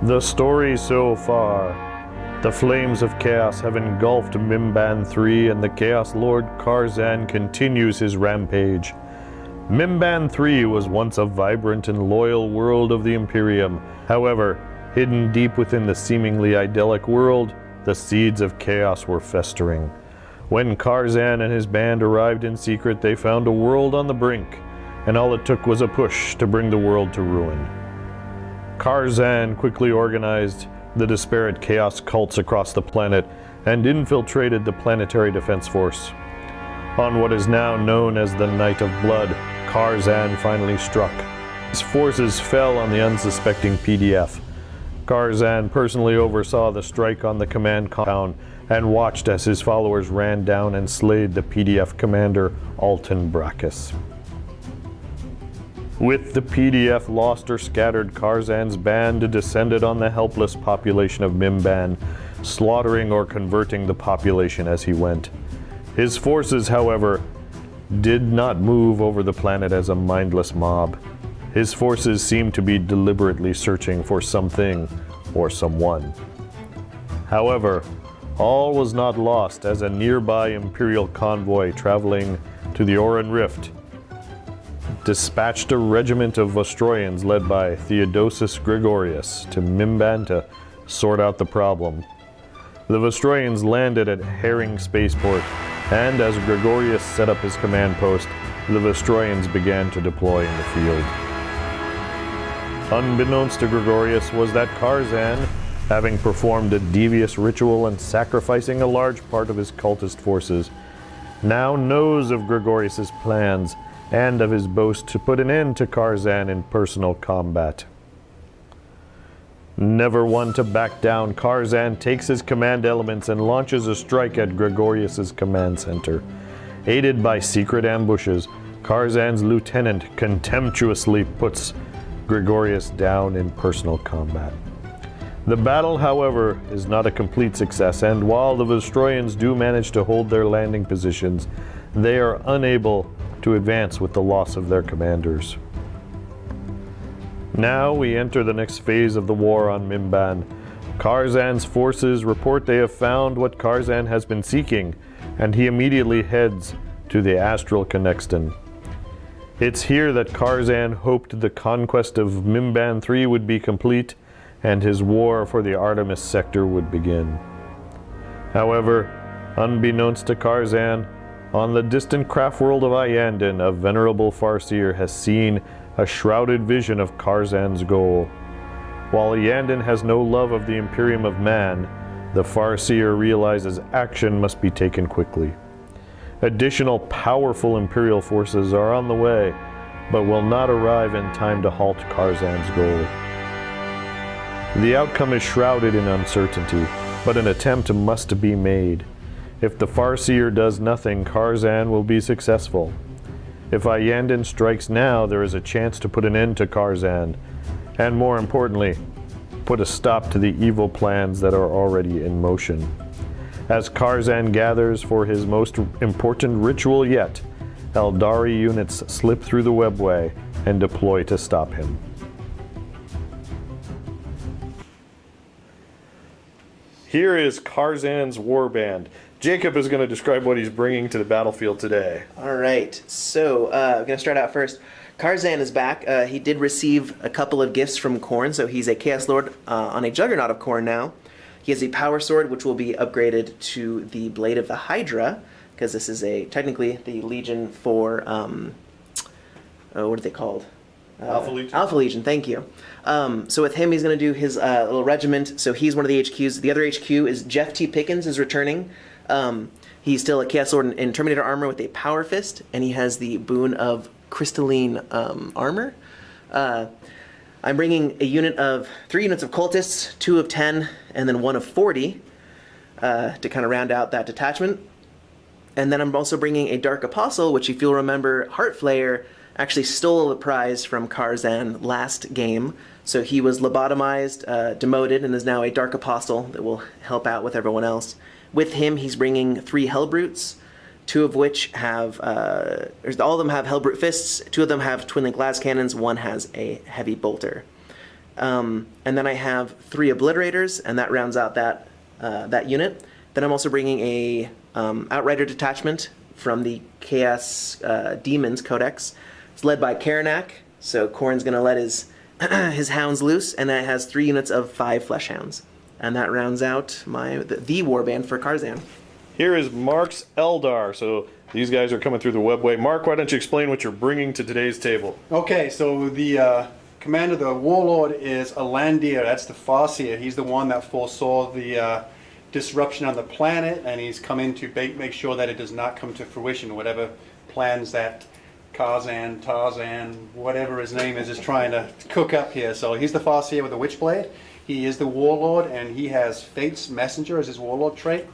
The story so far. The flames of chaos have engulfed Mimban 3 and the Chaos Lord Karzan continues his rampage. Mimban 3 was once a vibrant and loyal world of the Imperium. However, hidden deep within the seemingly idyllic world, the seeds of chaos were festering. When Karzan and his band arrived in secret, they found a world on the brink, and all it took was a push to bring the world to ruin. Karzan quickly organized the disparate chaos cults across the planet and infiltrated the Planetary Defense Force. On what is now known as the Night of Blood, Karzan finally struck. His forces fell on the unsuspecting PDF. Karzan personally oversaw the strike on the command compound and watched as his followers ran down and slayed the PDF commander Alton Brachus. With the PDF lost or scattered, Karzan's band descended on the helpless population of Mimban, slaughtering or converting the population as he went. His forces, however, did not move over the planet as a mindless mob. His forces seemed to be deliberately searching for something or someone. However, all was not lost as a nearby Imperial convoy traveling to the Oran Rift dispatched a regiment of Vostroyans led by Theodosius Gregorius to Mimban to sort out the problem. The Vostroyans landed at Herring Spaceport, and as Gregorius set up his command post, the Vostroyans began to deploy in the field. Unbeknownst to Gregorius was that Karzan, having performed a devious ritual and sacrificing a large part of his cultist forces, now knows of Gregorius's plans and of his boast to put an end to Karzan in personal combat. Never one to back down, Karzan takes his command elements and launches a strike at Gregorius's command center. Aided by secret ambushes, Karzan's lieutenant contemptuously puts Gregorius down in personal combat. The battle, however, is not a complete success, and while the Vostroyans do manage to hold their landing positions, they are unable to advance with the loss of their commanders. Now we enter the next phase of the war on Mimban. Karzan's forces report they have found what Karzan has been seeking, and he immediately heads to the Astral Connexton. It's here that Karzan hoped the conquest of Mimban 3 would be complete, and his war for the Artemis sector would begin. However, unbeknownst to Karzan, on the distant craft world of Iyanden, a venerable Farseer has seen a shrouded vision of Karzan's goal. While Iyanden has no love of the Imperium of Man, the Farseer realizes action must be taken quickly. Additional powerful Imperial forces are on the way, but will not arrive in time to halt Karzan's goal. The outcome is shrouded in uncertainty, but an attempt must be made. If the Farseer does nothing, Karzan will be successful. If Iyanden strikes now, there is a chance to put an end to Karzan, and more importantly, put a stop to the evil plans that are already in motion. As Karzan gathers for his most important ritual yet, Eldari units slip through the webway and deploy to stop him. Here is Karzan's warband. Jacob is going to describe what he's bringing to the battlefield today. All right, so I'm going to start out first. Karzan is back. He did receive a couple of gifts from Khorne, so he's a Chaos Lord on a Juggernaut of Khorne now. He has a Power Sword, which will be upgraded to the Blade of the Hydra, because this is technically the Legion for, what are they called? Alpha Legion. Alpha Legion, thank you. So with him, he's going to do his little regiment. So he's one of the HQs. The other HQ is Jeff T. Pickens is returning. He's still a Chaos Lord in Terminator armor with a Power Fist, and he has the boon of crystalline armor. I'm bringing a unit of 3 units of cultists, 2 of 10, and then 1 of 40 to kind of round out that detachment. And then I'm also bringing a Dark Apostle, which if you'll remember, Heartflayer actually stole the prize from Karzan last game. So he was lobotomized, demoted, and is now a Dark Apostle that will help out with everyone else. With him, he's bringing 3 Hellbrutes, 2 of which have, all of them have Hellbrute fists, 2 of them have twin link las cannons, 1 has a heavy bolter. And then I have 3 obliterators, and that rounds out that unit. Then I'm also bringing a outrider detachment from the Chaos Demons Codex. It's led by Karanak, so Khorne's going to let his his hounds loose, and then it has 3 units of 5 flesh hounds. And that rounds out the warband for Karzan. Here is Mark's Eldar. So these guys are coming through the webway. Mark, why don't you explain what you're bringing to today's table? Okay, so the commander, the warlord, is Alandir. That's the Farseer. He's the one that foresaw the disruption on the planet, and he's come in to make sure that it does not come to fruition. Whatever plans that Tarzan, whatever his name is trying to cook up here. So he's the Farseer with the Witchblade. He is the warlord, and he has Fate's Messenger as his warlord trait.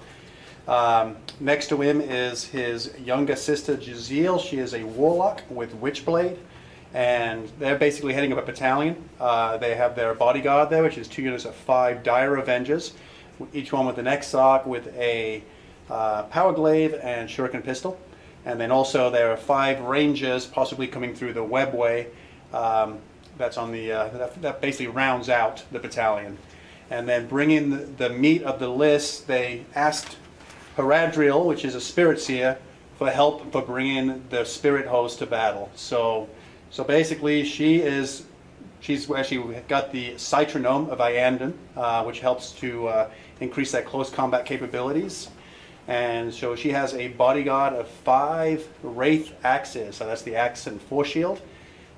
Next to him is his younger sister, Jazeel. She is a warlock with Witchblade, and they're basically heading up a battalion. They have their bodyguard there, which is 2 units of 5 Dire Avengers, each one with an Exarch with a Power Glaive and Shuriken Pistol. And then also there are 5 Rangers possibly coming through the webway. That's on the that basically rounds out the battalion. And then bringing the meat of the list, they asked Haradriel, which is a spirit seer, for help for bringing the spirit host to battle. So basically she's actually got the Citronome of Iandon, which helps to increase that close combat capabilities. And so she has a bodyguard of 5 Wraith Axes, so that's the axe and force shield.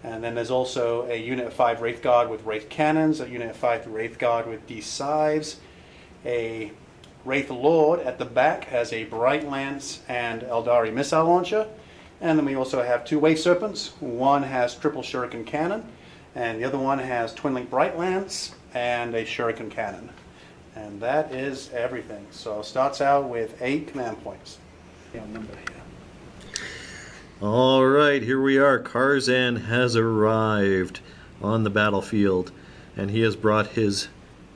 And then there's also a unit of 5 Wraith Guard with Wraith Cannons, a unit of 5 Wraith Guard with D-Scythes. A Wraith Lord at the back has a Bright Lance and Eldari Missile Launcher. And then we also have 2 Wave Serpents. One has triple Shuriken Cannon, and the other one has Twin Link Bright Lance and a Shuriken Cannon. And that is everything. So it starts out with 8 command points. Number here. All right, here we are. Karzan has arrived on the battlefield, and he has brought his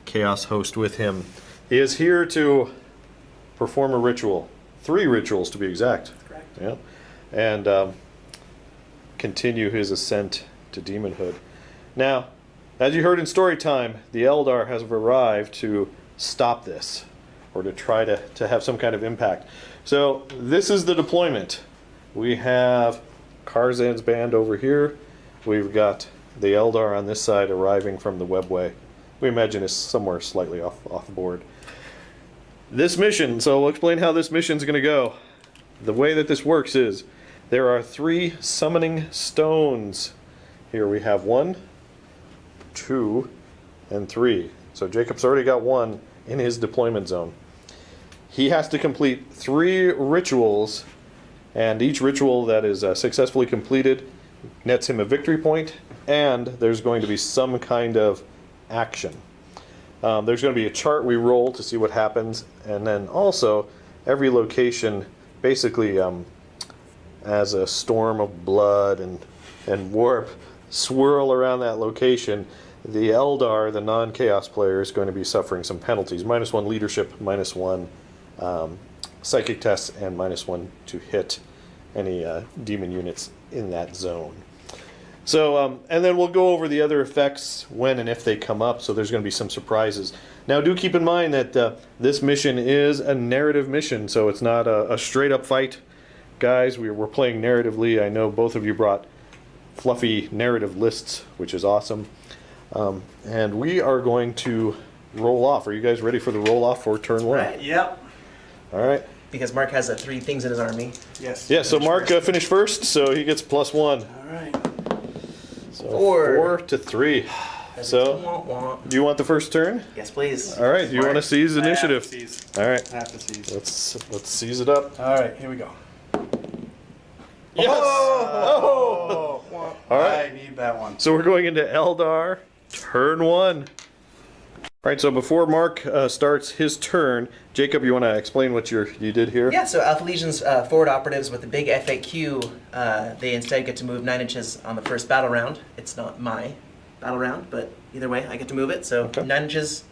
Chaos Host with him. He is here to perform a ritual. 3 rituals, to be exact. Correct. Yeah. And continue his ascent to demonhood. Now, as you heard in story time, the Eldar has arrived to stop this, or to try to have some kind of impact. So this is the deployment. We have Karzan's band over here. We've got the Eldar on this side arriving from the webway. We imagine it's somewhere slightly off board. This mission, so we'll explain how this mission's going to go. The way that this works is there are 3 summoning stones. Here we have 1, 2, and 3. So Jacob's already got 1 in his deployment zone. He has to complete 3 rituals, and each ritual that is successfully completed nets him a victory point, and there's going to be some kind of action. There's going to be a chart we roll to see what happens, and then also every location basically as a storm of blood and warp swirl around that location. The Eldar, the non-chaos player, is going to be suffering some penalties. -1 leadership, -1 psychic tests, and -1 to hit any demon units in that zone. So, and then we'll go over the other effects when and if they come up, so there's going to be some surprises. Now, do keep in mind that this mission is a narrative mission, so it's not a straight-up fight. Guys, we're playing narratively. I know both of you brought fluffy narrative lists, which is awesome. And we are going to roll off. Are you guys ready for the roll off for turn 1? Right. Yep. All right. Because Mark has 3 things in his army. Yes. Yeah, so Mark finished first, so he gets +1. All right. So 4. 4 to 3. So, do you want the first turn? Yes, please. All right. Do you want to seize initiative? I have to seize. All right. I have to seize. Let's seize it up. All right, here we go. Yes. Oh! All right. I need that one. So we're going into Eldar, turn 1. All right. So before Mark starts his turn, Jacob, you want to explain what you did here? Yeah, so Alpha Legion's forward operatives with the big FAQ, they instead get to move 9 inches on the first battle round. It's not my battle round, but either way, I get to move it. So Okay. 9 inches,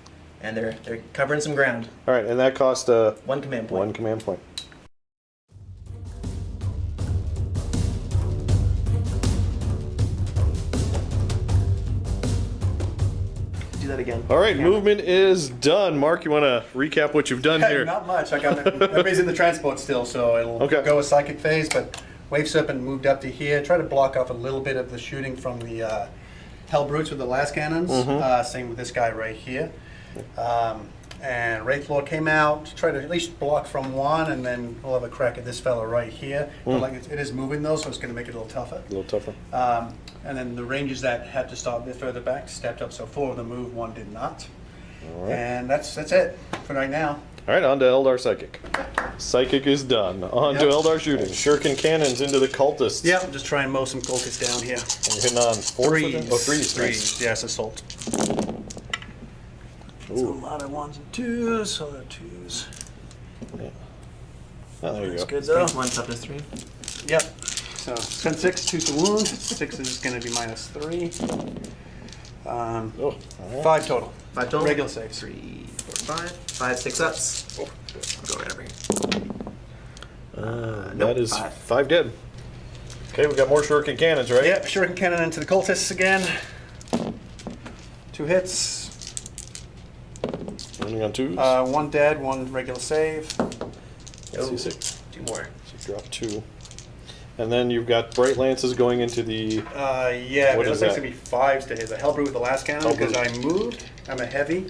and they're covering some ground. All right, and that cost 1 command point. 1 command point. that again. All right, Yeah. movement is done. Mark, you want to recap what you've done here? Not much. I got everybody's in the transport still, so it'll Okay. go a psychic phase. But Wave Serpent moved up to here. Try to block off a little bit of the shooting from the Hell Brutes with the last cannons. Same with this guy right here. And Wraith Lord came out to try to at least block from one, and then we'll have a crack at this fella right here. But like it is moving though, so it's going to make it a little tougher. A little tougher. And then the Rangers that had to stop a bit further back stepped up, so 4 of them moved, 1 did not. All right. And that's it for right now. All right, on to Eldar Psychic. Psychic is done. On to Yep. Eldar Shooting. Shuriken cannons into the cultists. Yeah, I'm just trying to mow some cultists down here. And you're hitting on 4 for them? Oh, threes. Nice. Yes, assault. It's a lot of 1s and 2s, so the 2s. Yeah. Oh, there you go. Good though. 1 toughness 3. Yep. So spend 6, 2 to wound. 6 is going to be -3. Oh, all right. 5 total. 5 total. Regular saves. 3, 4, 5. 5 6-ups. Oh, I'll go right over here. that is 5. 5 dead. Okay, we got more Shuriken cannons, right? Yep, Shuriken Cannon into the cultists again. 2 hits. Running on 2s. 1 dead, 1 regular save. C6. 2 more. So drop 2. And then you've got Bright Lances going into the... Yeah, What it is looks like it's that? going to be 5s to hit. The Hellbrute with the last cannon Hellbrute. because I moved. I'm a heavy.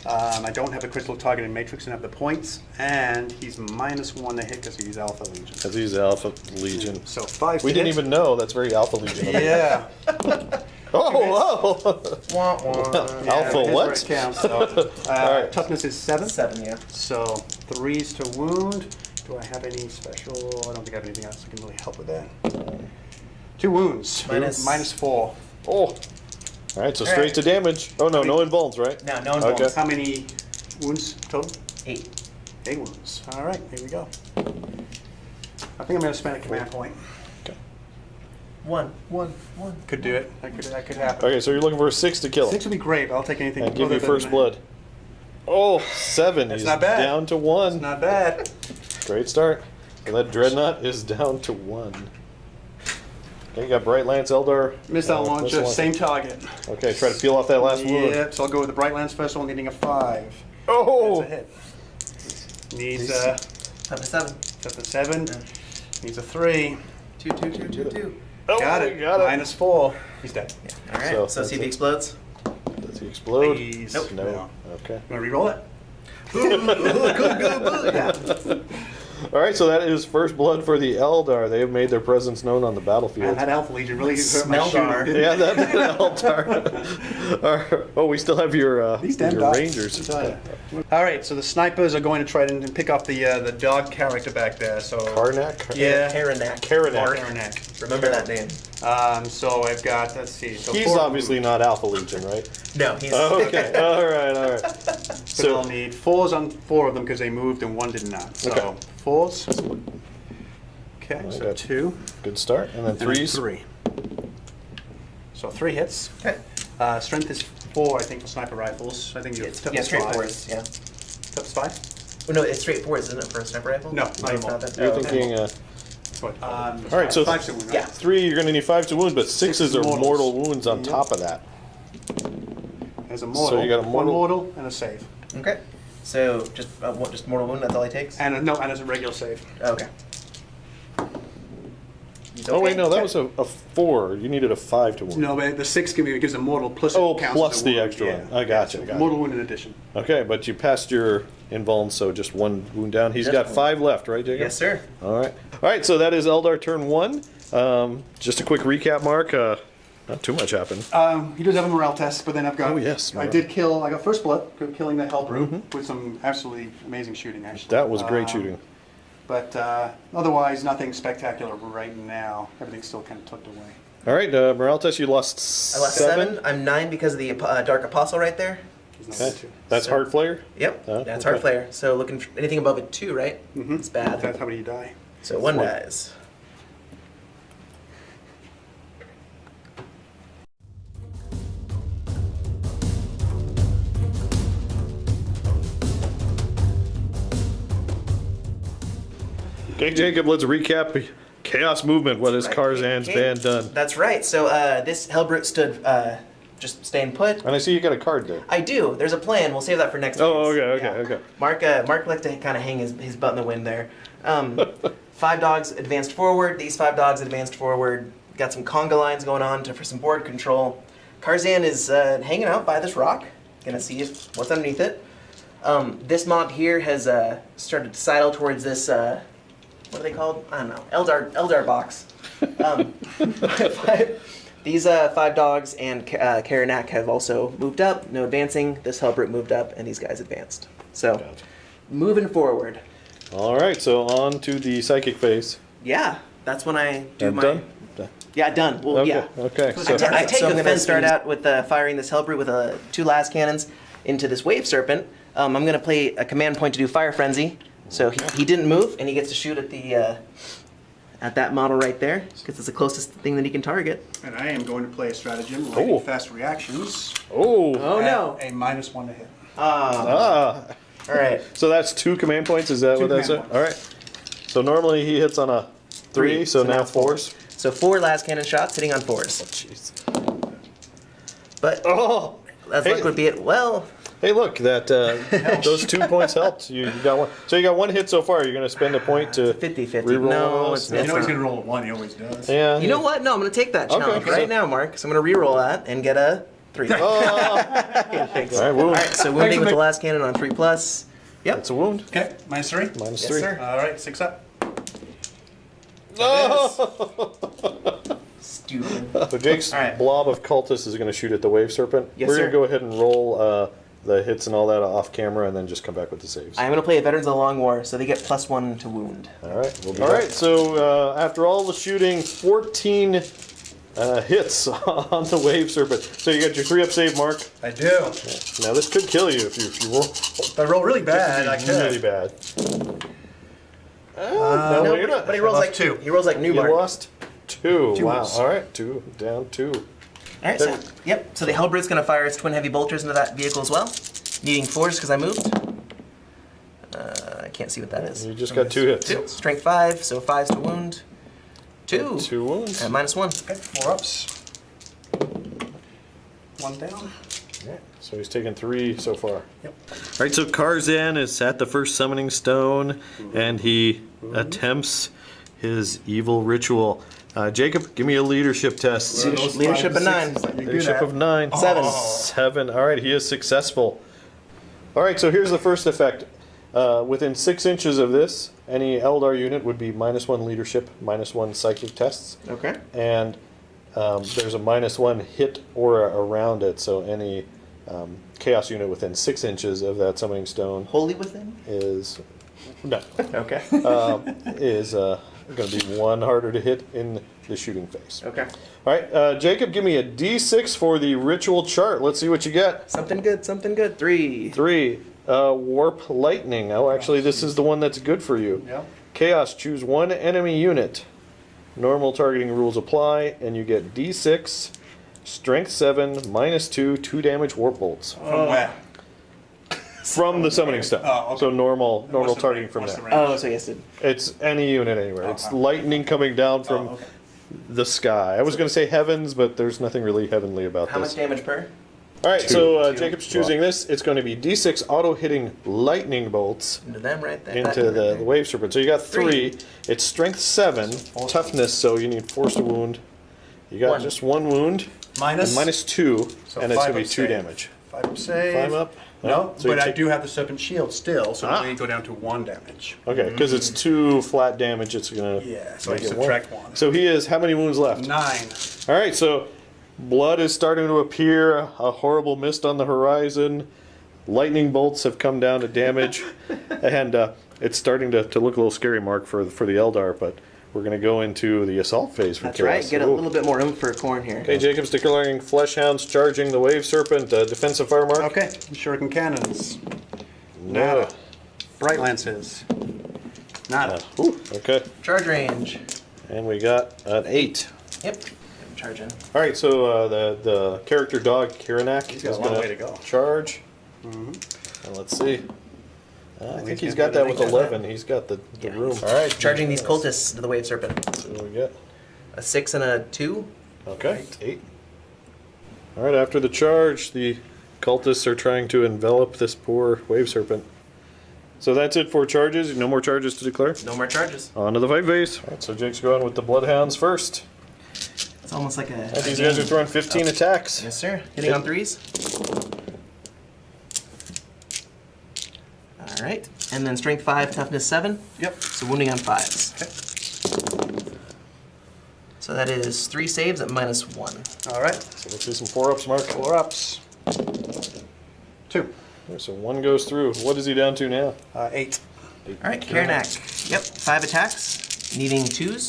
I don't have a critical target in Matrix and have the points. And he's -1 to hit because he's Alpha Legion. Because he's Alpha Legion. So 5 We to didn't hit. even know. That's very Alpha Legion. Yeah. Oh, whoa! Wah, wah. Alpha it is what? where it counts, so, Alright. Toughness is 7. 7, yeah. So 3s to wound. Do I have any special? I don't think I have anything else that can really help with that. 2 wounds. -4. Oh. All right, so straight to damage. Oh, no, no invulns, right? No, no one Okay. bonus. How many wounds total? 8. 8 wounds. All right, here we go. I think I'm going to spend a command point. 1. Could do it. That could happen. Okay, so you're looking for a 6 to kill him. 6 would be great, but I'll take anything. And give other you than first that. blood. Oh, 7. That's He's not bad. down to 1. Not bad. Great start. So that Dreadnought is down to 1. Okay, you got Bright Lance, Eldar. Missile launcher, missile same target. Okay, try to peel off that last wound. Yep, so I'll go with the Bright Lance first one, getting a 5. Oh! That's a hit. Needs Toughness 7. a 7. Needs a 3. 2, 2, 2, 2, 2. Oh, Got we it. got it. -4. He's dead. All right, So, so that's see if he it. explodes. Does he explode? Please. Nope. No. Okay. Want to re-roll it? All right, so that is first blood for the Eldar. They have made their presence known on the Man, battlefield. that Alpha Legion really hurt my Smeldar. shooting. Yeah, that Eldar. Oh, we still have your These damn your dogs. Rangers. All right, so the snipers are going to try to pick up the dog character back there. So Karnak? Yeah. Karanak. Karanak. Karanak. Remember that name. So I've got, let's see. So He's 4 obviously not Alpha Legion, right? No, he's. Okay. All right. So I'll need 4s on 4 of them because they moved and 1 did not. So Okay. 4s. Okay, I so got 2. Good start. And then And then 3s. 3. So 3 hits. Okay. Strength is 4, I think, for sniper rifles. I think you have Yeah, straight 5. fours. Yeah. Toughness 5? Well, no, it's straight fours, isn't it, for a sniper rifle? No, Oh, not it's anymore. not that- You're oh, okay. thinking What? All right, so 5 to wound, right? Yeah. 3, you're going to need 5 to wound, but 6s are mortals. mortal wounds on Yep. top of that. There's a mortal, you got a one mortal- mortal and a save. Okay. So just mortal wound. That's all he takes. And there's a regular save. Okay. He's Oh, wait, okay. no, that was a 4. You needed a 5 to wound. No, but the 6 gives a mortal plus Oh, it counts plus as a the wound, extra yeah. one. I gotcha, So gotcha. mortal wound in addition. Okay, but you passed your invuln, so just 1 wound down. He's Just got one. 5 left, right, Jacob? Yes, sir. All right. All right, so that is Eldar turn 1. Just a quick recap, Mark. Not too much happened. He does have a morale test, but then I've got. Oh, yes, I got first blood, killing the Hellbrute with some absolutely amazing shooting, actually. That was great shooting. But otherwise, nothing spectacular right now. Everything's still kind of tucked away. All right, morale test, you lost I lost 7. I'm 9 because of the Dark Apostle right there. He's not Okay. good, too. That's So- Heart Flayer? Yep. Oh, That's okay. Heart Flare. So looking for anything above a 2, right? It's bad. That's how many you die. So 1 1. dies. Okay, Jacob, let's recap Chaos Movement. What has Right. Karzan's Okay. band done? That's right. So this Hellbrute stood just staying put. And I see you got a card there. I do. There's a plan. We'll save that for next. Oh, phase. okay. Mark likes to kind of hang his butt in the wind there. 5 dogs advanced forward. These 5 dogs advanced forward. Got some conga lines going on for some board control. Karzan is hanging out by this rock. Gonna see what's underneath it. This mob here has started to sidle towards this. What are they called? I don't know. Eldar box. These 5 dogs and Karanak have also moved up. No advancing. This Hellbrute moved up, and these guys advanced. So, moving forward. All right, so on to the psychic phase. Yeah, that's when I do my. Done? Yeah, done. Well, Okay. yeah. Okay. I take I'm going to start out with firing this Hellbrute with 2 last cannons into this Wave Serpent. I'm going to play a command point to do Fire Frenzy. So he didn't move, and he gets to shoot at the at that model right there, because it's the closest thing that he can target. And I am going to play a stratagem, lightning fast reactions. Oh no! A -1 to hit. All right. So that's 2 command points. Is that what that's it? All right. So normally he hits on a 3, so now 4s. So 4 last cannon shots hitting on 4s. Jeez. But as luck would be it. Well. Hey, look, that those 2 points helped. You got one. So you got 1 hit so far. You're going to spend a point to 50-50. reroll No, one it's You know he's not. going to roll a 1, he always does. Yeah. You know what? No, I'm going to take that challenge right now, Mark. So I'm going to reroll that and get a 3. Yeah, thanks. All right, wound. All right, so wounding with the last cannon on 3+. Yep. It's a wound. Okay, -3. -3. sir. All right, 6 up. No! Stupid. So Jake's All right. blob of cultists is going to shoot at the Wave Serpent. Yes, We're sir. going to go ahead and roll the hits and all that off camera and then just come back with the saves. I'm going to play a Veterans of the Long War, so they get +1 to wound. All right, we'll be all right. So after all the shooting, 14 hits on the Wave Serpent. So you got your 3-up save, Mark. I do. Now this could kill you if you roll If I roll really bad, I could. really bad. No, no, you're not. but he rolls lost like 2. He rolls like You Newmark. lost 2. Wow. was. All right, 2 down 2. All right, so yep. So the Hellbrute's going to fire its twin heavy bolters into that vehicle as well, needing 4s because I moved. I can't see what that is. You just got 2 hits. Strength 5, so 5s to wound. 2. 2 wounds. And -1. Okay, 4 ups. 1 down. So he's taken 3 so far. Yep. All right, so Karzan is at the first summoning stone, and he attempts his evil ritual. Jacob, give me a leadership test. Leadership of 9. Leadership of 9. 7. 7. All right, he is successful. All right, so here's the first effect. Within 6 inches of this, any Eldar unit would be -1 leadership, -1 psychic tests, Okay. and there's a -1 hit aura around it. So any chaos unit within 6 inches of that summoning stone Wholly within? is no Okay. is going to be 1 harder to hit in the shooting phase. Okay. All right, Jacob, give me a D6 for the ritual chart. Let's see what you get. Something good, something good. 3. 3. Warp lightning. Oh, actually, this is the one that's good for you. Yep. Chaos. Choose 1 enemy unit. Normal targeting rules apply, and you get D6, Strength 7, -2, 2 damage warp bolts From where? from the summoning stone. Oh, okay. So normal What's the targeting range? from What's there. the range? Oh, so yes. It's any unit anywhere. It's Uh-huh. lightning coming down from Oh, okay. the sky. I was going to say heavens, but there's nothing really heavenly about How this. much damage per? All right, 2. so Jacob's choosing this. It's going to be D6 auto-hitting lightning bolts Into them right there. into the Wave Serpent. So you got 3. It's Strength 7, toughness, so you need force to wound. You got 1. just 1 wound. Minus? And -2, So and it's 5 going to be up 2 save. damage. 5 up save. 5 up? No, So you but I take- do have the Serpent Shield still, so Ah. we go down to 1 damage. Okay, because it's 2 flat damage, it's going to Yeah, so I subtract 1. So he is, how many wounds left? 9. All right, so blood is starting to appear, a horrible mist on the horizon. Lightning bolts have come down to damage, and it's starting to look a little scary, Mark, for the Eldar, but we're going to go into the assault phase for That's Chaos. right. Get a Ooh. little bit more oomph for corn here. Okay, Jacob's declaring Fleshhounds charging the Wave Serpent. Defensive fire, Mark? Okay, Shuriken Cannons. No. Bright Lances. Nada. Ooh, okay, Charge range. and we got an 8. Yep. I'm charging. All right, so the character dog, Kiranak, got is a long going way to go. charge. And let's see. I think he's got that with 11. He's got the room. All right, Charging these cultists to the Wave Serpent. So we get A 6 and a 2. okay 8. All right, after the charge, the cultists are trying to envelop this poor wave serpent. So that's it for charges. No more charges to declare. No more charges. On to the fight phase. All right, so Jake's going with the bloodhounds first. It's almost like a. These guys are throwing 15 attacks. Yes, sir. Hitting on 3s. All right, and then strength 5, toughness 7. Yep. So wounding on 5s. Okay. So that is 3 saves at -1. All right. So let's do some 4-ups, Mark. 4-ups. 2. So 1 goes through. What is he down to now? 8. All right, Karanak. Yep, 5 attacks, needing 2s.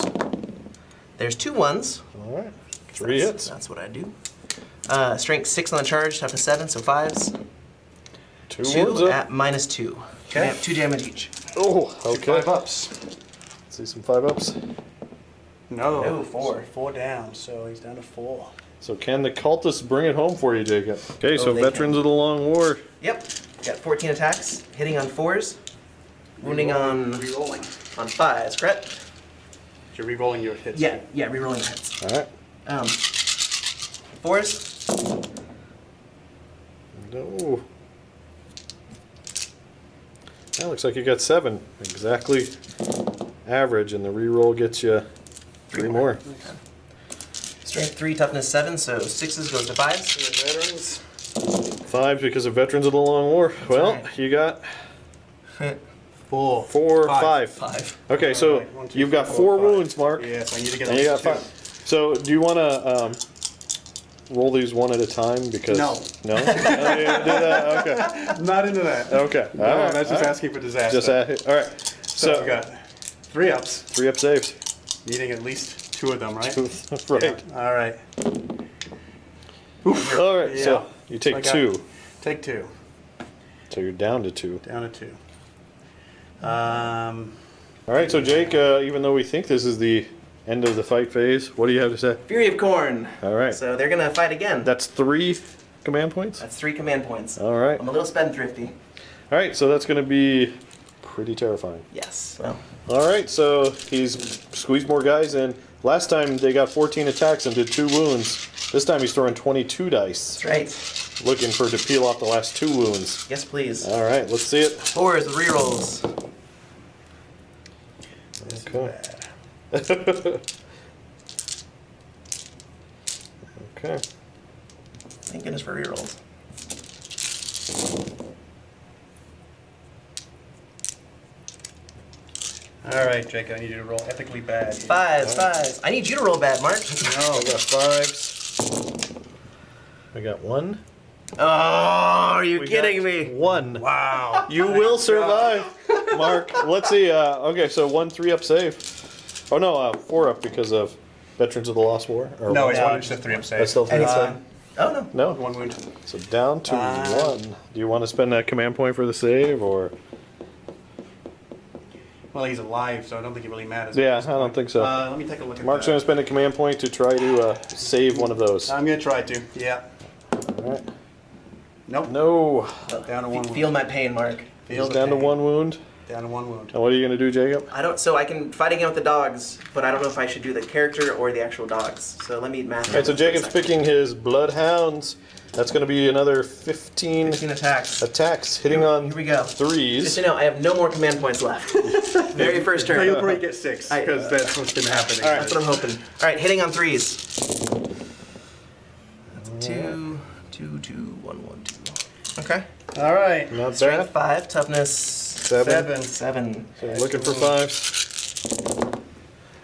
There's 2 1s. All right. 3 hits. That's what I do. Strength 6 on the charge, toughness 7, so 5s. 2 2 wounds up. at -2. Okay. 2 damage each. Oh, okay. 5-ups. Let's see some 5-ups. No. No, 4. 4 down, so he's down to 4. So can the cultists bring it home for you, Jacob? Okay, so they Veterans of the Long War. Yep, got 14 attacks, hitting on 4s, wounding on Rerolling. 5s, correct? You're rerolling your hits. Yeah, rerolling hits. All right. 4s, No. That looks like you got 7. Exactly average, and the reroll gets you 3 more. strength 3, toughness 7, so 6s goes to 5s. Veterans. 5 because of Veterans of the Long War. Well, right. you got 4. 4, 5. 5. Okay, so Alright, 1, 2, you've got 3, 4 4, 5. wounds, Mark. Yes, I need to get And you got at 5. So do you want to roll these one at a time? Because No. No? Oh, you didn't do that? Okay. I'm not into that. Okay. No, All right. that's just asking for disaster. Just all right. So we got 3-ups, 3-up saves. needing at least 2 of them, right? Right. Yeah. All right. All right. Yeah. So you take I got- 2. Take 2. So you're down to 2. Down to 2. All right. So Jake, even though we think this is the end of the fight phase, what do you have to say? Fury of Corn. All right. So they're gonna fight again. That's 3 command points. That's 3 command points. All right. I'm a little spendthrifty. All right. So that's going to be pretty terrifying. Yes. Well, All right. So he's squeezed more guys in. Last time they got 14 attacks and did 2 wounds. This time he's throwing 22 dice, that's right. looking for to peel off the last 2 wounds. Yes, please. All right. Let's see it. 4s with rerolls. Okay. Okay. Thank goodness for rerolls. All right, Jake, I need you to roll ethically bad. 5s. I need you to roll bad, Mark. I got 5s. I got 1. Oh, are you We kidding got me? 1. Wow. You will survive, Mark. Let's see. Okay, so 1 3-up save. Oh no, 4-up because of Veterans of the Lost War. Or No, one? it's just a 3-up save. That's still 3-up Uh, save. Oh, no. No. 1 wound. So down to 1. Do you want to spend that command point for the save, or? Well, he's alive, so I don't think it really matters. Yeah, at this I don't point. think so. Let me take a look at Mark's that. going to spend a command point to try to save one of those. I'm going to try to. Yeah. All right. Nope. No. Down to 1 wound. Feel my pain, Mark. Feel He's the down to pain. 1 wound. Down to 1 wound. And what are you going to do, Jacob? I don't. So I can fight again with the dogs, but I don't know if I should do the character or the actual dogs. So let me math. All right, so Jacob's picking his bloodhounds. That's going to be another 15 15 attacks. attacks, hitting on Here we go. Just 3s. so you know, I have no more command points left. Very first No, turn. you'll probably get 6, because that's what's been happening. All right. That's what I'm hoping. All right, hitting on 3s. That's 2, 2, 2, 1, 1, 2. Okay. All right. Not Strength bad. 5, toughness 7. 7. So looking for 5s.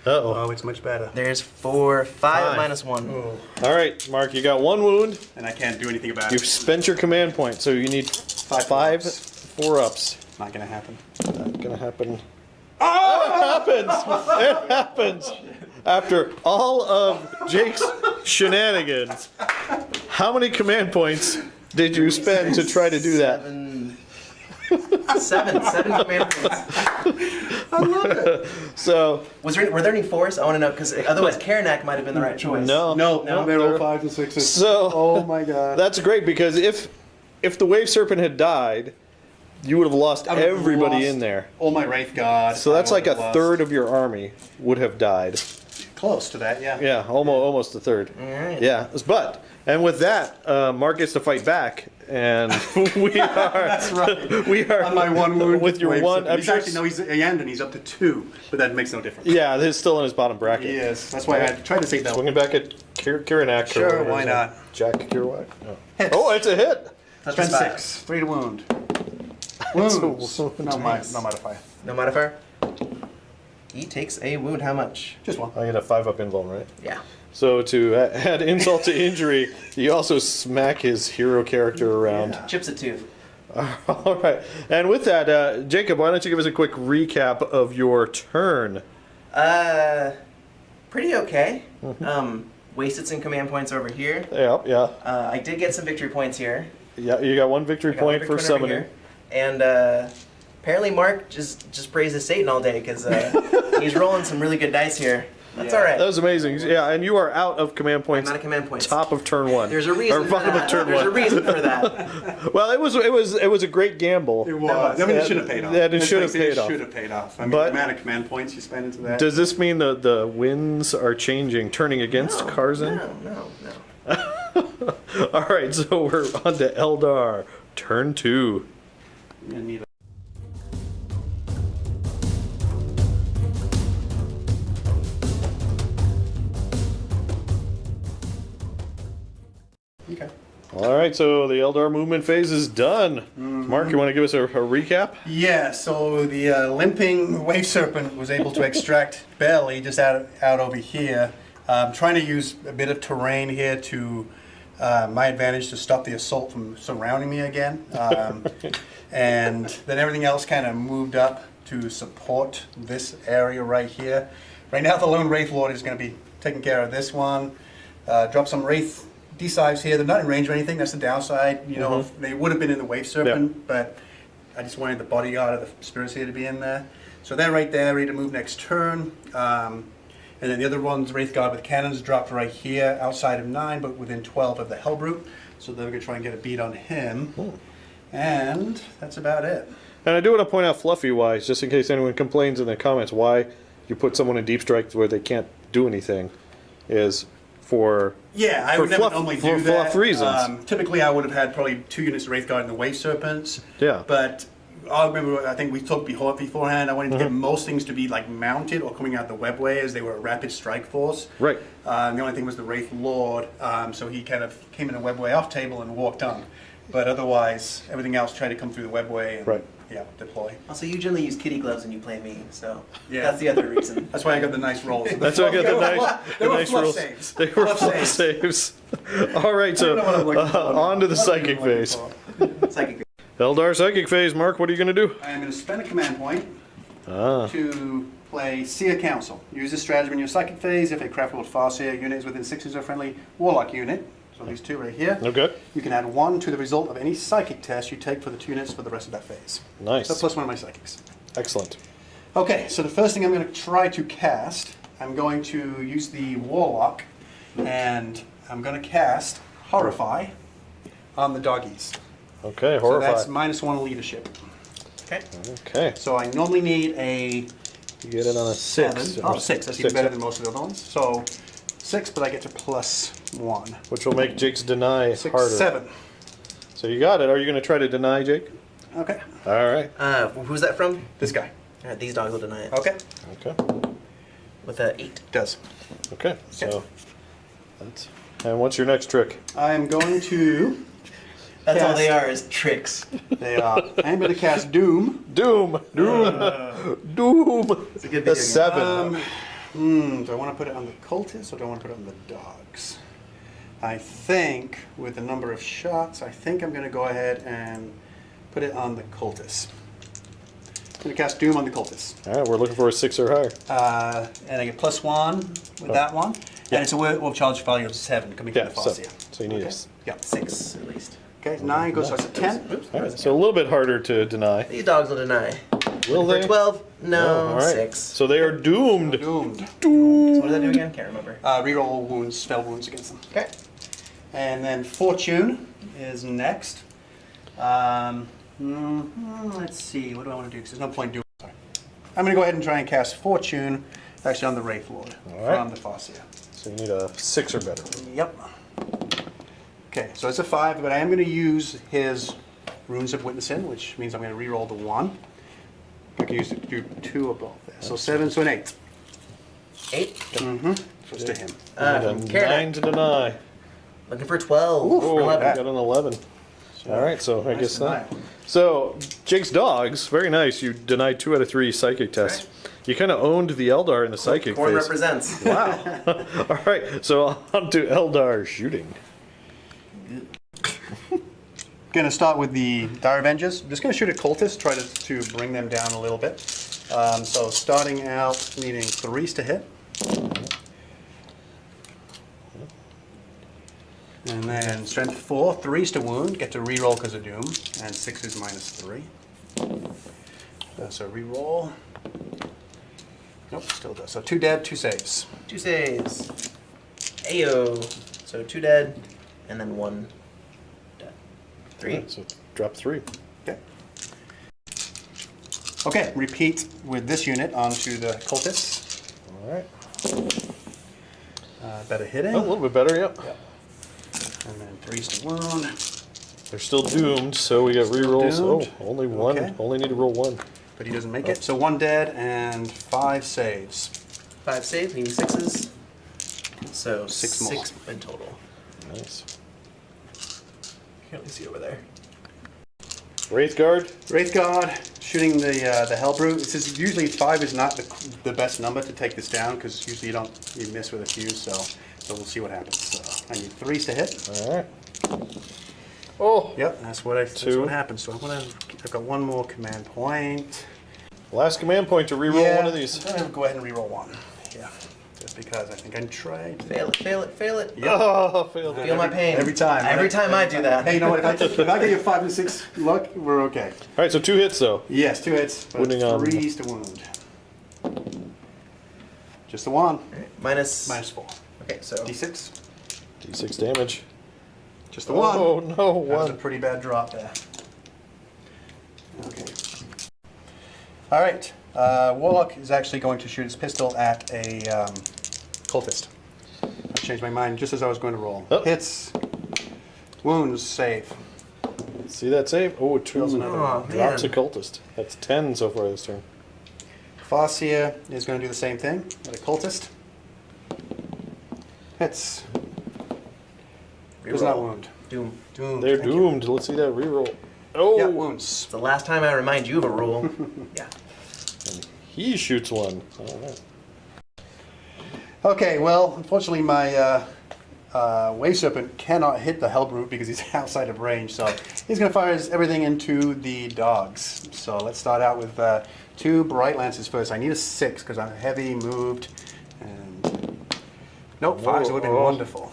Uh-oh. Oh, it's much better. There's 4, 5 5. minus 1. Oh, All right, Mark, you got 1 wound. and I can't do anything about You've it. spent your command point, so you need 5 4-ups. Not going to happen. Not gonna happen. Oh, it happens! It happens! After all of Jake's shenanigans, how many command points did you spend to try to do that? 7 command points. So, Were there any 4s? I want to know, because otherwise Karanak might have been the right choice. no. No, they roll there- 5s and 6s. So, Oh my god. that's great because if the wave serpent had died, you would have lost I would have everybody lost in there. Oh my Wraith God. So that's I like would a have lost third of your army would have died. Close to that, yeah. Yeah, almost a third. All right. Yeah, and with that, Mark gets to fight back, and we are. That's right. We are On my one wound. with your wave one. serpent. I'm He's sure actually, no, he's and he's up to 2, but that makes no difference. Yeah, he's still in his bottom bracket. He is. That's why I tried to say that. Swinging back at Kiranak. Sure, why not? Jack Kirawak. No. Hits. Oh, it's a hit. That's Spend just 5. 6. 3 to wound. Wounds. wound. No, Nice. no modifier. No modifier. He takes a wound. How much? Just 1. I get a 5-up invuln, right? Yeah. So to add insult to injury, you also smack his hero character around. Yeah. Chips it 2. All right. And with that, Jacob, why don't you give us a quick recap of your turn? Pretty okay. Wasted some command points over here. Yeah. I did get some victory points here. Yeah, you got one victory I got one point for victory point over summoning. here. And apparently Mark just praises Satan all day because he's rolling some really good dice here. That's all right. That was amazing. Yeah, and you are out of command points. I'm out of command points. Top of turn 1. There's a reason Or for bottom that. of turn There's 1. a reason for that. Well, it was a great gamble. It was. I mean, it should have paid off. It should have paid It off. should have paid off. I mean, But- the amount of command points you spend into that. Does this mean the winds are changing, turning against Karzan? No. All right, so we're on to Eldar, turn 2. You need a- Okay. All right, so the Eldar movement phase is done. Mark, you want to give us a recap? Yeah, so the limping wave serpent was able to extract barely just out over here. I'm trying to use a bit of terrain here to my advantage to stop the assault from surrounding me again. And then everything else kind of moved up to support this area right here. Right now the lone Wraith Lord is going to be taking care of this one. Drop some Wraith D-Sives here. They're not in range or anything. That's the downside. You know, they would have been in the Wave Serpent, but I just wanted the bodyguard of the Spirits here to be in there. So they're right there, ready to move next turn. And then the other one's Wraith Guard with cannons dropped right here, outside of 9, but within 12 of the Hellbrute. So they're going to try and get a beat on him. And that's about it. And I do want to point out, Fluffy-wise, just in case anyone complains in the comments, why you put someone in Deep Strike where they can't do anything, is for Yeah, I for would never fluff- normally for do that. fluff reasons. Typically, I would have had probably 2 units of Wraith Guard and the Wave Serpents. Yeah. But I remember, I think we talked beforehand, I wanted to get most things to be like mounted or coming out the webway as they were a rapid strike force. Right. The only thing was the Wraith Lord, so he kind of came in a webway off table and walked on. But otherwise, everything else tried to come through the webway and Right. yeah, deploy. Also, you generally use kitty gloves when you play me, so Yeah. that's the other reason. That's why I got the nice rolls. That's why I got the nice, They the were nice fluff rules. saves. They were Fluff fluff saves. All right, so I don't know what I'm looking for. on to the What am I psychic looking phase. for? Psychic. Eldar psychic phase. Mark, what are you going to do? I am going to spend a command point Ah, to play Seer Council. Use this strategy in your psychic phase if a Craftworld Farseer unit is within 6 inches of a friendly Warlock unit. So these 2 right here. okay. You can add 1 to the result of any psychic test you take for the 2 units for the rest of that phase. Nice. So plus 1 of my psychics. Excellent. Okay, so the first thing I'm going to try to cast, I'm going to use the Warlock, and I'm going to cast Horrify on the doggies. Okay, So that's horrify. -1 leadership. Okay. Okay, So I normally need a you get it on a 6. 7. Oh, 6. That's even better than most of the other ones. So 6, but I get to +1. Which will make Jake's deny 6, harder. 7. So you got it. Are you going to try to deny, Jake? Okay. All right. Who's that from? This guy. These dogs will deny it. Okay. Okay. With a 8. Does. Okay. So that's. And what's your next trick? I'm going to. That's all Cast. they are is tricks. They are. I'm going to cast Doom. Doom. Doom. Doom. It's a good A video game. 7. Do I want to put it on the cultists or do I want to put it on the dogs? I think, with the number of shots, I think I'm going to go ahead and put it on the cultists. I'm going to cast Doom on the cultists. All right, we're looking for a 6 or higher. And I get +1 with that one. Yeah. And it's a wolf charge value of 7 coming Yeah, from the so, Farseer. so you need Okay. us. Yeah. 6 at least. Okay, 9 goes, so it's a 10. All right, so a little bit harder to deny. These dogs will deny. Will For they? 12? No. Oh, all right. 6. So they are doomed. Doomed. So what does that do again? Can't remember. Reroll wounds, spell wounds against them. Okay. And then Fortune is next. Let's see, what do I want to do? Because there's no point doing. Sorry. I'm going to go ahead and try and cast Fortune Actually, on the Wraith Lord right. from the Farseer. So you need a 6 or better. Yep. Okay, so it's a 5, but I am going to use his Runes of Witnessing, which means I'm going to re-roll the 1. I can use it to do 2 or both there. So 7, so an 8. 8. Mm-hmm. So it's to him. You need a Karen. 9 to deny. Looking for 12. Oh, you 11. got an 11. All right, so I guess denial. that. So Jake's dogs, very nice. You denied 2 out of 3 psychic tests. You kind of owned the Eldar in the psychic Corn phase. represents. Wow. All right, so on to Eldar shooting. Going to start with the Dire Avengers. I'm just going to shoot at cultists, try to bring them down a little bit. So starting out, needing 3s to hit. And then strength 4, 3s to wound, get to reroll because of doom, and 6 is -3. So reroll. Nope, still does. So 2 dead, 2 saves. 2 saves. Ayo. So 2 dead, and then 1 dead. 3. Right, so drop 3. Okay. Okay, repeat with this unit onto the cultists. All right. Better hitting. Oh, a little bit better, yep. And then 3s to wound. They're still doomed, so we got rerolls. doomed. Oh, only 1. Okay. Only need to roll 1. But he doesn't make it. So 1 dead and 5 saves. 5 saves, needing 6s. So 6 more. 6 in total. Nice. Can't really see over there. Wraithguard. Wraithguard, shooting the Hellbrute. It says usually 5 is not the best number to take this down because usually you miss with a few. So we'll see what happens. So I need 3s to hit. All right. Oh. Yep, that's what happens. So I've got 1 more command point. Last command point to reroll one of these. I'm gonna go ahead and reroll 1. Yeah, just because I think I tried. Fail it, fail it, fail it. Yep. Oh, failed it. Feel my pain. Every time. Every time I do that. Hey, you know what? If I get you 5 and 6 luck, we're okay. All right, so 2 hits though. Yes, 2 hits. But Wounding on- 3s to wound. Just the 1. Minus. -4. Okay, so. D6. D6 damage. Just the 1. Oh no, That was a 1. pretty bad drop there. Okay. All right. Warlock is actually going to shoot his pistol at a cultist. I changed my mind just as I was going to roll. Oh. Hits. Wounds. Save. See that save? Oh, 2 Fails another one. drops a Man. cultist. That's 10 so far this turn. Farseer is going to do the same thing at a cultist. Hits. Does not wound. Doom. Doomed. They're Thank you. doomed. Let's see that reroll. Oh, Yeah, wounds. It's the last time I remind you of a rule. Yeah. and he shoots 1. All right. Okay, well, unfortunately my Wave Serpent cannot hit the Hellbrute because he's outside of range, so he's going to fire everything into the dogs. So let's start out with 2 Bright Lances first. I need a 6 because I'm heavy, moved, and... Nope, 5s would have been Whoa. wonderful.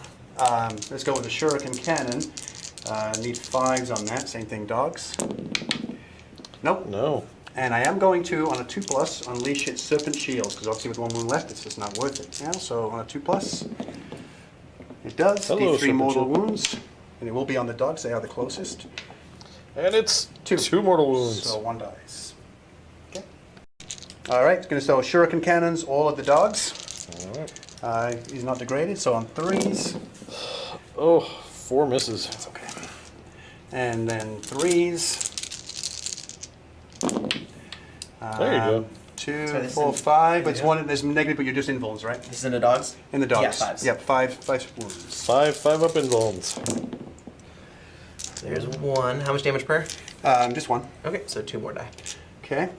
Let's go with the Shuriken Cannon. Need 5s on that, same thing, dogs. Nope. No. And I am going to, on a 2+, unleash its Serpent Shields, because obviously with 1 wound left, it's just not worth it now. So on a 2+, it does. Hello, D3 Serpent mortal Shield. wounds, and it will be on the dogs. They are the closest. And it's 2. 2 mortal wounds. So 1 dies. Okay. All right, going to throw Shuriken Cannons all at the dogs. All right. He's not degraded, so on 3s. Oh, 4 misses. That's okay. And then 3s. There you go. 2, Sorry, this 4, is- 5. But it's yeah. one. There's negative, but you're just invulns, right? This is in the dogs? In the dogs. Yeah, 5s. Yep, 5 wounds. 5 up in bones. There's 1. How much damage per? Just 1. Okay, so 2 more die. Okay.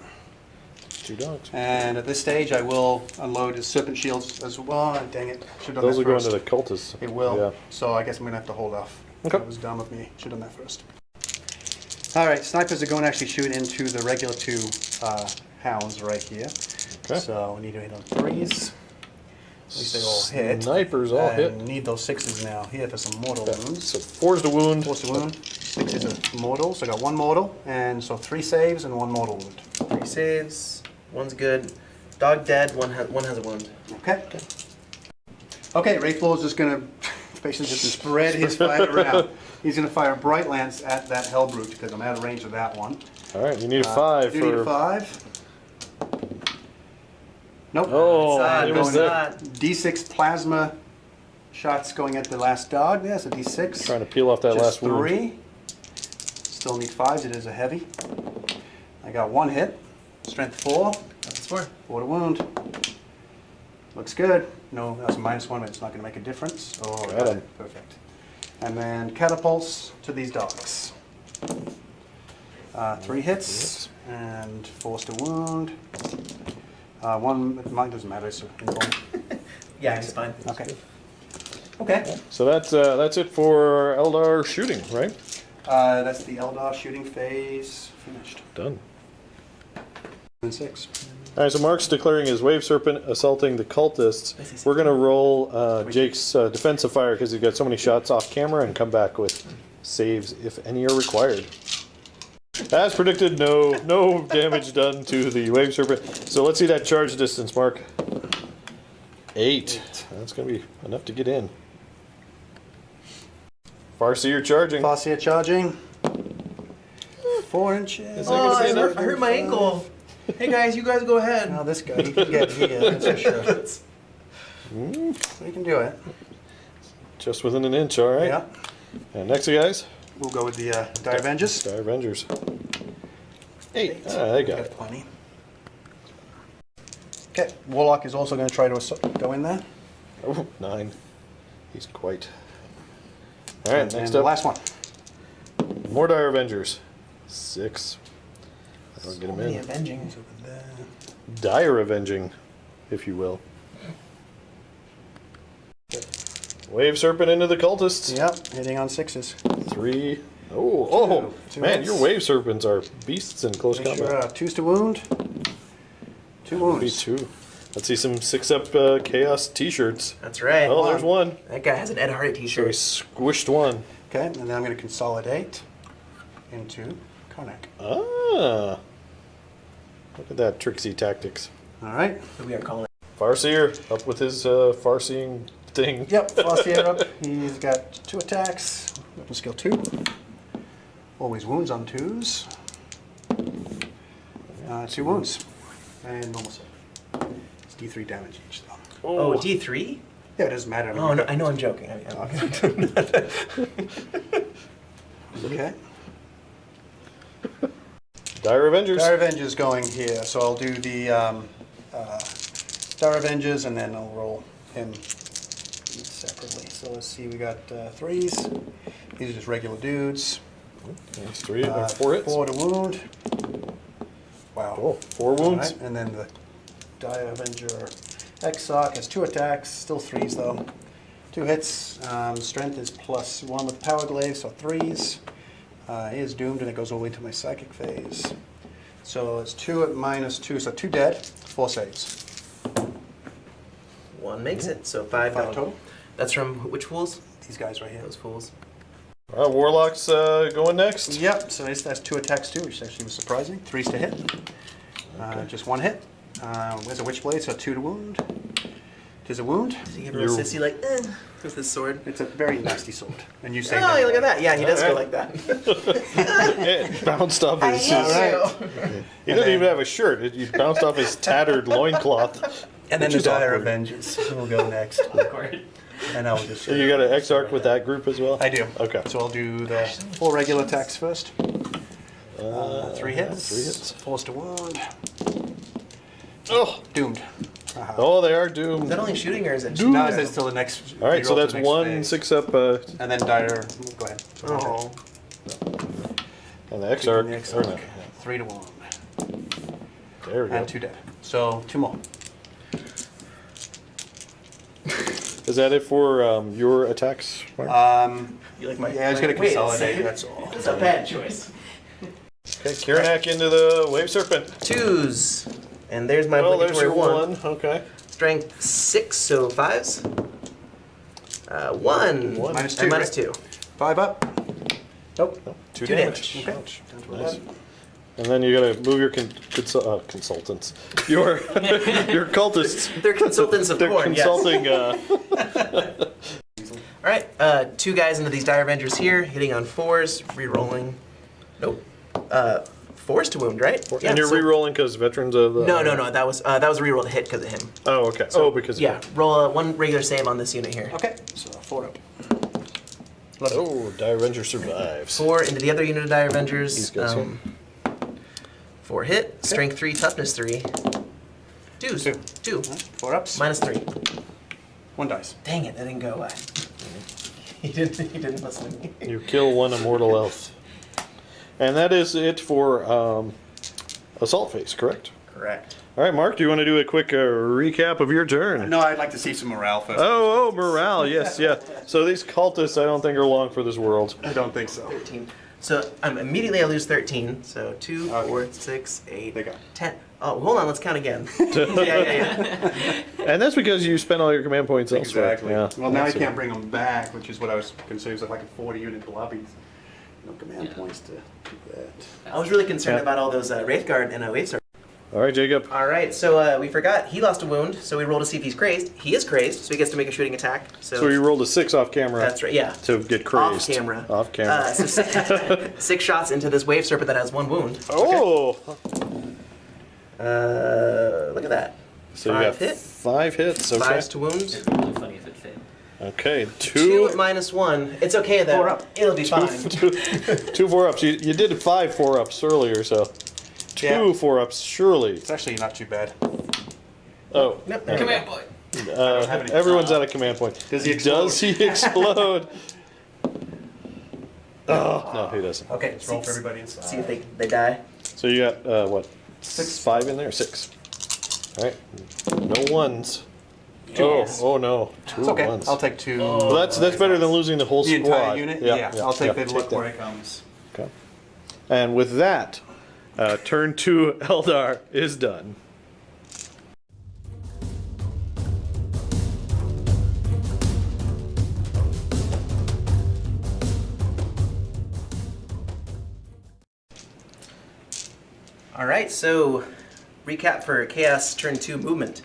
2 dogs. And at this stage, I will unload his Serpent Shields as well. Oh, dang it. Should have done Those that will go first. into the cultists. It will. Yeah. So I guess I'm going to have to hold off. Okay. That was dumb of me. Should have done that first. All right, snipers are going to actually shoot into the regular 2 hounds right here. Okay. So we need to hit on 3s. At least they all hit. Snipers all hit. And need those 6s now here for some mortal wounds. So 4's the wound. 4's the wound. 6 is a mortal. So I got 1 mortal. And so 3 saves and 1 mortal wound. 3 saves. 1's good. Dog dead. One has a wound. Okay. Okay, Wraithflow is just going to basically just spread his fire around. He's going to fire Bright Lance at that Hellbrute because I'm out of range of that 1. All right, you need a 5 You need a for 5. Nope. Oh, Sad, it was going that. sad. D6 plasma shots going at the last dog. There's a D6. Trying to peel off that Just last wound. 3. Still need 5s. It is a heavy. I got 1 hit. Strength 4. That's 4. 4 to wound. Looks good. No, that's a -1, but it's not going to make a difference. Oh, Got him. Perfect. And then catapults to these dogs. 3 hits and force to wound. 1, mine doesn't matter, so invuln. Yeah, it's fine. Okay. Okay. So that's it for Eldar shooting, right? That's the Eldar shooting phase finished. Done. And 6. All right, so Mark's declaring his wave serpent assaulting the cultists. We're going to roll Jake's defensive fire because he's got so many shots off camera and come back with saves if any are required. As predicted, no damage done to the wave serpent. So let's see that charge distance, Mark. 8. That's going to be enough to get in. Farseer charging. Farseer charging. 4 inches. Oh, I hurt my ankle. Hey guys, you guys go ahead. Now this guy, he can get here, that's for sure. We can do it. Just within an inch, all right? Yeah. And next, guys. We'll go with the Dire Avengers. Dire Avengers. 8. They got it. Plenty. Okay, Warlock is also going to try to go in there. Oh, 9. He's quite. All right, And next the up. last one. More Dire Avengers. 6. I'll get him Many in. avenging. Over there. Dire Avenging, if you will. Wave Serpent into the cultists. Yep, hitting on 6s. 3. Oh, Two man, hits. your Wave Serpents are beasts in close Make combat. sure 2s to wound. 2 Be wounds. 2. Let's see some 6-up Chaos t-shirts. That's right. Oh, there's one. That guy has an Ed Hardy So he t-shirt. squished one. Okay, and then I'm going to consolidate into Karnak. Ah. Look at that tricksy tactics. All right. So we are calling it. Farseer up with his farseeing thing. Yep, Farseer up. He's got 2 attacks. Weapon skill 2. Always wounds on 2s. 2 wounds. And normal save. It's D3 damage each, though. Oh, D3? Yeah, it doesn't matter. Oh, no, I know I'm joking. Okay. Dire Avengers. Dire Avengers going here. So I'll do the Dire Avengers and then I'll roll him separately. So let's see, we got 3s. These are just regular dudes. That's 3. 4 hits. 4 to wound. Wow. Cool. 4 wounds. All right, and then the Dire Avenger Exarch has 2 attacks, still 3s though. 2 hits. Strength is +1 with Power Glaive, so 3s. He is doomed, and it goes all the way to my Psychic phase. So it's 2 at -2, so 2 dead, 4 saves. 1 makes it, so 5 5 down. total. That's from which fools? These guys right here. Those fools. Warlock's going next. Yep, so that's 2 attacks too, which actually was surprising. 3s to hit. Just 1 hit. Where's a Witchblade, so 2 to wound. Tis a wound. Does he give her a sissy like, with his sword? It's a very nasty sword. And you say Oh, look at that. Yeah, he does go like that. It bounced off I his. hate you. He doesn't even have a shirt. It bounced off his tattered loincloth. And then which the is Dire awkward. Avengers will go next. And I'll just. So you got an Exarch with that group as well? I do. Okay. So I'll do the 4 regular attacks first. 3 hits. 3 hits. Force to wound. Oh, Doomed. oh, they are Is doomed. that only shooting or is it No, it's still the next. All right, you so roll that's to the next 1 phase. 6-up, And then Dire. Go ahead. Oh. and the Exarch. The Or Exarch. no, 3 to wound. there we go. And 2 dead. So 2 more. Is that it for your attacks, Mark? You like my... Yeah, I was going to Wait a consolidate. second. That's all. That's a bad choice. Okay, Kiranak into the Wave Serpent. 2s. And there's my Well, there's obligatory your 1. 1. Okay. Strength 6, so 5s. 1. One. -2, And right? -2. 5 up. Nope. 2 2 damage. damage. Okay. Ouch. Down to Nice. 11. And then you gotta move your consultants. Your your cultists. They're consultants of They're corn, yes. consulting. All right, 2 guys into these Dire Avengers here, hitting on 4s, re-rolling. Nope. 4s to wound, right? And you're re-rolling because veterans of the... No. That was a reroll to hit because of him. Oh, okay. Because of him. Roll one regular save on this unit here. Okay, so 4 up. Oh, Dire Avenger survives. 4 into the other unit of Dire Avengers. He's got some. 4 hit, strength 3, toughness 3. 2. 2. 4 ups. -3. 1 dice. Dang it, that didn't go away. He didn't listen to me. You kill one immortal elf. And that is it for Assault Phase, correct? Correct. All right, Mark, do you want to do a quick recap of your turn? No, I'd like to see some morale first. Oh, morale, yes, yeah. So these cultists, I don't think, are long for this world. I don't think so. 13. So immediately I lose 13. So 2, 4, 6, 8, They go. 10. Oh, hold on, let's count again. yeah. And that's because you spent all your command points elsewhere. Exactly. Yeah. Well, now you can't bring them back, which is what I was considering like a 40-unit lobby. No command points to do that. I was really concerned about all those Wraithguard and Wave Serpent. All right, Jacob. All right, so we forgot he lost a wound, so we roll to see if he's crazed. He is crazed, so he gets to make a shooting attack. So you rolled a 6 off camera. That's right, yeah. To get crazed. Off camera. Off camera. So 6 shots into this Wave Serpent that has 1 wound. Oh! Look at that. So 5 you got hit. 5 hits, okay. 5s to wound. It'd be really funny if it failed. Okay, 2 2... -1. It's okay though. 4 up. It'll be fine. 2 4-ups. You did 5 4-ups earlier, so... 2 Yeah. 4-ups, surely. It's actually not too bad. Oh. Nope. Okay. Command point. have any- Everyone's at a command point. Does he explode? Does he explode? Oh, no, he doesn't. Okay, Let's roll for everybody inside. See if they die. So you got, what? 5 in there? 6. All right. No 1s. Oh no. 2 It's okay. 1s. I'll take 2. Well, that's better than losing the whole The squad. entire unit? Yeah, I'll take the look that. where it comes. Okay. And with that, turn 2 Eldar is done. All right, so recap for Chaos turn 2 movement.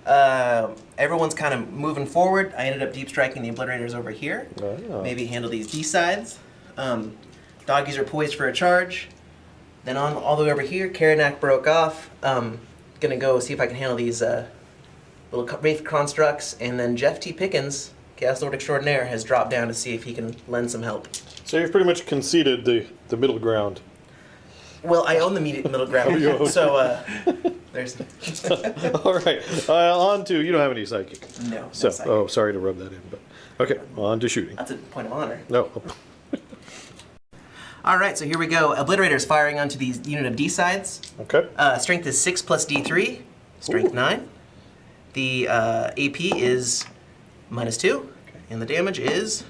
Everyone's kind of moving forward. I ended up deep striking the Obliterators over here. Oh. Maybe handle these D-sides. Doggies are poised for a charge. Then on all the way over here, Karanak broke off. Gonna go see if I can handle these little Wraith constructs. And then Jeff T. Pickens, Chaos Lord Extraordinaire, has dropped down to see if he can lend some help. So you've pretty much conceded the middle ground. Well, I own the middle ground, you own- so there's All right. On to, you don't have any psychic. no. So, psychic. oh, sorry to rub that in, but okay, on to shooting. That's a point of honor. No. All right, so here we go. Obliterator's firing onto these unit of D-sides. Okay. Strength is 6 plus D3. Strength 9. The AP is -2, and the damage is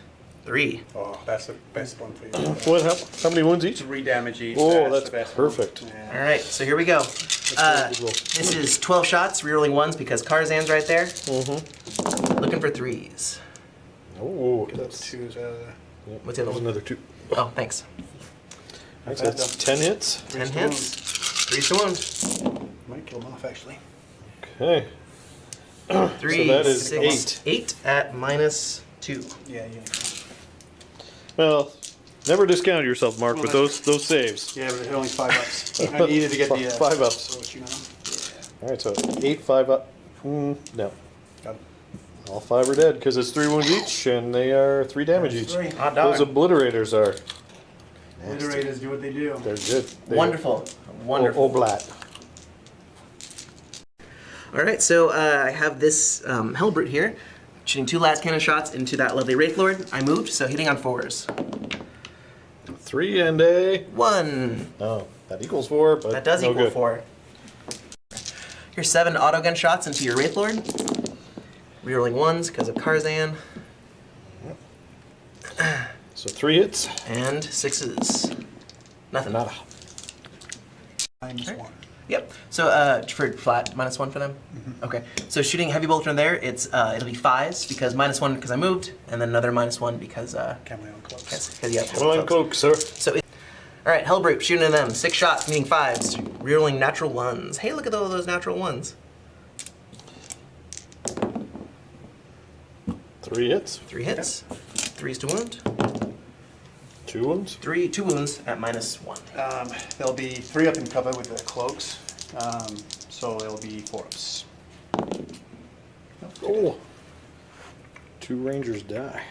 3. Oh, that's the best one for you. What? How many wounds each? 3 damage each. Oh, the that's best one. perfect. Yeah. All right, so here we go. This is 12 shots, rerolling 1s because Karzan's right there. Mm-hmm. Looking for 3s. Oh, Get those 2s out of there. What's the other There's one? another 2. Oh, thanks. All right, so that's 10 hits. 10 hits. 3s to wound. Might kill them off, actually. Okay. 3, that is 6, 8 at -2. Yeah, yeah. Well, never discount yourself, Mark, Well, with that's- those saves. Yeah, but they're only 5 ups. I needed to get the 5 ups. approach, you know. All right, so 8, 5 up. No. Got it. All 5 are dead because it's 3 wounds each, and they are 3 damage each. Three. Hot dog. Those obliterators are nasty. Obliterators do what they do. They're good. They Wonderful. Wonderful. Oblat. All right, so I have this Hellbrute here, shooting 2 last cannon shots into that lovely Wraith Lord. I moved, so hitting on 4s. 3 and a... 1. Oh, that equals 4, but That does no equal good. 4. Here's 7 autogun shots into your Wraith Lord. Rerolling 1s because of Karzan. So 3 hits. And 6s. Nothing. Nada. -1. Yep. So for flat, -1 for them? Okay. So shooting heavy bolt from there, it'll be 5s because -1 because I moved, and then another -1 because Chameleon cloaks. because you have Come on, cloak, sir. So, all right, Hellbrute, shooting at them. 6 shots, meaning 5s. Rerolling natural 1s. Hey, look at all those natural 1s. 3 hits. 3 hits. 3s to wound. 2 wounds. 2 wounds at -1. There'll be 3 up in cover with the cloaks, so it'll be 4 ups. Oh. 2 rangers die.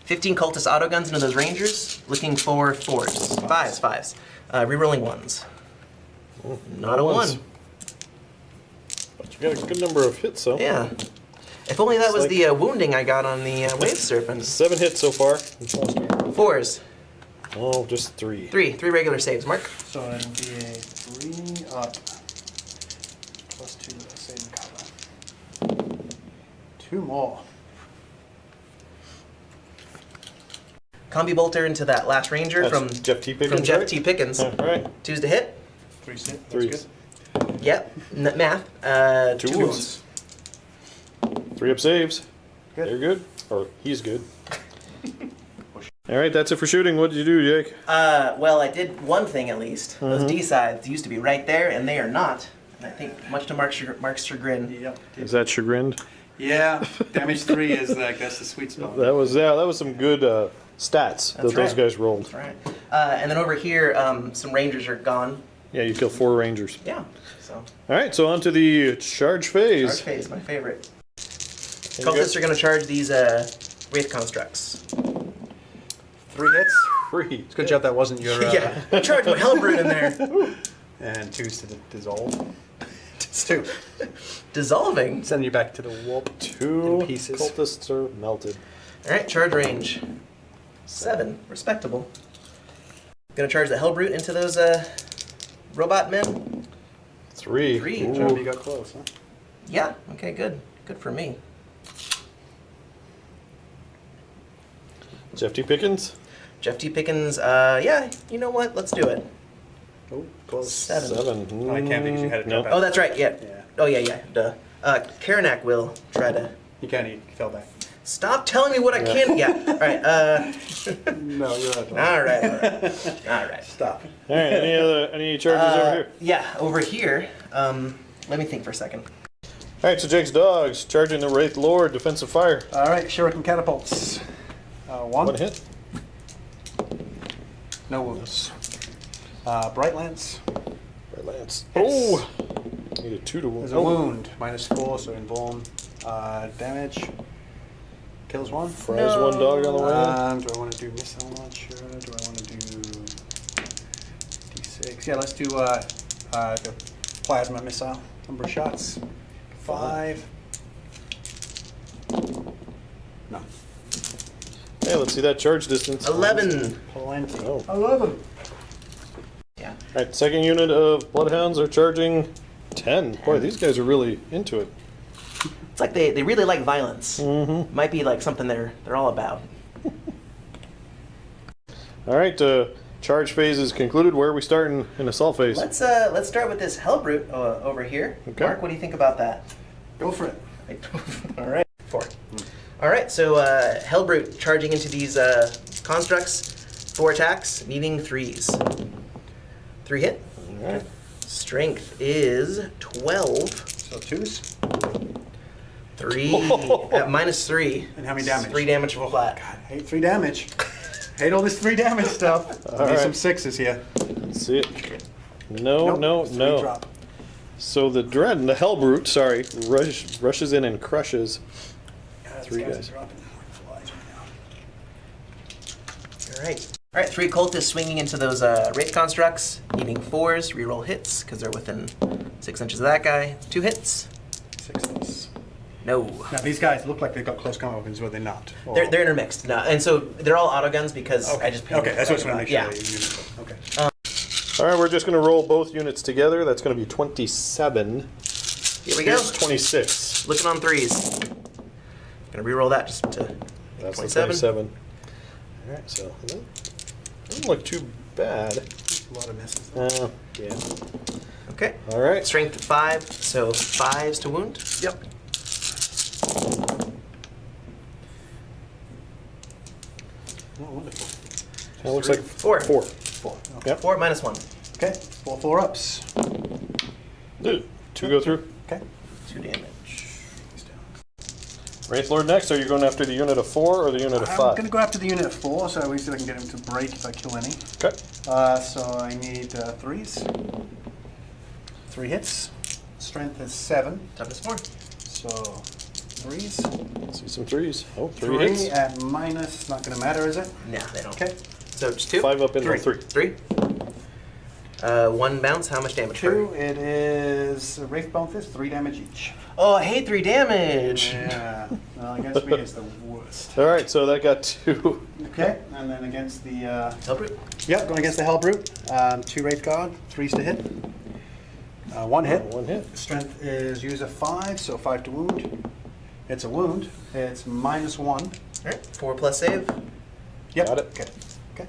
15 cultist autoguns into those rangers, looking for 4s. 5s. Rerolling 1s. Not a ones. 1. But you got a good number of hits, though. Yeah. If only that was like- the wounding I got on the wave serpent. 7 hits so far. 4s. Oh, just 3. 3 regular saves. Mark. So it'll be a 3 up plus 2 saving cover. 2 more. Combi bolter into that last ranger That's from Jeff T. Pickens, From Jeff right? T. Pickens. All right. 2s to hit. 3 sit. That's 3s. good. Yep. Math. 2 2 wounds. 3 up saves. Good. They're good. Or he's good. All right, that's it for shooting. What did you do, Jake? Well, I did one thing at least. Those D-sides used to be right there, and they are not. And I think, much to Mark's chagrin. Yep. Is that chagrined? Yeah, damage 3 is like, that's the sweet spot. That was some good stats that those right. guys rolled. That's right. And then over here, some rangers are gone. Yeah, you killed 4 rangers. Yeah. So, All right, so on to the charge phase. charge phase, my favorite. And you Cultists got are going to charge these wraith constructs. 3 hits. 3. It's a good job that wasn't your. Yeah. Charge my Hellbrute in there. And 2s to dissolve. It's 2. Dissolving. Send you back to the warp. 2 in pieces. cultists are melted. All right, charge range. 7. Respectable. Going to charge the Hellbrute into those robot men. 3. 3. Ooh. Job, you got close, huh? Yeah. Okay, good. Good for me. Jeff T. Pickens. Jeff T. Pickens, yeah, you know what? Let's do it. Oh, close. 7. 7. I can't because you had it Nope. drop out. Oh, that's right, yeah. Yeah. Oh, yeah, duh. Karanak will try to... You can't eat. You fell back. Stop telling me what I can... Yeah, all right, No, you're right. all right. All right. Stop. All right, any charges over here? Yeah, over here, let me think for a second. All right, so Jake's dogs charging the Wraith Lord, defensive fire. All right, shuriken catapults. 1. 1 hit. No wounds. Bright lance. Right lance. Oh! Need a 2 to wound. There's a wound. -4, so invuln. Damage. Kills 1. Fries 1 dog on the way. Do I want to do missile launcher? Do I want to do D6? Yeah, let's do the plasma missile. Number of shots. 5. No. Hey, let's see that charge distance. 11. Plenty. Oh. 11. Yeah. All right, second unit of Bloodhounds are charging 10. Boy, these guys are really into it. It's like they really like violence. Mm-hmm. Might be like something they're all about. All right, charge phase is concluded. Where are we starting in assault phase? Let's start with this Hellbrute over here. Okay. Mark, what do you think about that? Go for it. All right. 4. All right, so Hellbrute charging into these constructs. 4 attacks, needing 3s. 3 hit. All right. Strength is 12. So 2s. 3 at -3. And how many damage? 3 damage flat. God, I hate 3 damage. Hate all this 3 damage stuff. All Need right. some 6s here. Let's see it. No, Nope, 3 no. Drop. So the Hellbrute, sorry, rushes in and crushes. God, these 3 guys guys. are dropping like flies right now. All right. All right, 3 cultists swinging into those wraith constructs, needing 4s, reroll hits, because they're within 6 inches of that guy. 2 hits. 6s. No. Now these guys look like they've got close combat weapons, but they're not. Or- They're intermixed. No, and so they're all autoguns because I just painted Okay, that's what I want to make sure. Yeah. That you okay. All right, we're just going to roll both units together. That's going to be 27. Here we go. Here's 26. Looking on 3s. Gonna reroll that just to make That's 27. the 27. All right, so that doesn't look too bad. A lot of misses. Yeah. Okay. All right. Strength 5, so 5s to wound. Yep. Oh, wonderful. That looks like 4. 4. 4. Okay. Yep. 4 -1. Okay. 4 ups. 2 go through. Okay. 2 damage. These down. Wraith Lord next. Are you going after the unit of 4 or the unit of 5? I'm going to go after the unit of 4, so at least I can get him to break if I kill any. Okay. So I need 3s. 3 hits. Strength is 7. Toughness 4. So 3s. Let's see some 3s. Oh, 3 3 hits. at minus. Not going to matter, is it? Nah, they don't. Okay. So just 2. 5 up into 3. 3. 3. 1 bounce. How much damage? 2. It is Wraith Bounce is 3 damage each. Oh, I hate 3 damage. Yeah. Well, against me, it's the worst. All right, so that got 2. Okay. And then against the. Hellbrute. Yep, going against the Hellbrute. 2 Wraith Guard, 3s to hit. 1 hit. 1 hit. Strength is user 5, so 5 to wound. It's a wound. It's -1. All right. 4 plus save. Yep. Got it. Okay. Okay.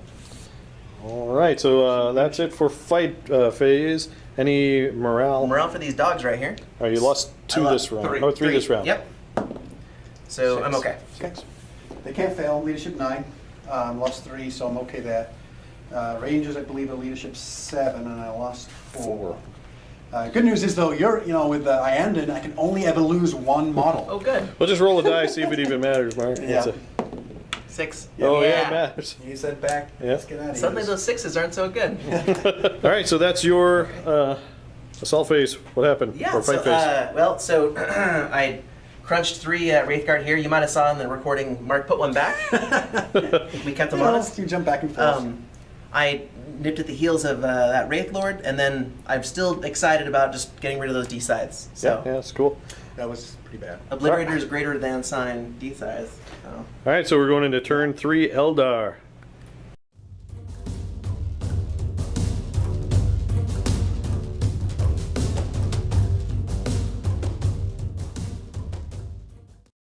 All right, so that's it for fight phase. Any morale? Morale for these dogs right here. Oh, you lost 2 this round. 3. Oh, 3 this round. Yep. So 6. I'm okay. Okay. They can't fail. Leadership 9. Lost 3, so I'm okay there. Rangers, I believe, are leadership 7, and I lost 4. Good news is though, with Iandon, I can only ever lose 1 model. Oh, good. We'll just roll a die, see if it even matters, Mark. Yeah. 6. Oh, yeah, it matters. You said back. Yeah. Let's get out of Suddenly here. those 6s aren't so good. All right, so that's your assault phase. What happened? Yeah. Or fight phase. So I crunched 3 Wraithguard here. You might have saw in the recording. Mark put one back. We kept them honest. You jump back and forth. I nipped at the heels of that Wraith Lord, and then I'm still excited about just getting rid of those D-sides. So Yeah, that's cool. That was pretty bad. Obliterator is greater than sign D-sides. So. All right, so we're going into turn 3, Eldar.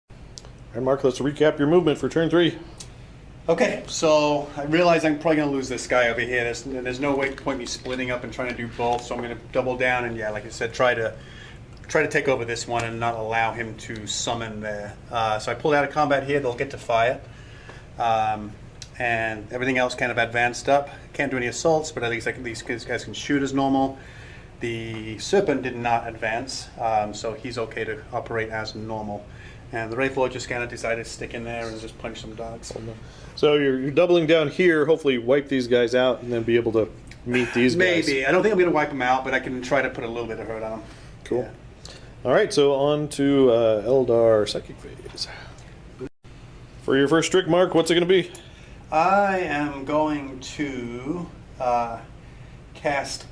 All right, Mark, let's recap your movement for turn 3. Okay, so I realize I'm probably going to lose this guy over here. There's no point me splitting up and trying to do both, so I'm going to double down and, yeah, like I said, try to take over this one and not allow him to summon there. So I pulled out of combat here. They'll get to fire. And everything else kind of advanced up. Can't do any assaults, but at least these guys can shoot as normal. The Serpent did not advance, so he's okay to operate as normal. And the Wraith Lord just kind of decided to stick in there and just punch some dogs. So you're doubling down here, hopefully wipe these guys out and then be able to meet these guys. Maybe. I don't think I'm going to wipe them out, but I can try to put a little bit of hurt on them. Cool. Yeah. All right, so on to Eldar Psychic Phase. For your first trick, Mark, what's it going to be? I am going to cast,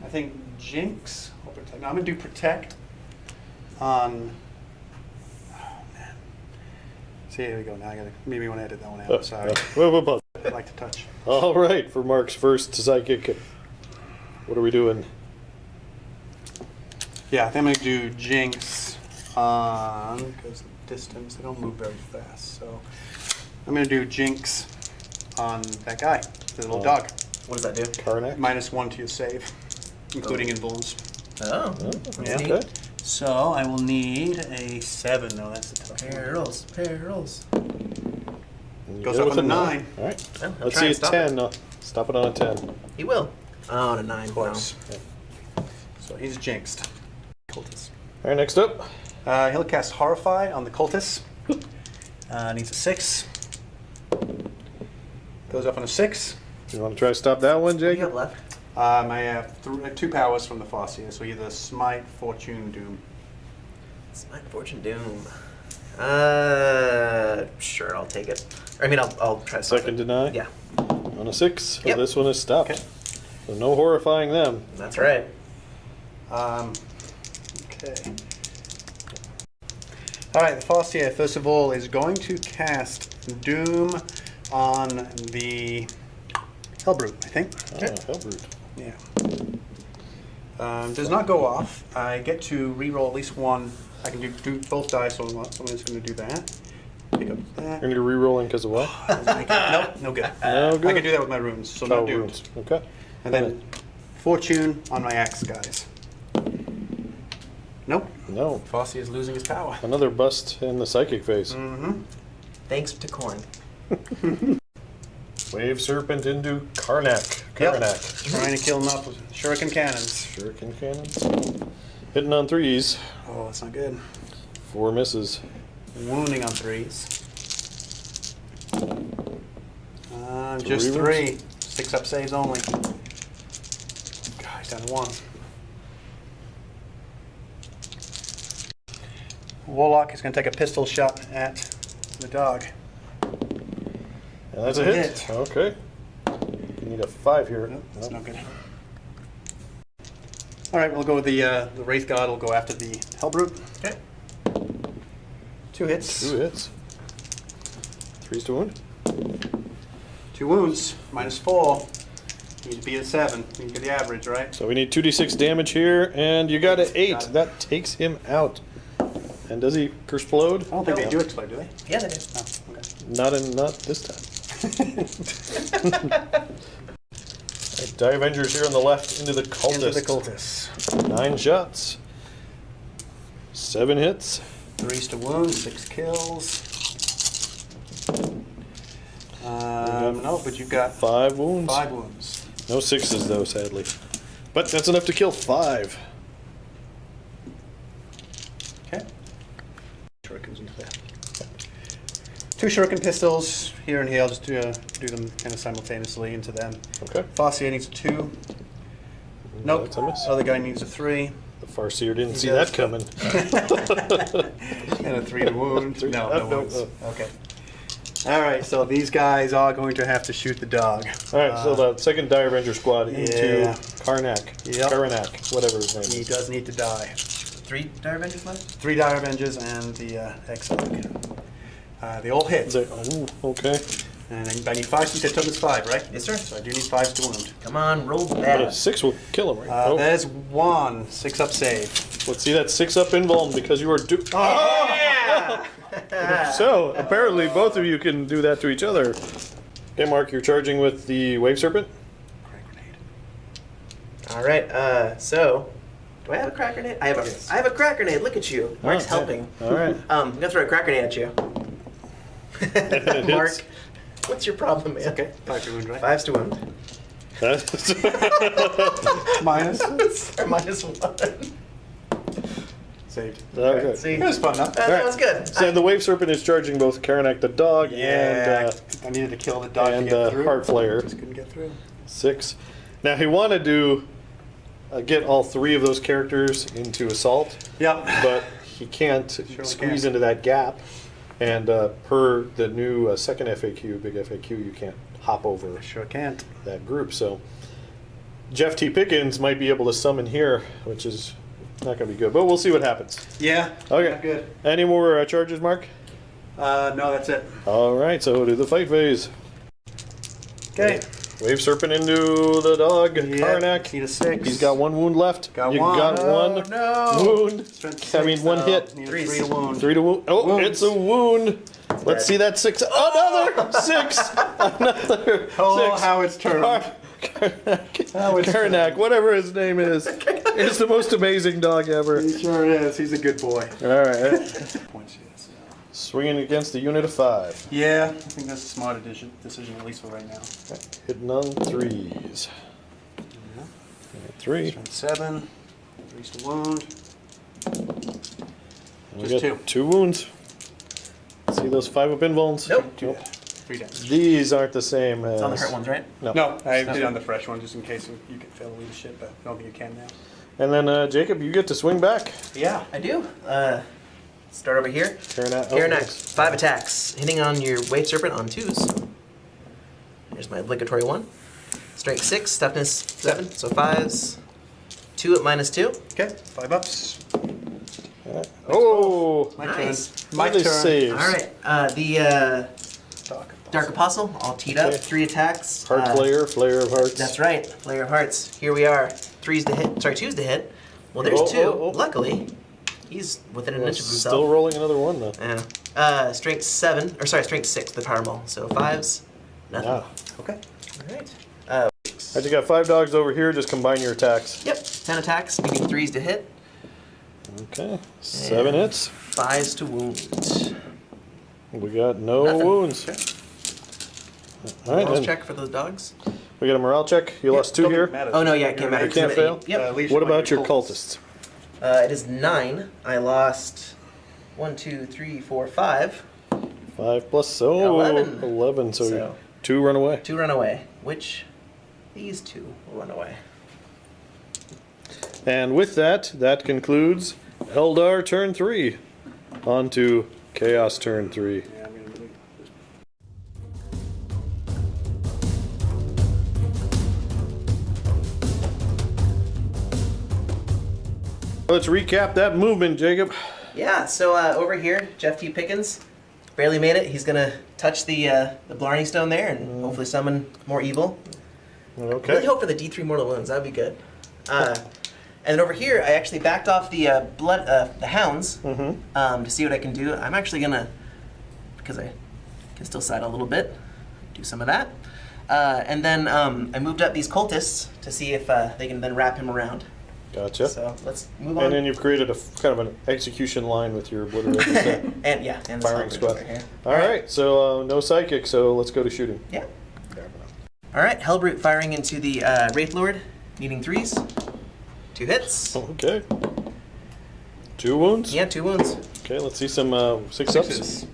I think, Jinx. Or Protect. No, I'm going to do Protect on... See, here we go. Now I gotta maybe want to edit that one out. Sorry. I like to touch. All right, for Mark's first psychic, what are we doing? Yeah, I think I'm gonna do Jinx on because the distance. They don't move very fast, so I'm gonna do Jinx on that guy, the little dog. What does that do? Karnak? -1 to your save, including invulns. Oh, that's Yeah. neat. Okay. So I will need a 7. No, that's a tough one. Perils. You Goes get it up with on a a 9. All right. Well, I'll Let's try see and a stop 10. No, stop it on a 10. He will. Oh, on a 9. Close. So he's jinxed. Cultist. All right, next up. He'll cast Horrify on the cultist. Needs a 6. Goes up on a 6. You want to try to stop that one, What do you Jacob? have left? I have 2 powers from the Farseer, so either Smite, Fortune, Doom. Smite, Fortune, Doom. Sure, I'll take it. I mean, I'll try to stop Second it. deny? Yeah, On a 6. So Yep. this one is stopped. Okay. So no horrifying them. that's right. Okay. Alright, the Farseer, first of all, is going to cast Doom on the Hellbrute, I think. Oh, Hellbrute. Yeah. Does not go off. I get to re-roll at least one. I can do both dice, so someone's going to do that. Pick up that. You're going to re-rolling because of what? Nope, no good. No good. I can do that with my runes, so Oh, no doomed. runes. Okay. And then Fortune on my axe guys. Nope. No. Farseer is losing his power. Another bust in the psychic phase. Mm-hmm. Thanks to Corn. Wave Serpent into Karnak. Yep. Karnak. Trying to kill him up with shuriken cannons. Shuriken cannons. Hitting on 3s. Oh, that's not good. 4 misses. wounding on 3s. Just 3 3. 6 up saves only. Guys, down to 1. Warlock is going to take a pistol shot at the dog. And that's a hit. Okay. You need a 5 here. Nope, that's no good. All right, we'll go with the Wraith God. Will go after the Hellbrute. Okay. 2 hits. 2 hits. 3's to wound. 2 wounds. -4. Need to be at 7. You can get the average, right? So we need 2d6 damage here, and you got an 8. Got it. That takes him out. And does he explode? I don't think they do explode, do they? Yeah, they do. Oh, okay. Not this time. Die Avengers here on the left into the cultist. Into the cultists. 9 shots. 7 hits. 3's to wound, 6 kills. No, but you've got 5 wounds. 5 wounds. No 6s though, sadly. But that's enough to kill 5. Okay. Shurikens into that. 2 shuriken pistols here and here. I'll just do them kind of simultaneously into them. Okay. Farseer needs a 2. Nope. That's a miss. Other guy needs a 3. The Farseer didn't see does. that coming. And a 3 to wound. Three- No, no, wounds. no. Okay. All right, so these guys are going to have to shoot the dog. All right, so the second Die Avenger squad into Yeah. Karnak. Yep. Karnak, whatever his name He is. does need to die. 3 Dire Avengers left? 3 Dire Avengers and the Exarch. They all hit. Oh, okay. And I need 5. You said toughness 5, right? Yes, sir. So I do need 5 to wound. Come on, roll But a bad. 6 will kill him, right? Oh, There's 1. 6 up save. let's see that 6 up invuln because you are Yeah! So, apparently both of you can do that to each other. Okay, Mark, you're charging with the Wave Serpent. Crack grenade. All right, so do I have a crack grenade? I have a crack grenade. Look at you. Mark's Okay. helping. All right. I'm gonna throw a crack grenade at you. It Mark, hits. what's your problem, man? Okay, 5 to wound, right? 5's to wound. That's- Minus. Or -1. Saved. okay. See, It was fun, huh? that was good. So the Wave Serpent is charging both Karnak the dog Yeah, I needed to kill the dog and to get through. Heart Flayer. Just couldn't get through. 6. Now he wanted to get all 3 of those characters into assault, Yep. but he can't squeeze can't. into that gap. And per the new second FAQ, big FAQ, you can't hop over Sure can't. that group. So Jeff T. Pickens might be able to summon here, which is not going to be good. But we'll see what happens. Yeah. Okay. Not good. Any more charges, Mark? No, that's it. All right, so do the fight phase. Okay. Wave Serpent into the dog, Karnak. Need a 6. He's got 1 wound left. Got you one. got Oh, 1 no. wound. Strength I mean, 6, 1 though. hit. Need a Threes. 3 to wound. 3 to wound. Oh, Wounds. it's a wound. Let's see that 6. Another 6. Another Oh, 6. how it's turned. How it's Karnak, whatever his name is, is the most amazing dog ever. He sure is. He's a good boy. All right. Points, yes. Swinging against a unit of 5. Yeah, I think that's a smart decision, at least for right now. Hitting on 3s. 3. Strength 7. 3's to wound. We Just got 2 wounds. See those 5 up invulns? Nope. 2 hit. 3 damage. These aren't the same as... It's on the hurt ones, right? No, I did on the fresh one just in case you could fail leadership, but I don't think you can now. And then, Jacob, you get to swing back. Yeah, I do. Start over here. Karnak. Karnak, 5 attacks, hitting on your Wave Serpent on 2s. Here's my obligatory 1. Strength 6, toughness 7, so 5s. 2 at -2. Okay, 5 ups. Oh! My Nice. turn. My Lovely turn. saves. All right, the Talk. Dark Apostle, all teed up, Okay. 3 attacks. Heart Flayer, Flayer of Hearts. That's right, Flayer of Hearts. Here we are. 3s to hit, sorry, 2s to hit. Well, there's Oh, 2. oh, oh. Luckily, he's within an inch of himself. Still rolling another 1, though. Yeah. Strength 7, or sorry, Strength 6, the power ball. So 5s, nothing. Ah. Okay. All right. All right, you got 5 dogs over here. Just combine your attacks. Yep, 10 attacks, needing 3s to hit, Okay. 7 hits. 5s to wound. We got no Nothing. wounds. All right, Morals then. check for those dogs. We got a morale check. You lost 2 here. Oh no, yeah, it can't matter. You can't fail? Yep. What about your cultists? It is 9. I lost 1, 2, 3, 4, 5. 5 plus 11. 11. So 2 run away. 2 run away. Which these 2 will run away. And with that, that concludes Eldar turn 3. On to Chaos turn 3. Let's recap that movement, Jacob. Yeah, so over here, Jeff T. Pickens barely made it. He's going to touch the Blarney Stone there and hopefully summon more evil. Okay. Really hope for the D3 Mortal Wounds. That would be good. And then over here, I actually backed off the the Hounds to see what I can do. I'm actually going to, because I can still side a little bit, do some of that. And then I moved up these Cultists to see if they can then wrap him around. Gotcha. So let's move on. And then you've created a kind of an execution line with your obliteration. and yeah, and the firing snipers squad. over here. All right, so no psychic, so let's go to shooting. Yeah. All right, Hellbrute firing into the Wraith Lord, needing 3s. 2 hits. Okay. 2 wounds? Yeah, 2 wounds. Okay, let's see some 6-ups. Sixes.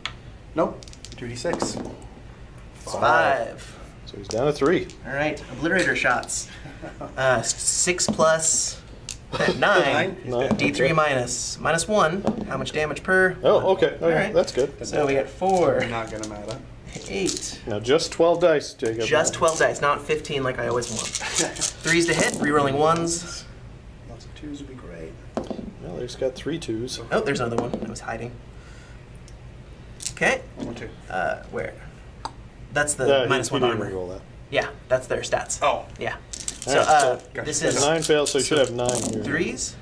Nope. 2d6. It's 5. So he's down to 3. All right, Obliterator shots. 6 plus 9. Nine. D3 minus. Minus 1. How much damage per? Oh, okay. All right. That's good. So we got 4. Not gonna matter. 8. Now just 12 dice, Jacob. Just 12 dice, not 15 like I always want. 3s to hit, rerolling 1s. Lots of 2s would be great. Well, he's got 3 2s. Oh, there's another one. I was hiding. Okay. 1, 2. Where? That's the minus 1 armor. Roll that. Yeah, that's their stats. Oh. Yeah. All So, right, so this got is 9 fails, so you should have 9 here. 3s.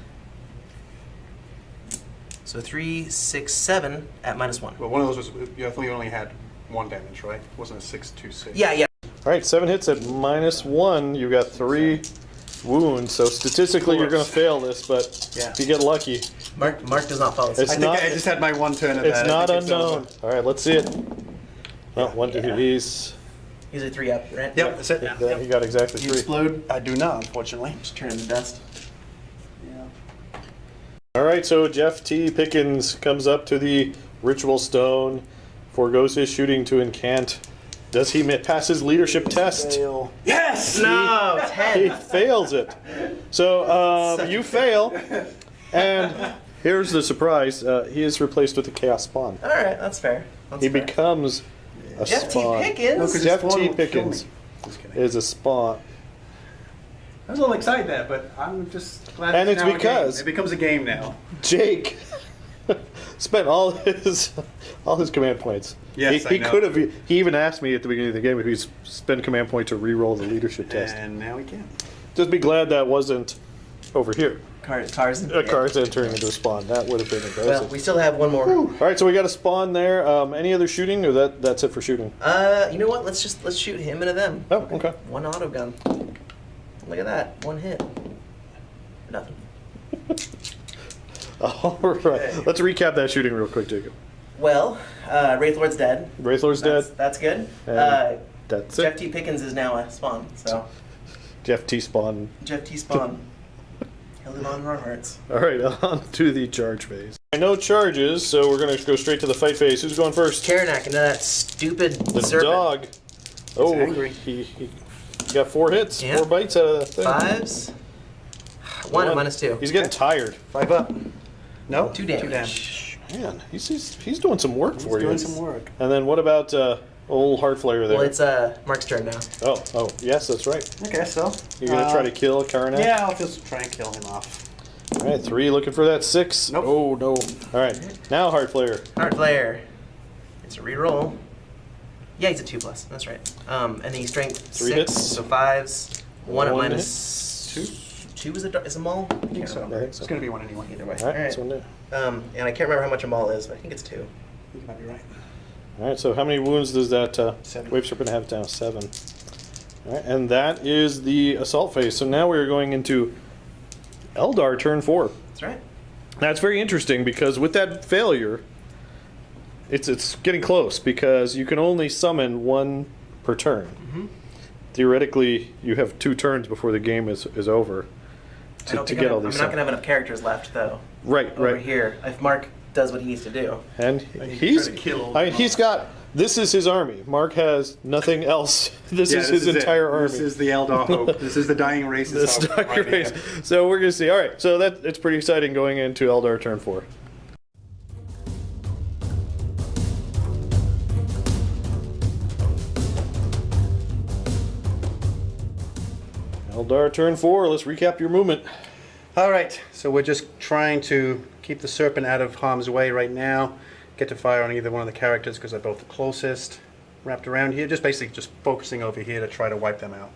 So 3, 6, 7 at minus 1. Well, one of those was, I think you only had 1 damage, right? It wasn't a 6, 2, 6. Yeah, yeah. All right, 7 hits at minus 1. You got 3 wounds, so statistically you're going to fail this, but Yeah. if you get lucky, Mark does not follow. It's I think not- I just had my 1 turn of it's that. not I think it's unknown. over. All right, let's see it. Oh, 1, 2, Yeah. 3. He's He's a 3 up, right? Yep, that's it. yeah, he got exactly You 3. explode? I do not, unfortunately. Just turn into dust. Yeah. All right, so Jeff T. Pickens comes up to the ritual stone, forgoes his shooting to incant. Does he pass his leadership test? Fail. Yes! No, He 10. fails it. So you fail, and here's the surprise: he is replaced with a chaos spawn. All right, that's fair. That's He fair. becomes a Jeff T. spawn. Pickens. No, 'cause Jeff his spawn T. will kill Pickens me. Just kidding. is a spawn. I was a little excited there, but I'm just glad And it's now a game. because- It becomes a game now. Jake spent all his command points. Yes, he I know. could have. He even asked me at the beginning of the game if he'd spend command point to re-roll the leadership test. And now we can. Just be glad that wasn't over here. Cars. A car's entering into a spawn. That would have been Well, embarrassing. we still have one more. All right, so we got a spawn there. Any other shooting, or that's it for shooting? You know what? Let's shoot him into them. Oh, okay. One auto gun. Look at that. 1 hit. Nothing. All right, let's recap that shooting real quick, Jacob. Well, Wraith Lord's dead. Wraithlord's dead. That's good. And that's Jeff it. T. Pickens is now a spawn. So Jeff T. spawn. Jeff T. spawn. He'll live on in our hearts. All right, on to the charge phase. No charges, so we're going to go straight to the fight phase. Who's going first? Karanak into that stupid The serpent. dog. Oh, angry. he got 4 hits, Yeah. 4 bites out of that thing. 5s. 1 and minus 2. He's getting tired. 5 up. No? 2 damage. Man, he's doing some work for you. Doing some work. And then what about old Heartflayer there? Well, it's Mark's turn now. Oh, yes, that's right. Okay, so. You're going to try to kill Karnak? Yeah, I'll just try and kill him off. All right, 3 looking for that 6. Nope. Oh, no. All right, now Heartflayer. Heart Flare. It's a reroll. Yeah, he's a 2+. That's right. And then he's strength 3 6, hits. so 5s. 1 at One minus 2. 2 is a maul? I I think can't so. remember. It's going to be 1 anyway. Either way. All right, so Alright. now. And I can't remember how much a maul is, but I think it's 2. You might be right. All right, so how many wounds does that 7. Wave Serpent have now? 7. All right, and that is the assault phase. So now we're going into Eldar turn 4. That's right. That's very interesting because with that failure, it's getting close because you can only summon 1 per turn. Mm-hmm. Theoretically, you have 2 turns before the game is over I don't to think get all I'm these. not going to have enough characters left, though. Right, Over right. here. If Mark does what he needs to do. And try he's, to kill all I mean, the he's got, this is his army. Mark has nothing else. This is his entire army. This is the Eldar hope. This is the dying race's This hope. Dark right Race. here. So we're going to see. All right, so it's pretty exciting going into Eldar turn 4. Eldar turn 4, let's recap your movement. All right, so we're just trying to keep the serpent out of harm's way right now. Get to fire on either one of the characters because they're both the closest. Wrapped around here, just basically just focusing over here to try to wipe them out.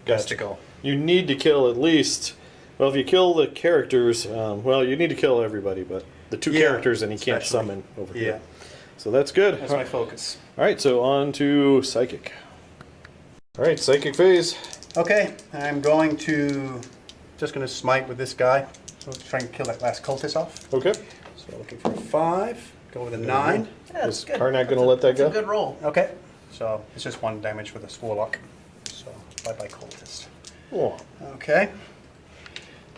That's the goal. You need to kill at least, well, if you kill the characters, well, you need to kill everybody, but the 2 characters and he can't especially. summon over here. So that's good. That's my focus. All right, so on to Psychic. All right, Psychic phase. Okay, I'm going to smite with this guy. So try and kill that last cultist off. Okay. So looking for a 5. Go with a 9. Yeah, Is that's good. Karnak going to let that That's go? a good roll. Okay. So it's just 1 damage for this warlock. So bye-bye cultist. Oh, Okay.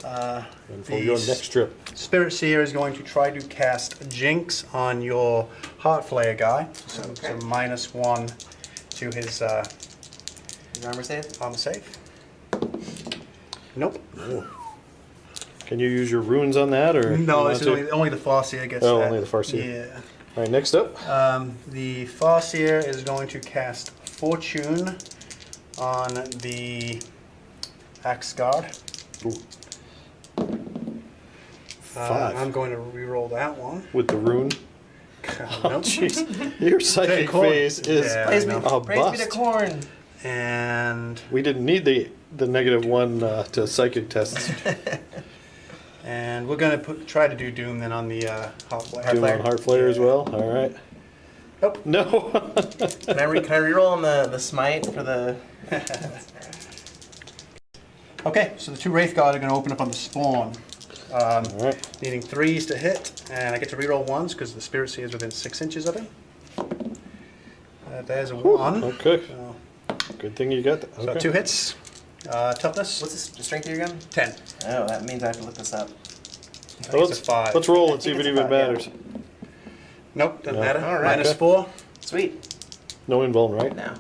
and for your next trip. Spirit Seer is going to try to cast Jinx on your Heart Flayer guy. So it's a -1 to his His armor save? armor save. Nope. Can you use your runes on that, or No, you this is want to? only the Farseer gets Oh, that. only the Farseer. Yeah. All right, next up. The Farseer is going to cast Fortune on the Axe Guard. Ooh. 5 I'm going to re-roll that one. with the rune. Nope. Jeez, your Psychic Corn. phase is Yeah. Praise me, a praise be to bust. corn. And We didn't need the -1 to Psychic tests. we're going to try to do Doom then on the Heart Flayer. Do on Heart Flayer as well. All right. Nope. No. Can I reroll on the smite for the? Okay, so the 2 Wraith Guard are going to open up on the spawn. All right. Needing 3s to hit, and I get to reroll 1s because the Spirit Seer is within 6 inches of him. There's a 1. Okay. So, Good thing you got that. so Okay. 2 hits. Toughness, What's the strength of your gun? 10. Oh, that means I have to look this up. I So think it's let's a 5. let's roll and I see if think it it's a even 5, yeah. matters. Nope, doesn't No. matter. All right. Minus Okay. 4. Sweet. No invuln, right? Now,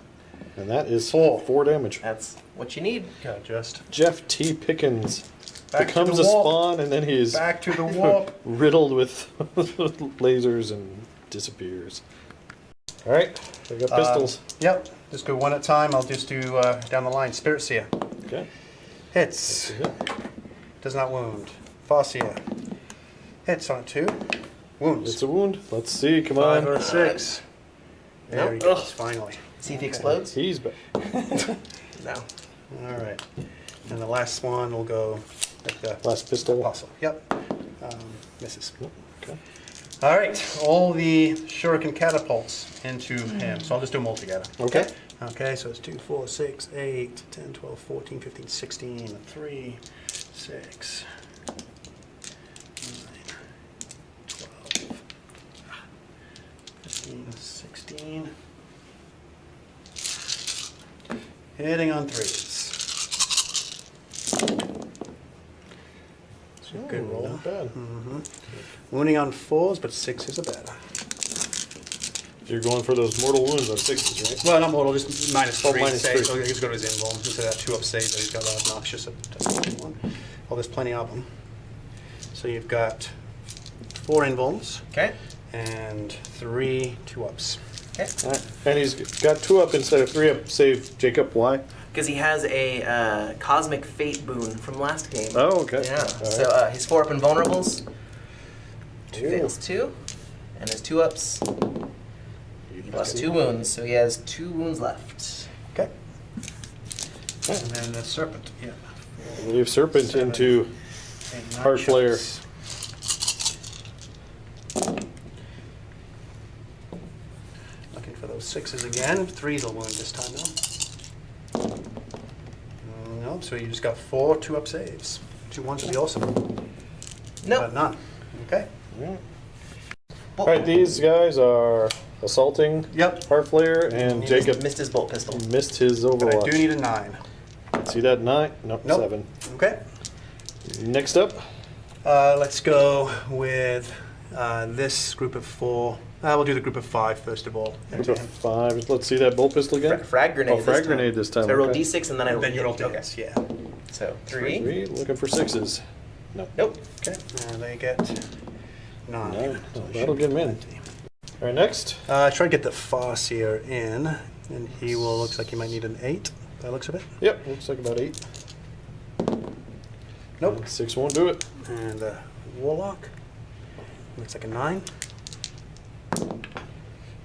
And that is 4. 4 damage. that's what you need. God, just Jeff T. Pickens back becomes to a the warp. spawn, and then he's Back to the warp. riddled with lasers and disappears. All right, we got pistols. Yep, just go one at a time. I'll just do down the line. Spirit Seer. Okay. Hits. Does not wound. Farseer. Hits on 2. Wounds. It's a wound. Let's see. Come 5 on. or 6. There Nope. he goes, finally. See if he explodes. He's back. No. All right. And the last one will go like the Last pistol. apostle. Yep. Misses. Okay. All right. All the shuriken catapults into him. So I'll just do them all together. Okay. Okay, so it's 2, 4, 6, 8, 10, 12, 14, 15, 16, 3, 6, 9, 12, 15, 16. Hitting on 3s. Good roll. Not bad. Wounding on 4s, but 6s are better. You're going for those mortal wounds on 6s, right? Well, not mortal, just minus 3. minus save. 3. So he's got his invuln instead of that 2 up save that he's got obnoxious at one. Well, there's plenty of them. So you've got 4 invulns Okay. and 3 2-ups. Okay. All right. And he's got 2 up instead of 3 up. Save Jacob. Why? Because he has a cosmic fate boon from last game. Oh, okay. Yeah. All right. So his 4 up invulnerables. Ooh. Fails 2, and his 2 ups. He lost 2 wounds, so he has 2 wounds left. Okay. And then the serpent. Yeah. Leave Serpent 7, into 8, 9 Heart Flayer. shots. Looking for those 6s again. 3s will wound this time though. No, so you just got 4 2-up saves. 2 1s would be awesome. No. None. Okay. All right, these guys are assaulting Yep. Heart Flayer, and He Jacob missed his bolt pistol. missed his But I Overwatch. do need a 9. See that 9? Nope, Nope. 7. Okay. Next up, Let's go with this group of 4. We'll do the group of 5 first of all. Group of 5. Let's see that bolt pistol again. Frag grenade. Oh, frag grenade this time. So I roll okay. d6 and then I roll. Then you roll okay. hits, yeah. So 3. 3. Looking for 6s. No. Nope. Okay, and they get 9. No. Oh, that'll get him in. All right, next. Try to get the Farseer in, and he will, looks like he might need an 8, by the looks of it. Yep, looks like about 8. Nope. And 6 won't do it. And the Warlock, looks like a 9.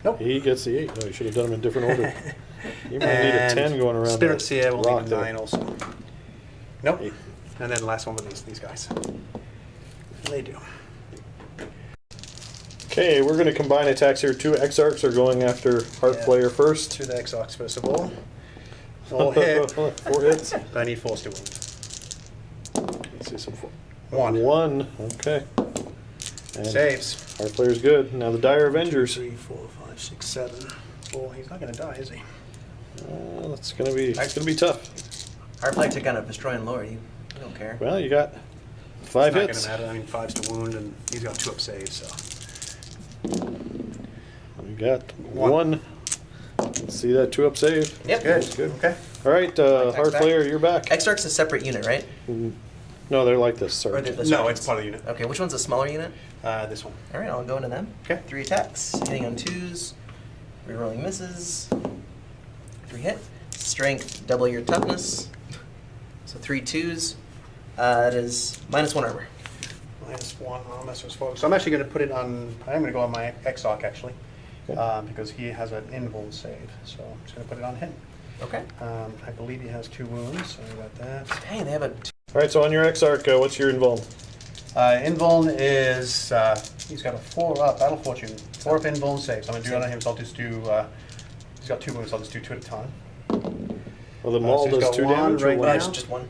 Nope. He gets the 8. Oh, you should have done them in different order. You might need a 10 going around Spirit that Seer will rock need a there. 9 also. Nope. 8. And then the last one with these guys. They do. Okay, we're going to combine attacks here. 2 Exarchs are going after Heartflayer first. To the Exarchs first of all. All hit. 4 hits. But I need force to wound. Let's see some 1. 1. Okay. And Saves. Heartflayer's good. Now the Dire 2, Avengers. 3, 4, 5, 6, 7. 4. He's not going to die, is he? That's going to be tough. Heartflyer took out a destroying lord. You don't care. Well, you got 5 It's hits. not going to matter. I mean, 5's to wound, and he's got 2 up saves, so. We got 1. Let's see that 2 up save. Yep. Good. Good. Okay. All right, Heartflayer, you're back. Exarch's a separate unit, right? No, they're like this, Or sir. they're the No, sergeants? it's part of the unit. Okay, which one's a smaller unit? This one. All right, I'll go into them. Okay. 3 attacks, hitting on 2s, rerolling misses. 3 hit. Strength, double your toughness. So 3 2s. That is -1 armor. -1 armor, so it's 4. So I'm actually going to put it on. I'm going to go on my Exarch actually, Okay. because he has an invuln save. So I'm just going to put it on him. Okay. I believe he has 2 wounds, so I got that. Dang, they have a. All right, so on your Exarch, what's your invuln? Invuln is, he's got a 4 up, Battle Fortune, 4 up invuln save. So I'm going to do it on him, so I'll just do, he's got 2 wounds, so I'll just do 2 at a time. Well, the So maul he's does got 2 one damage or right 1? now. It's just 1.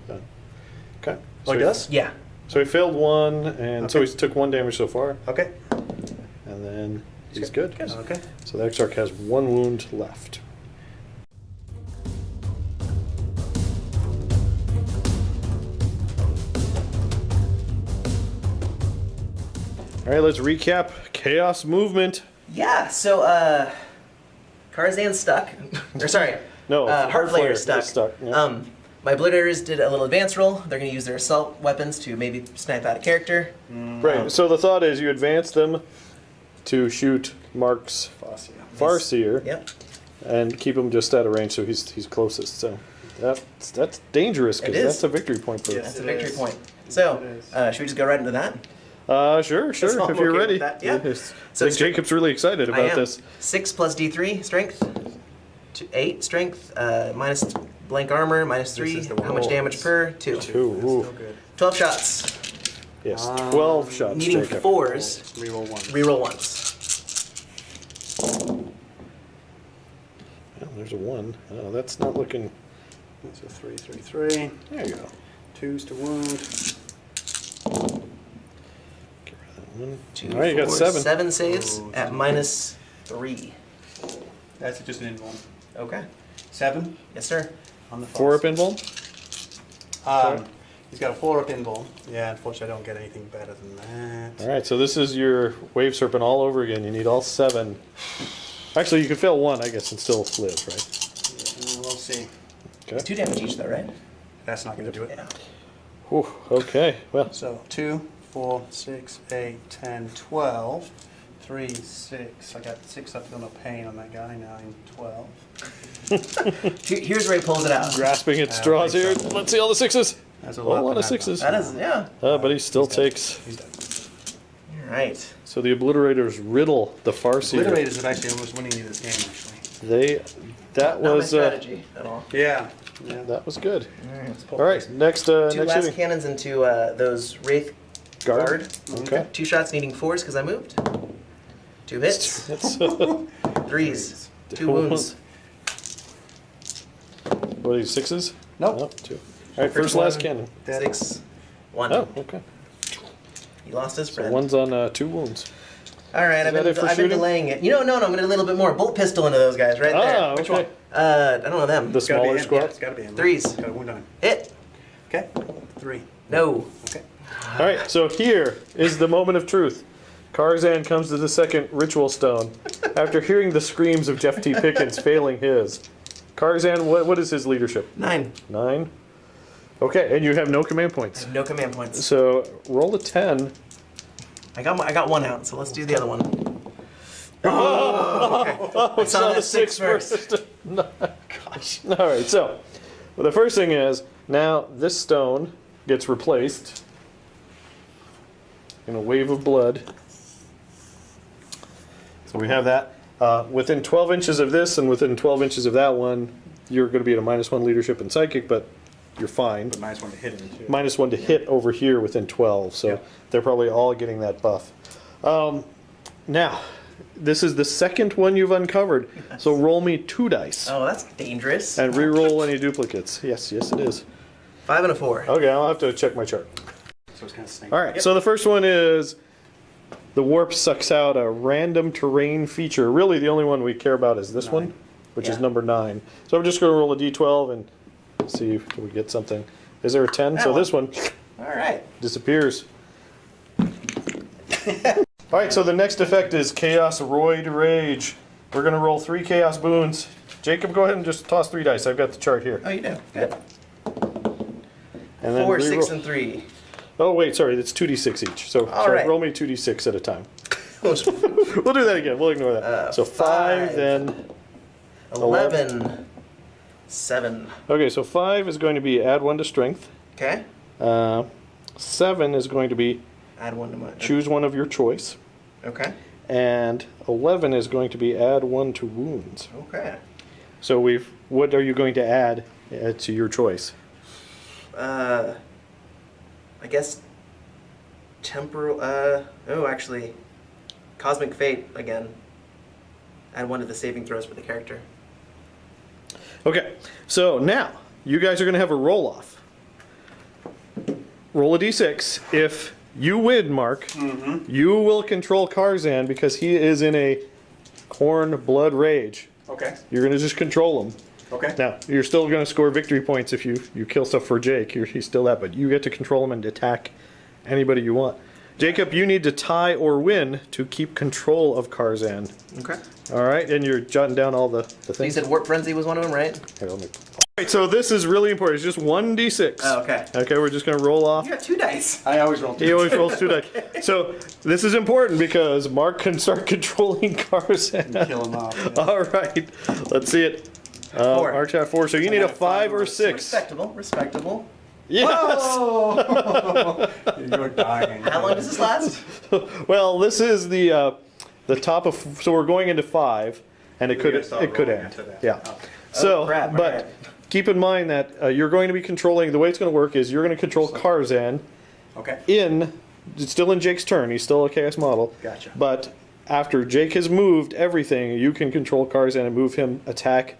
Okay. Oh, he does? Yeah. So he failed 1, and so Okay. he's took 1 damage so far, Okay. and then he's good. Okay. So the Exarch has 1 wound left. All right, let's recap Chaos Movement. Yeah, so, Karzan's stuck. Or sorry. No, Heartflayer is is stuck. yeah. My Obliterators did a little advance roll. They're going to use their assault weapons to maybe snipe out a character. Right, so the thought is you advance them to shoot Mark's Farseer Yep. and keep him just out of range so he's closest. So that's dangerous It because is. that's a victory point for Yes. That's us. a victory point. So, should we just go right into that? Sure, I'm if you're okay with ready. that, yeah. Yes. So I think Jacob's really excited I about am. this. 6 plus D3 strength. 8 strength. Minus blank armor. -3. is the How much roll. damage per? 2. 2. Still Ooh. good. 12 shots. Yes, 12 shots, Needing Jacob. 4s. Reroll 1. Reroll once. Well, there's a 1. Oh, that's not looking... That's a 3, 3, 3. There you go. 2s to wound. Get rid of that one. 2, All right, you got 4, 7. 7 saves at -3. That's just an invuln. Okay. 7 Yes, sir. on the 4 up Farseer. invuln? He's got a 4 up invuln. Yeah, unfortunately I don't get anything better than that. All right, so this is your Wave Serpent all over again. You need all 7. Actually, you could fail 1, I guess, and still live, right? Yeah, we'll see. Okay. 2 damage each, though, right? That's not going to do it. Yeah. Whew, okay, well, So 2, 4, 6, 8, 10, 12. 3, 6. I got 6 up. Feel no pain on that guy. 9, 12. Here's where he pulls it out. grasping at I straws think here. so. Let's see all the 6s. That's a Oh, lot. a lot but of not 6s. That is, yeah. But he still He's dead. takes... He's dead. All right. So the Obliterators riddle the Farseer. Obliterators have actually almost winning you this game, actually. That Not my was strategy at all. Yeah. that was good. All right. All right, next 2 next last shooting. cannons into those Wraith Guard. Okay. 2 shots needing 4s because I moved. 2 hits. That's, 3s. 2 wounds. what are these, 6s? Nope. No, 2. All right, first last one. cannon. Dead. 6. 1. Oh, okay. He lost his So friend. one's on 2 wounds. All right, I've that it for been shooting? delaying it. No, I'm going to a little bit more. Bolt pistol into those guys right there. Ah, Which okay. one? I don't know them. The It's gotta be smaller him. squad? Yeah, it's got to be him. 3s. Got a wound on him. Hit. Okay. 3. No. Okay. All right, so here is the moment of truth. Karzan comes to the second ritual stone after hearing the screams of Jeff T. Pickens failing his. Karzan, what is his leadership? 9. 9. Okay, and you have no command points. No command points. So roll a 10. I got one out, so let's do the other one. Oh, I saw that 6 first. Gosh. All right, so the first thing is now this stone gets replaced in a wave of blood. So we have that. Within 12 inches of this and within 12 inches of that one, you're going to be at a -1 leadership and psychic, but you're fine. But -1 to hit him too. -1 to hit over here within 12, so Yep. they're probably all getting that buff. Now, this is the second one you've uncovered, so roll me 2 dice Oh, that's dangerous. and re-roll any duplicates. Yes, it is. 5 and a 4. Okay, I'll have to check my chart. So it's kind of snake. All right, so the first one is the warp sucks out a random terrain feature. Really, the only one we care about is this one, which is Yeah. number 9. So I'm just going to roll a d12 and see if we get something. Is there a 10? That So one. this one All right. disappears. All right, so the next effect is Chaos Roid Rage. We're going to roll 3 Chaos Boons. Jacob, go ahead and just toss 3 dice. I've got the chart here. Oh, you do. Good. And then 4, 6, re-roll- and 3. Oh, wait, sorry, it's 2d6 each. So All sorry, right. roll me 2d6 at a time. We'll do that again. We'll ignore that. So 5, 5. then... 11. 7. Okay, so 5 is going to be add 1 to strength. Okay. 7 is going to be Add 1 to my. choose one of your choice. Okay. And 11 is going to be add 1 to wounds. Okay. So what are you going to add to your choice? I guess temporal. Actually, cosmic fate again. Add 1 to the saving throws for the character. Okay, so now you guys are going to have a roll off. Roll a d6. If you win, Mark, you will control Karzan because he is in a corn blood rage. Okay. You're going to just control him. Okay. Now, you're still going to score victory points if you kill stuff for Jake. He's still that, but you get to control him and attack anybody you want. Jacob, you need to tie or win to keep control of Karzan. Okay. All right, and you're jotting down all the You things. said Warp Frenzy was one of them, right? Here, let me... All right, so this is really important. It's just 1d6. Oh, okay. Okay, we're just going to roll off. You got 2 dice. I always roll 2. He always rolls 2 dice. So this is important because Mark can start controlling Karzan. Kill him off. Yeah. All right, let's see it. 4. Mark's at 4, so you need a 5 or 6. Respectable. Yes. Oh! You're dying. How long does this last? Well, this is the top of, so we're going into 5, and it We're could gonna start end. rolling into that. Yeah. Oh. So, crap, all but right. keep in mind that you're going to be controlling. The way it's going to work is you're going to control Karzan Okay. it's still in Jake's turn. He's still a chaos model. Gotcha. But after Jake has moved everything, you can control Karzan and move him, attack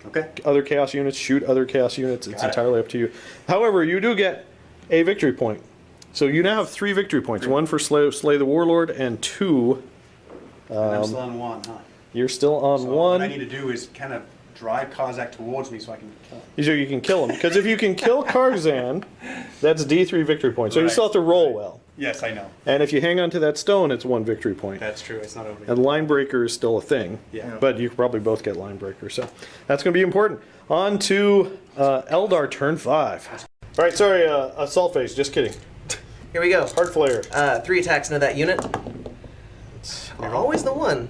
Okay. other chaos units, shoot other chaos units. It's Got it. entirely up to you. However, you do get a victory point. So you now have 3 victory points. 1 for slay the warlord, and 2. And I'm still on 1, huh? You're still on So 1. what I need to do is kind of drive Kozak towards me so I can kill him. So you can kill him. Because if you can kill Karzan, that's D3 victory points. So you Right. still have to roll well. Yes, I know. And if you hang on to that stone, it's 1 victory point. That's true. It's not over. And line breaker is still a thing. Yeah. But you could probably both get line breaker. So that's going to be important. On to Eldar turn 5. All right, sorry, assault phase. Just kidding. Here we go. Heart flare. 3 attacks into that unit. Always the one.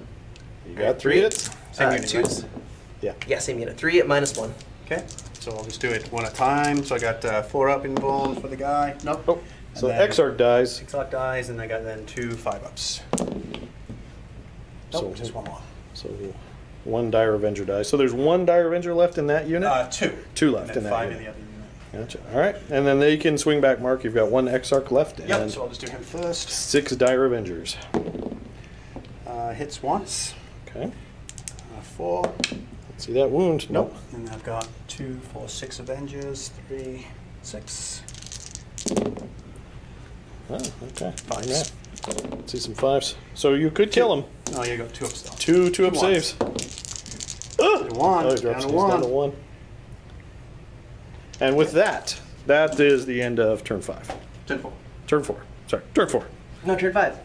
You got 3 hits? Same unit, 2. right? Yeah. Yeah, same unit. 3 at -1. Okay. So I'll just do it one at a time. So I got 4 up in bones for the guy. Nope. Oh, so And then Exarch dies. Exarch dies, and I got then 2 5-ups. Nope, So- just 1 more. So 1 Dire Avenger dies. So there's 1 Dire Avenger left in that unit? 2. 2 left And in then that 5 in unit. the other unit. Gotcha. All right, and then they can swing back, Mark. You've got 1 Exarch left Yep. and So I'll just do him first. 6 Dire Avengers. Hits once. Okay. 4. Let's see that wound. Nope. And I've got 2, 4, 6 Avengers. 3, 6. Oh, okay. 5s. Yeah. Let's see some 5s. So you could kill him. Oh, you got 2 up still. 2 up ones. saves. Down to 1. Oh, he Down drops to he's down to 1. 1. And with that, that is the end of turn 5. Turn 4. Turn 4. Sorry, turn 4. No, turn 5.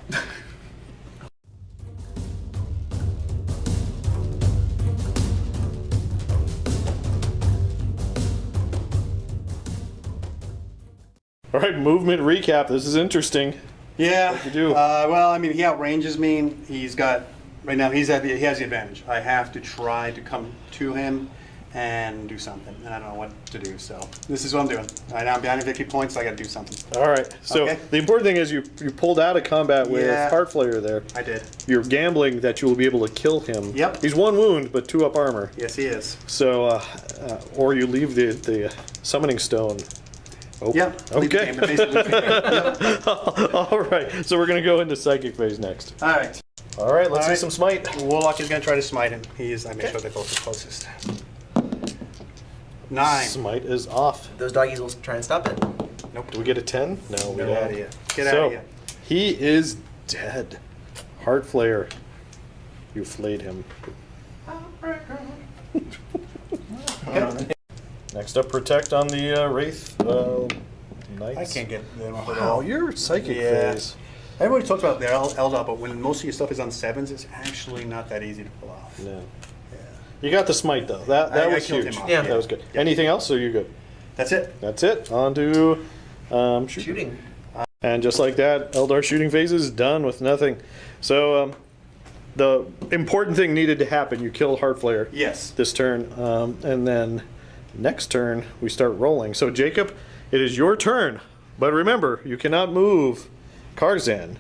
All right, movement recap. This is interesting. Yeah. What'd you do? Well, I mean, he outranges me. He's got right now. He has the advantage. I have to try to come to him and do something, and I don't know what to do. So this is what I'm doing. Right now I'm behind 50 points. So I got to do something. All right. So Okay. the important thing is you pulled out of combat with Yeah. Heartflayer there. I did. You're gambling that you will be able to kill him. Yep. He's 1 wound, but 2 up armor. Yes, he is. So, or you leave the summoning stone. Oh, Yep. leave the okay. game, basically. Yep. All right. So we're gonna go into psychic phase next. All right. All right. Let's All see right. some smite. Warlock is going to try to smite him. I make sure they're both the closest. 9. Smite is off. Those doggies will try and stop it. Nope. Do we get a 10? No, we Get don't. out of here. Get So, out of here. he is dead. Heartflayer, you flayed him. Okay. Next up, protect on the Wraith Knights. I can't get them up at Wow, all. you're psychic Yeah. phase. Everybody talks about the Eldar, but when most of your stuff is on 7s, it's actually not that easy to pull off. No. You got the smite though. That I was killed huge. him off, Yeah. That was good. Yeah. Anything else? Or you good? That's it. That's it. On to shooting. Shooting. And just like that, Eldar shooting phase is done with nothing. So the important thing needed to happen. You killed Heartflayer Yes. this turn, and then next turn we start rolling. So Jacob, it is your turn, but remember you cannot move Karzan.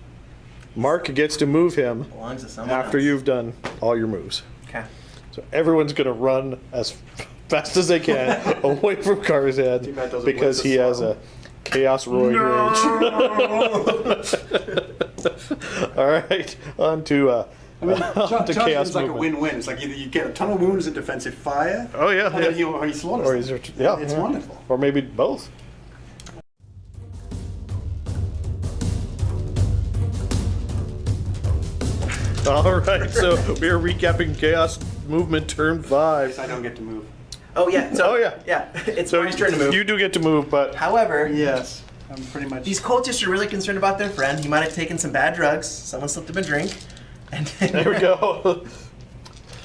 Mark gets to move him Belongs to someone after else. you've done all your moves. Okay. So everyone's gonna run as fast as they can away from Karzan Too bad those are because he has a Chaos Roid range. All right, on to I mean, on to Charge Chaos is like movement. a win-win. It's like either you get a ton of wounds and defensive fire, Oh yeah, or, or he slaughters Or them. yeah, It's yeah. wonderful. Or maybe both. All right, so we are recapping Chaos Movement Turn 5. I don't get to move. Oh yeah. So, Oh, yeah. Yeah. It's So Mark's turn to move. you do get to move, but However, Yes. I'm pretty much... these cultists are really concerned about their friend. He might have taken some bad drugs. Someone slipped him a drink. And then, there we go.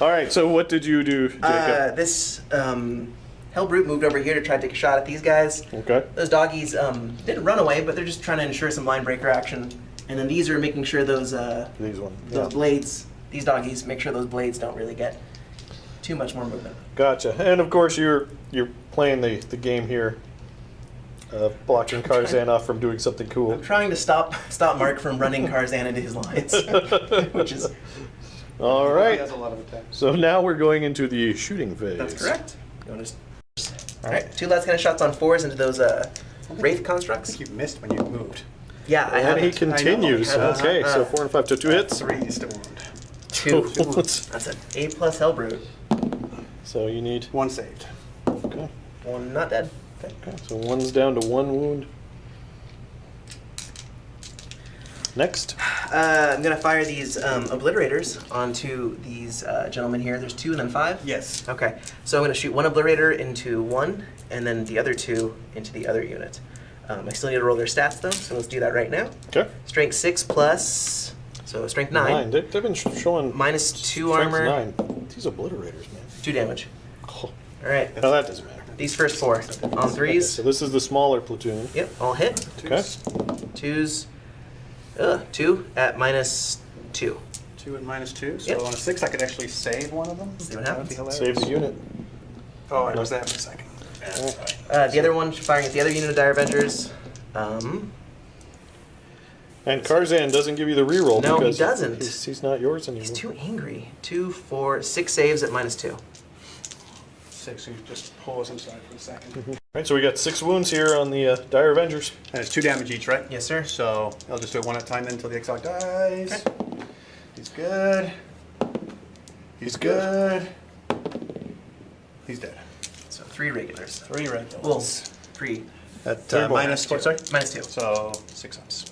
All right, so what did you do, Jacob? This Hellbrute moved over here to try to take a shot at these guys. Okay. Those doggies didn't run away, but they're just trying to ensure some line breaker action. And then these are making sure those These ones. those blades, these doggies, make sure those blades don't really get too much more movement. Gotcha. And of course, you're playing the game here, blocking Karzan off from doing something cool. I'm trying to stop Mark from running Karzan into his lines, which is All He right. has a lot of attacks. So now we're going into the shooting phase. that's correct. You want to all right, 2 last kind of shots on 4s into those wraith I constructs. think you missed when you moved. Yeah, I have And he it. continues. I know. Okay, so 4 and 5, so 2 hits. 3 is the wound. 2. That's an A+ Hellbrute. So you need. 1 saved. Okay. 1 not dead. Okay. Okay. So 1's down to 1 wound. Next. I'm gonna fire these obliterators onto these gentlemen here. There's 2 and then 5. Yes. Okay, so I'm gonna shoot 1 obliterator into 1, and then the other 2 into the other unit. I still need to roll their stats though, so let's do that right now. Okay. Strength 6 plus, so strength 9. They've been showing Minus 2 strength armor, 9. These obliterators, man. 2 damage. Oh. All right, No, that doesn't matter. these first 4 on Okay, 3s. so this is the smaller platoon. Yep, all hit. Okay. 2s, 2 at minus 2. 2 and minus 2. So Yep. on a 6, I could actually save one of them. See what That would happens. be hilarious. Save the unit. Oh, I was there for a second. The other one firing at the other unit of Dire Avengers. And Karzan doesn't give you the reroll No, he because doesn't. He's not yours anymore. He's too angry. 2, 4, 6 saves at minus 2. 6, so you just pause inside for a second. All right, so we got 6 wounds here on the Dire Avengers. And it's 2 damage each, right? Yes, sir. So I'll just do it 1 at a time then until the exile dies. He's good. He's good. He's dead. So 3 regulars. 3 regulars. Well, 3. At Third one. minus 2. Sorry? Minus 2. So 6 ups.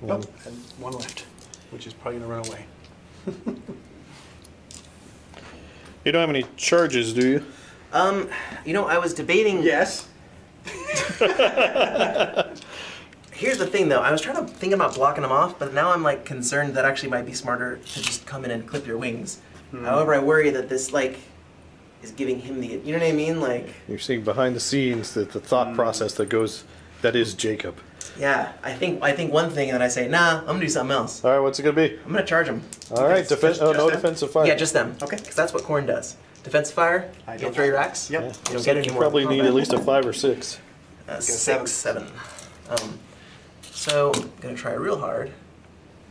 Nope. And 1 left, which is probably going to run away. You don't have any charges, do you? I was debating. Yes. Here's the thing, though. I was trying to think about blocking them off, but now I'm like concerned that actually might be smarter to just come in and clip your wings. However, I worry that this is giving him the. You know what I mean? Like. You're seeing behind the scenes the thought process that goes That is Jacob. Yeah, I think one thing, and then I say, nah, I'm gonna do something else. All right, what's it gonna be? I'm gonna charge him. All right, Just no them? defensive fire. Yeah, just them. Okay, because that's what corn does. Defensive fire. I You don't can throw your know. axe. Yep. You don't Looks get like any you more. probably need combat. at least a 5 or 6. Six, seven. So I'm gonna try real hard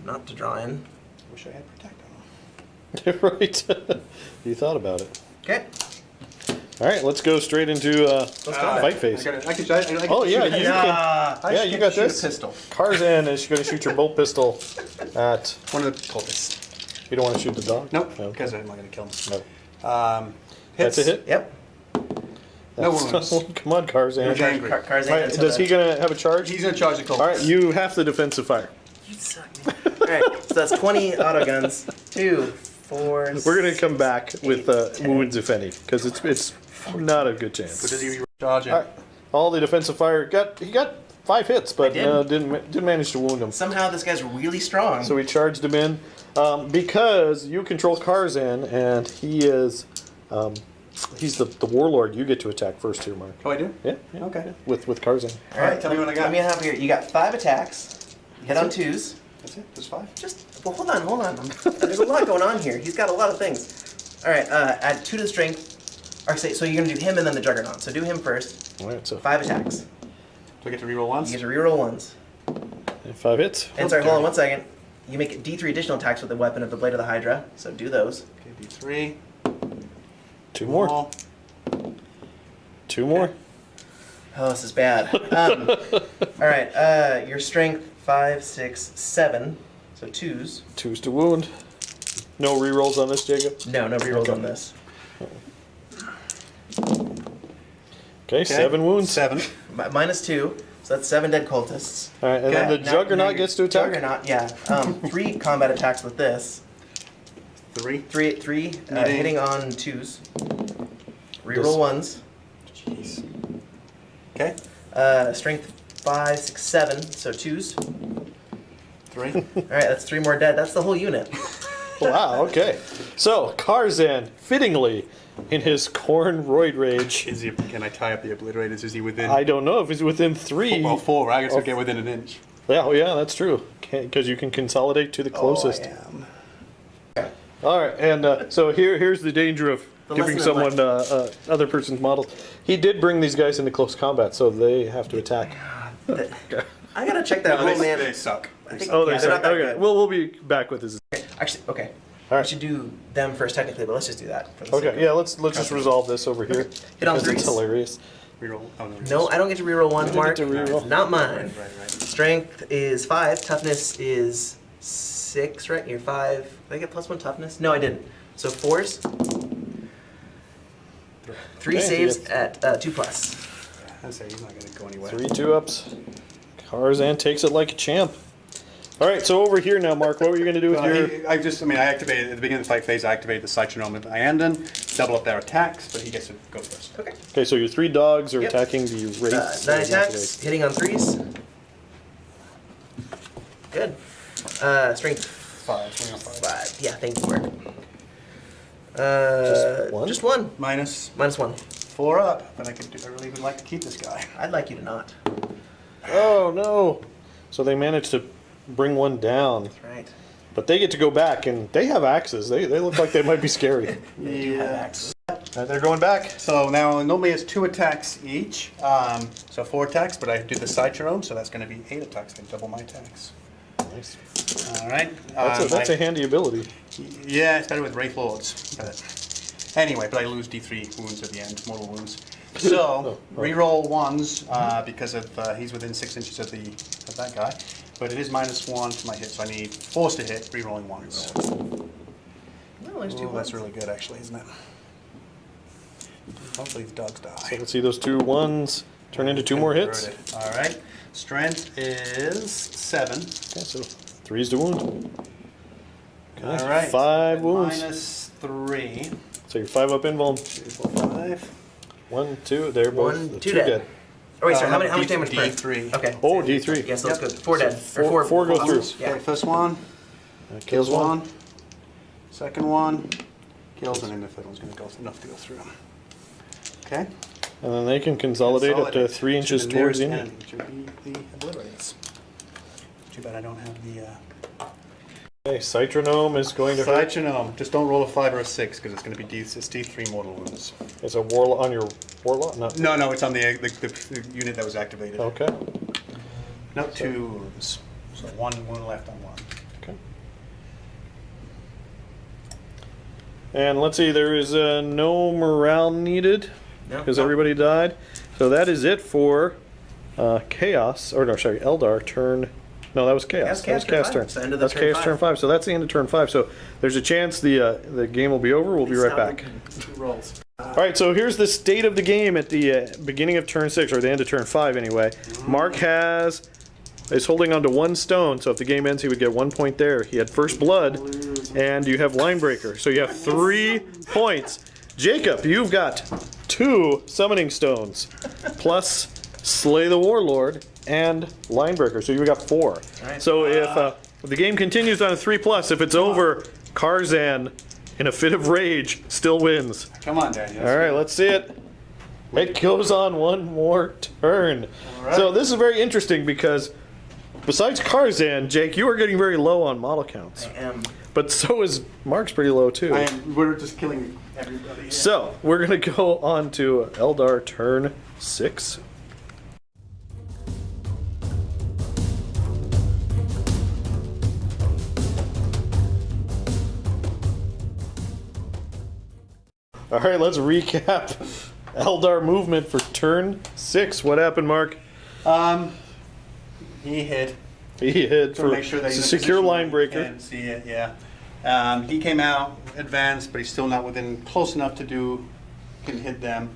not to draw in. Wish I had protect on. Right. You thought about it. Okay. All right, let's go straight into combat. fight phase. I can Oh yeah, shoot a- you can. I Yeah, can you got shoot this. A pistol. Tarzan is going to shoot your bolt pistol at. One of the cultists. You don't want to shoot the dog. Nope, No. because I'm not going to kill him. No. Hits. That's a hit. Yep. No That's- wounds. Come on, Tarzan. He's angry. Tarzan. All right, does he gonna have a charge? He's going to charge the cultist. All right, you have the defensive fire. You suck, man. All right, so that's 20 auto guns. 2, 4. We're gonna come back with wounds, if any, because it's not a good But chance. does he charge it? All right, all the defensive fire he got 5 hits, but did. didn't manage to wound him. Somehow this guy's really strong. So we charged him in because you control Tarzan, and he is he's the warlord. You get to attack first here, Mark. Oh, I do? Yeah. Okay. With Tarzan. All right, tell me what I got. Let me have here. You got 5 attacks. You hit on 2s. That's it? Just 5? Well, hold on. There's a lot going on here. He's got a lot of things. All right, add 2 to the strength. Or say, so you're gonna do him and then the Juggernaut. So do him first. All right, so 5 attacks. Do I get to reroll once? You get to reroll ones. 5 hits. And sorry, hold on 1 second. You make D3 additional attacks with the weapon of the Blade of the Hydra. So do those. Okay, D3. 2 more. Roll. 2 more. Oh, this is bad. All right, your strength 5, 6, 7. So 2s. 2s to wound. No rerolls on this, Jacob. No rerolls Okay. on this. Okay, 7 wounds. 7. Minus 2. So that's 7 dead cultists. All right, and then Okay. the Now- Juggernaut now gets to attack. Juggernaut, yeah. 3 combat attacks with this. 3. 3 Hitting. hitting on 2s. Reroll This- 1s. Jeez. Okay. Strength 5, 6, 7. So 2s. 3. All right, that's 3 more dead. That's the whole unit. Wow, okay. So, Tarzan, fittingly, in his corn roid rage, Is he, can I tie up the obliterators? Is he within? I don't know if he's within 3. Well, 4. I guess Oh. I'll get within an inch. Yeah, oh, yeah, that's true. Because you can consolidate to the closest. Oh, I am. All right, and so here's the danger of The giving lesson in someone other person's models. He did bring these guys into close combat, so they have to attack. I gotta check that No, rule, man. they suck. I think, Oh, yeah, they're they're not that okay. good. We'll be back with this. Actually, okay. All We right. should do them first technically, but let's just do that. For the sake Okay, of- yeah, let's just resolve this over here Hit on because it's 3s. hilarious. Reroll. Oh, no. No, I don't get to reroll ones, You don't Mark. get to reroll. Not mine. Right. Strength is 5. Toughness is 6, right? You're 5. Did I get plus 1 toughness? No, I didn't. So 4s. 3 Okay, saves you at 2 plus. I say he's not going to go anywhere. 3 2-ups. Tarzan takes it like a champ. All right, so over here now, Mark, what were you going to do with your... I activated, at the beginning of the fight phase, I activated the Citronome of Iandon, double up their attacks, but he gets to go first. Okay. Okay, so your 3 dogs are Yep. attacking the wraiths. 9 attacks, hitting on 3s. Good. Strength 5, swing on 5. 5. Yeah, thank you, Mark. Just one? Just 1. Minus Minus 1. 4 up, but I really would like to keep this guy. I'd like you to not. Oh, no. So they managed to bring one down. That's right. But they get to go back, and they have axes. They look like they might be scary. They do have axes. They're going back. So now, normally it's 2 attacks each, so 4 attacks, but I did the Citronome, so that's going to be 8 attacks, then double my attacks. Nice. All right. That's a handy ability. Yeah, it's better with Wraith Lords. But anyway, but I lose D3 wounds at the end, mortal wounds. So, reroll 1s because of he's within 6 inches of that guy. But it is minus 1 to my hit, so I need 4s to hit, rerolling 1s. Well, there's 2 Ooh, that's ones. really good, actually, isn't it? Hopefully the dogs die. So let's see those 2 1s turn into 2 more hits. Converted. All right. Strength is 7. Okay, so 3s to wound. Okay, All right. 5 wounds. Minus 3. So you're 5 up invuln. 3, 4, 5. 1, 2. They're both 1, 2 dead. dead. Oh, wait, sorry, how D- much damage per? D3. Okay. Oh, D3. Yeah, so that's Yep. good. 4 dead. So Or 4 go wounds. through. Yeah. Okay, first one. That Kills kills one. one. Second one. Kills, and then the third one's going to go enough to go through. Okay. And then they can consolidate up to 3 inches the towards nearest the enemy, which would be the obliterators. Too bad I don't have the Okay, Citronome is going to hurt. Citronome. Just don't roll a 5 or a 6 because it's going to be it's D3 mortal wounds. It's a warlock on your warlock? No. No, it's on the unit that was activated. Okay. No, 2 wounds. So one left on one. Okay. And let's see, there is no morale needed No. because everybody died. So that is it for Chaos, or no, sorry, Eldar turn. No, that was Chaos. That was Chaos turn turn. five. It's the end of the That's turn Chaos five. turn 5. So that's the end of turn 5. So there's a chance the game will be over. We'll be right back. 2 rolls. All right, so here's the state of the game at the beginning of turn 6, or the end of turn 5 anyway. Mark is holding on to 1 stone, so if the game ends, he would get 1 point there. He had first blood, and you have line breaker, so you have 3 points. Jacob, you've got 2 summoning stones, plus slay the warlord and line breaker, so you've got 4. Right. So if the game continues on a 3+, if it's over, Karzan, in a fit of rage, still wins. Come on, Daddy. All right, let's see it. It goes on 1 more turn. All right. So this is very interesting because besides Karzan, Jake, you are getting very low on model counts. I am. But so is Mark's pretty low too. We're just killing everybody. Here. So we're going to go on to Eldar turn 6. All right, let's recap Eldar movement for turn 6. What happened, Mark? He hit. He hit To for make sure that he's in a secure position where line he breaker. can see it, yeah. He came out, advanced, but he's still not within close enough to can hit them.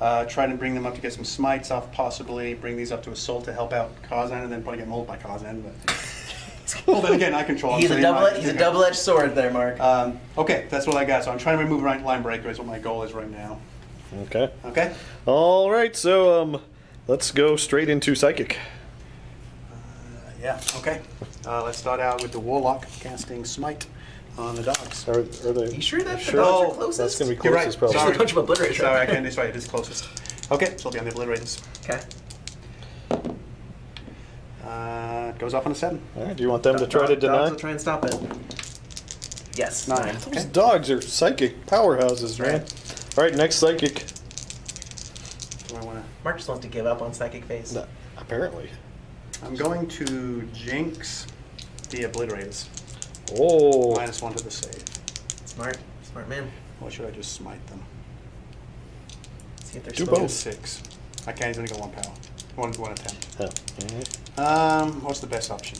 Try to bring them up to get some smites off, possibly. Bring these up to assault to help out Kazan, and then probably get mauled by Kazan. But well, then again, I control him. He's so a he might- he's a double-edged sword there, Mark. Okay, that's what I got. So I'm trying to remove line breaker is what my goal is right now. Okay. Okay? All right, so let's go straight into psychic. Yeah, okay. Let's start out with the Warlock casting Smite on the dogs. Are they? You sure that Sure. the dogs Oh, are closest? That's gonna be You're closest, right. probably. Sorry. There's a bunch of obliterators. Sorry, I can't. That's right. It is closest. Okay, so I'll be on the obliterators. Okay. Goes off on a 7. All right. Do you want them to try to Dogs deny? will try and stop it. Yes. 9. Those Okay. dogs are psychic powerhouses, man. Right. All right, next psychic. Do I wanna? Mark just wants to give up on psychic phase. No, apparently. I'm going to Jinx the obliterators. Oh. -1 to the save. Smart man. Or should I just smite them? See if they're Do slow. both. 6. I can't. He's only got 1 power. One attempt. Yeah. All right. What's the best option?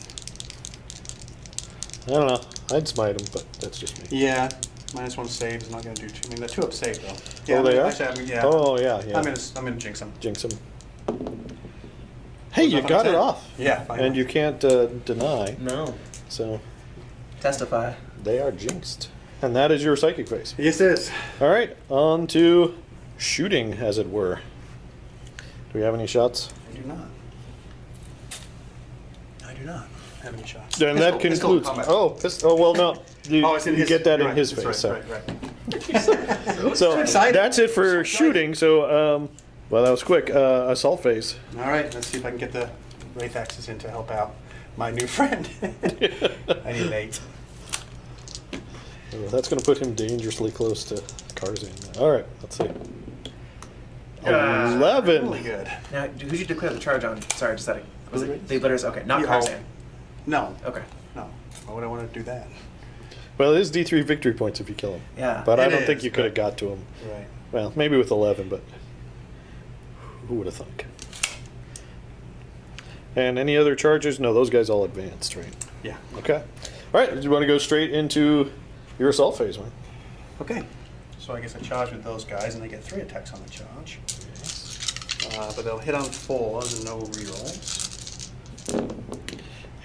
I don't know. I'd smite them, but that's just me. Yeah, -1 save is not going to do too. I mean, they're 2 up save though. Yeah, Oh, they are? Actually, yeah. Oh, yeah, yeah. I'm gonna jinx them. Jinx them. Hey, Goes you off on got a it 10. off. Yeah, finally. And you can't deny, No. so Testify. they are jinxed. And that is your psychic phase. Yes, it is. All right, on to shooting, as it were. Do we have any shots? I do not. I do not have any shots. Then that Pistol concludes. combat. Oh, well, no. You, Oh, it's in you his. get that you're in right, his that's face. So, right. so excited. that's it for shooting. So, well, that was quick. Assault phase. All right, let's see if I can get the Wraith Axes in to help out my new friend. I need an 8. That's going to put him dangerously close to Karzan. All right, let's see. 11. Really good. Now, who did you declare the charge on? Sorry, just that. Was it Obliterators? the obliterators? Okay, not Yeah, Karzan. No. Okay. No. Why would I want to do that? Well, it is D3 victory points if you kill him. Yeah. But I It don't is, think you could have but- got to him. Right. Well, maybe with 11, but who would have thunk? And any other charges? No, those guys all advanced, right? Yeah. Okay. All right, do you want to go straight into your assault phase, man? Okay. So I guess I charge with those guys, and they get 3 attacks on the charge. But they'll hit on 4s and no rerolls.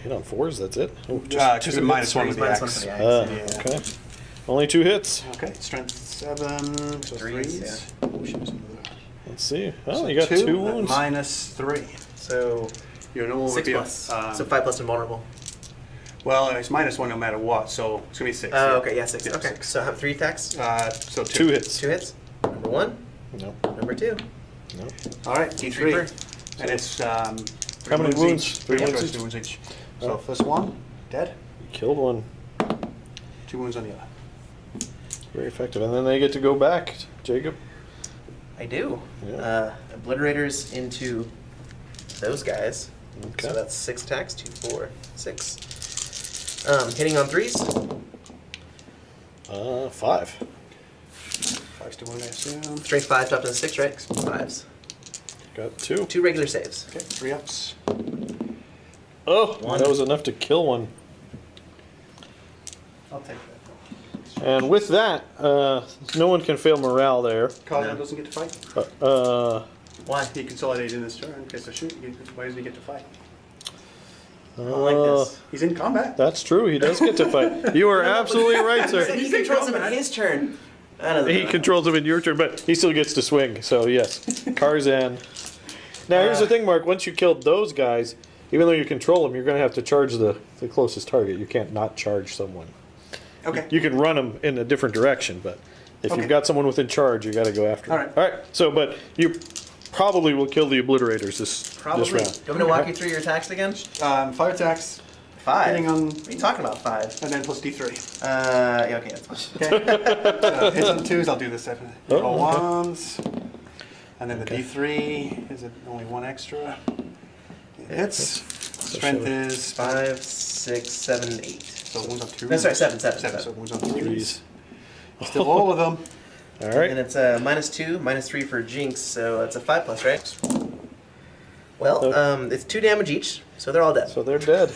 Hit on 4s, that's it? Oh, Just two a hits. -1 with the Minus axe. 1 for the axe. Yeah. Okay. Only 2 hits. Okay. Strength 7. So Threes, 3s. Oh, shit, there's another. Let's see. Oh, So you got 2 that wounds. -3. So Your normal would 6 be plus. So 5 plus invulnerable. Well, it's -1 no matter what, so it's gonna be 6. Oh, okay, yeah, 6. Yeah, Okay, 6. so I have 3 attacks. So 2 hits. 2 hits. Number 1, No. number 2. No. All right, Reaper. D3. And it's How many wounds? 3 3 wounds wounds each. 2 wounds each. So Oh. first one, dead. You killed one. 2 wounds on the other. Very effective. And then they get to go back, Jacob. I do. Yeah. Obliterators into those guys. Okay. So that's 6 attacks. 2, 4, 6. Hitting on 3s. 5. 5's to wound, I assume. Strength 5 up to 6, right? 5s. Got 2. 2 regular saves. Okay, 3 ups. Oh, One. that was enough to kill one. I'll take that. And with that, no one can fail morale there. Carl No. doesn't get to fight. Why? He consolidated in this turn. Okay, so shoot. Why does he get to fight? I don't like this. He's in combat. That's true. He does get to fight. You are absolutely right, So sir. he controls him in his turn. I don't know. He controls him in your turn, but he still gets to swing. So yes, Tarzan. Now here's the thing, Mark. Once you killed those guys, even though you control them, you're going to have to charge the closest target. You can't not charge someone. Okay. You can run them in a different direction, but if Okay. you've got someone within charge, you got to go after them. All right. All right. So, but you probably will kill the obliterators this Probably. round. Do you want me to walk you through your attacks again? 5 attacks. 5. Hitting on, What are you talking about? 5. and then plus D3. Yeah, okay, that's fine. Okay. Hits on 2s. I'll do the 7. Oh, Roll okay. 1s. And then the D3. Is it only 1 extra? It hits. Strength is 5, 6, 7, 8. So wounds on 2. No, sorry, 7. 7. So wounds on 3s. Threes. Still all of them. All And right. it's -2, -3 for Jinx, so it's a 5+, right? Well, it's 2 damage each, so they're all dead. So they're dead,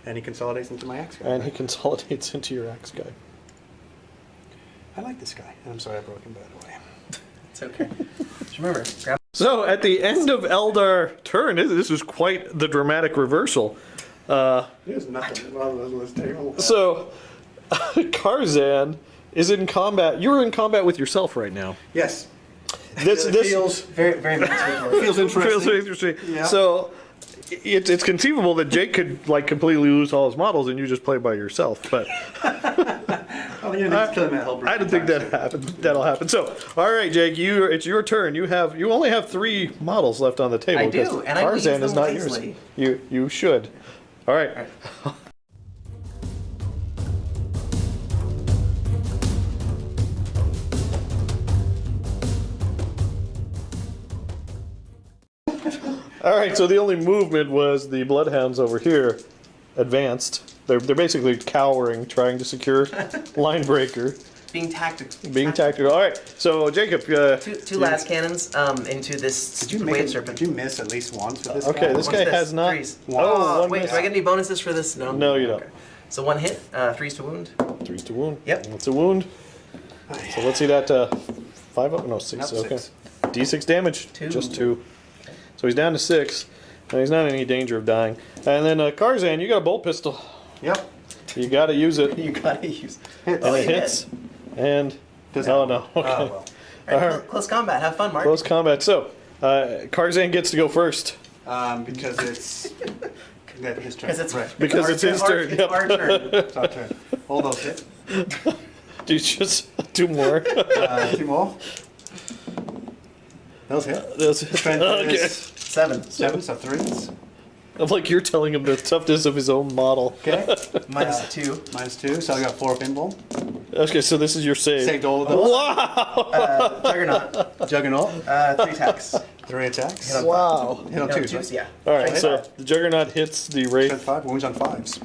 And he consolidates into my axe guy. and he consolidates into your axe guy. I like this guy. And I'm sorry I broke him, by the way. It's okay. Just remember, grab. So at the end of Eldar turn, this was quite the dramatic reversal. There's nothing wrong with this table. So Tarzan is in combat. You're in combat with yourself right now. Yes. This feels Very, very mental. feels interesting. feels interesting. Yeah. So it's conceivable that Jake could like completely lose all his models and you just play by yourself. But Oh, you need to kill him at Hellbreaker. I don't think that happened. That'll happen. So all right, Jake, it's your turn. You only have 3 models left on the table. I do, because and I use Tarzan is them not wisely. yours. You should. All right. All right, so the only movement was the bloodhounds over here advanced. They're basically cowering, trying to secure line breaker, Being tactical. being tactical. All right, so Jacob. Two last cannons into this Did you, stupid make wave it, serpent. did you miss at least once with this Okay, guy? this What's guy this? has not. 3s. Oh, one wait, miss. do I get any bonuses for this? No. No, you don't. Okay. So 1 hit, 3s to wound. 3's to wound. Yep. That's a wound. So let's see that 5 up. No, 6. Nope, Okay. 6. D6 damage. 2. Just 2. So he's down to 6. And he's not in any danger of dying. And then Tarzan, you got a bolt pistol. Yep. You got to use it. You gotta use. Hits. And it you hits. And Doesn't- oh no. Okay. Oh, well. All right, close combat. Have fun, Mark. Close combat. So Tarzan gets to go first Because it's his turn. Because it's right. because it's his turn. It's Yep. our turn. It's our turn. All those hit. Do just 2 more. 2 more. Those hit. Those- Strength okay. is 7. 7, so 3s. I'm like you're telling him the toughness of his own model. Okay. -2. -2, so I got 4 pinball. Okay, so this is your save. Saved all of those. Wow! Juggernaut. Juggernaut. 3 attacks. 3 attacks. Hit on Wow! Hit on No, 2s, 2s, right? yeah. All right, Strength so 5. the Juggernaut hits the Strength Wraith. 5, wounds on 5s.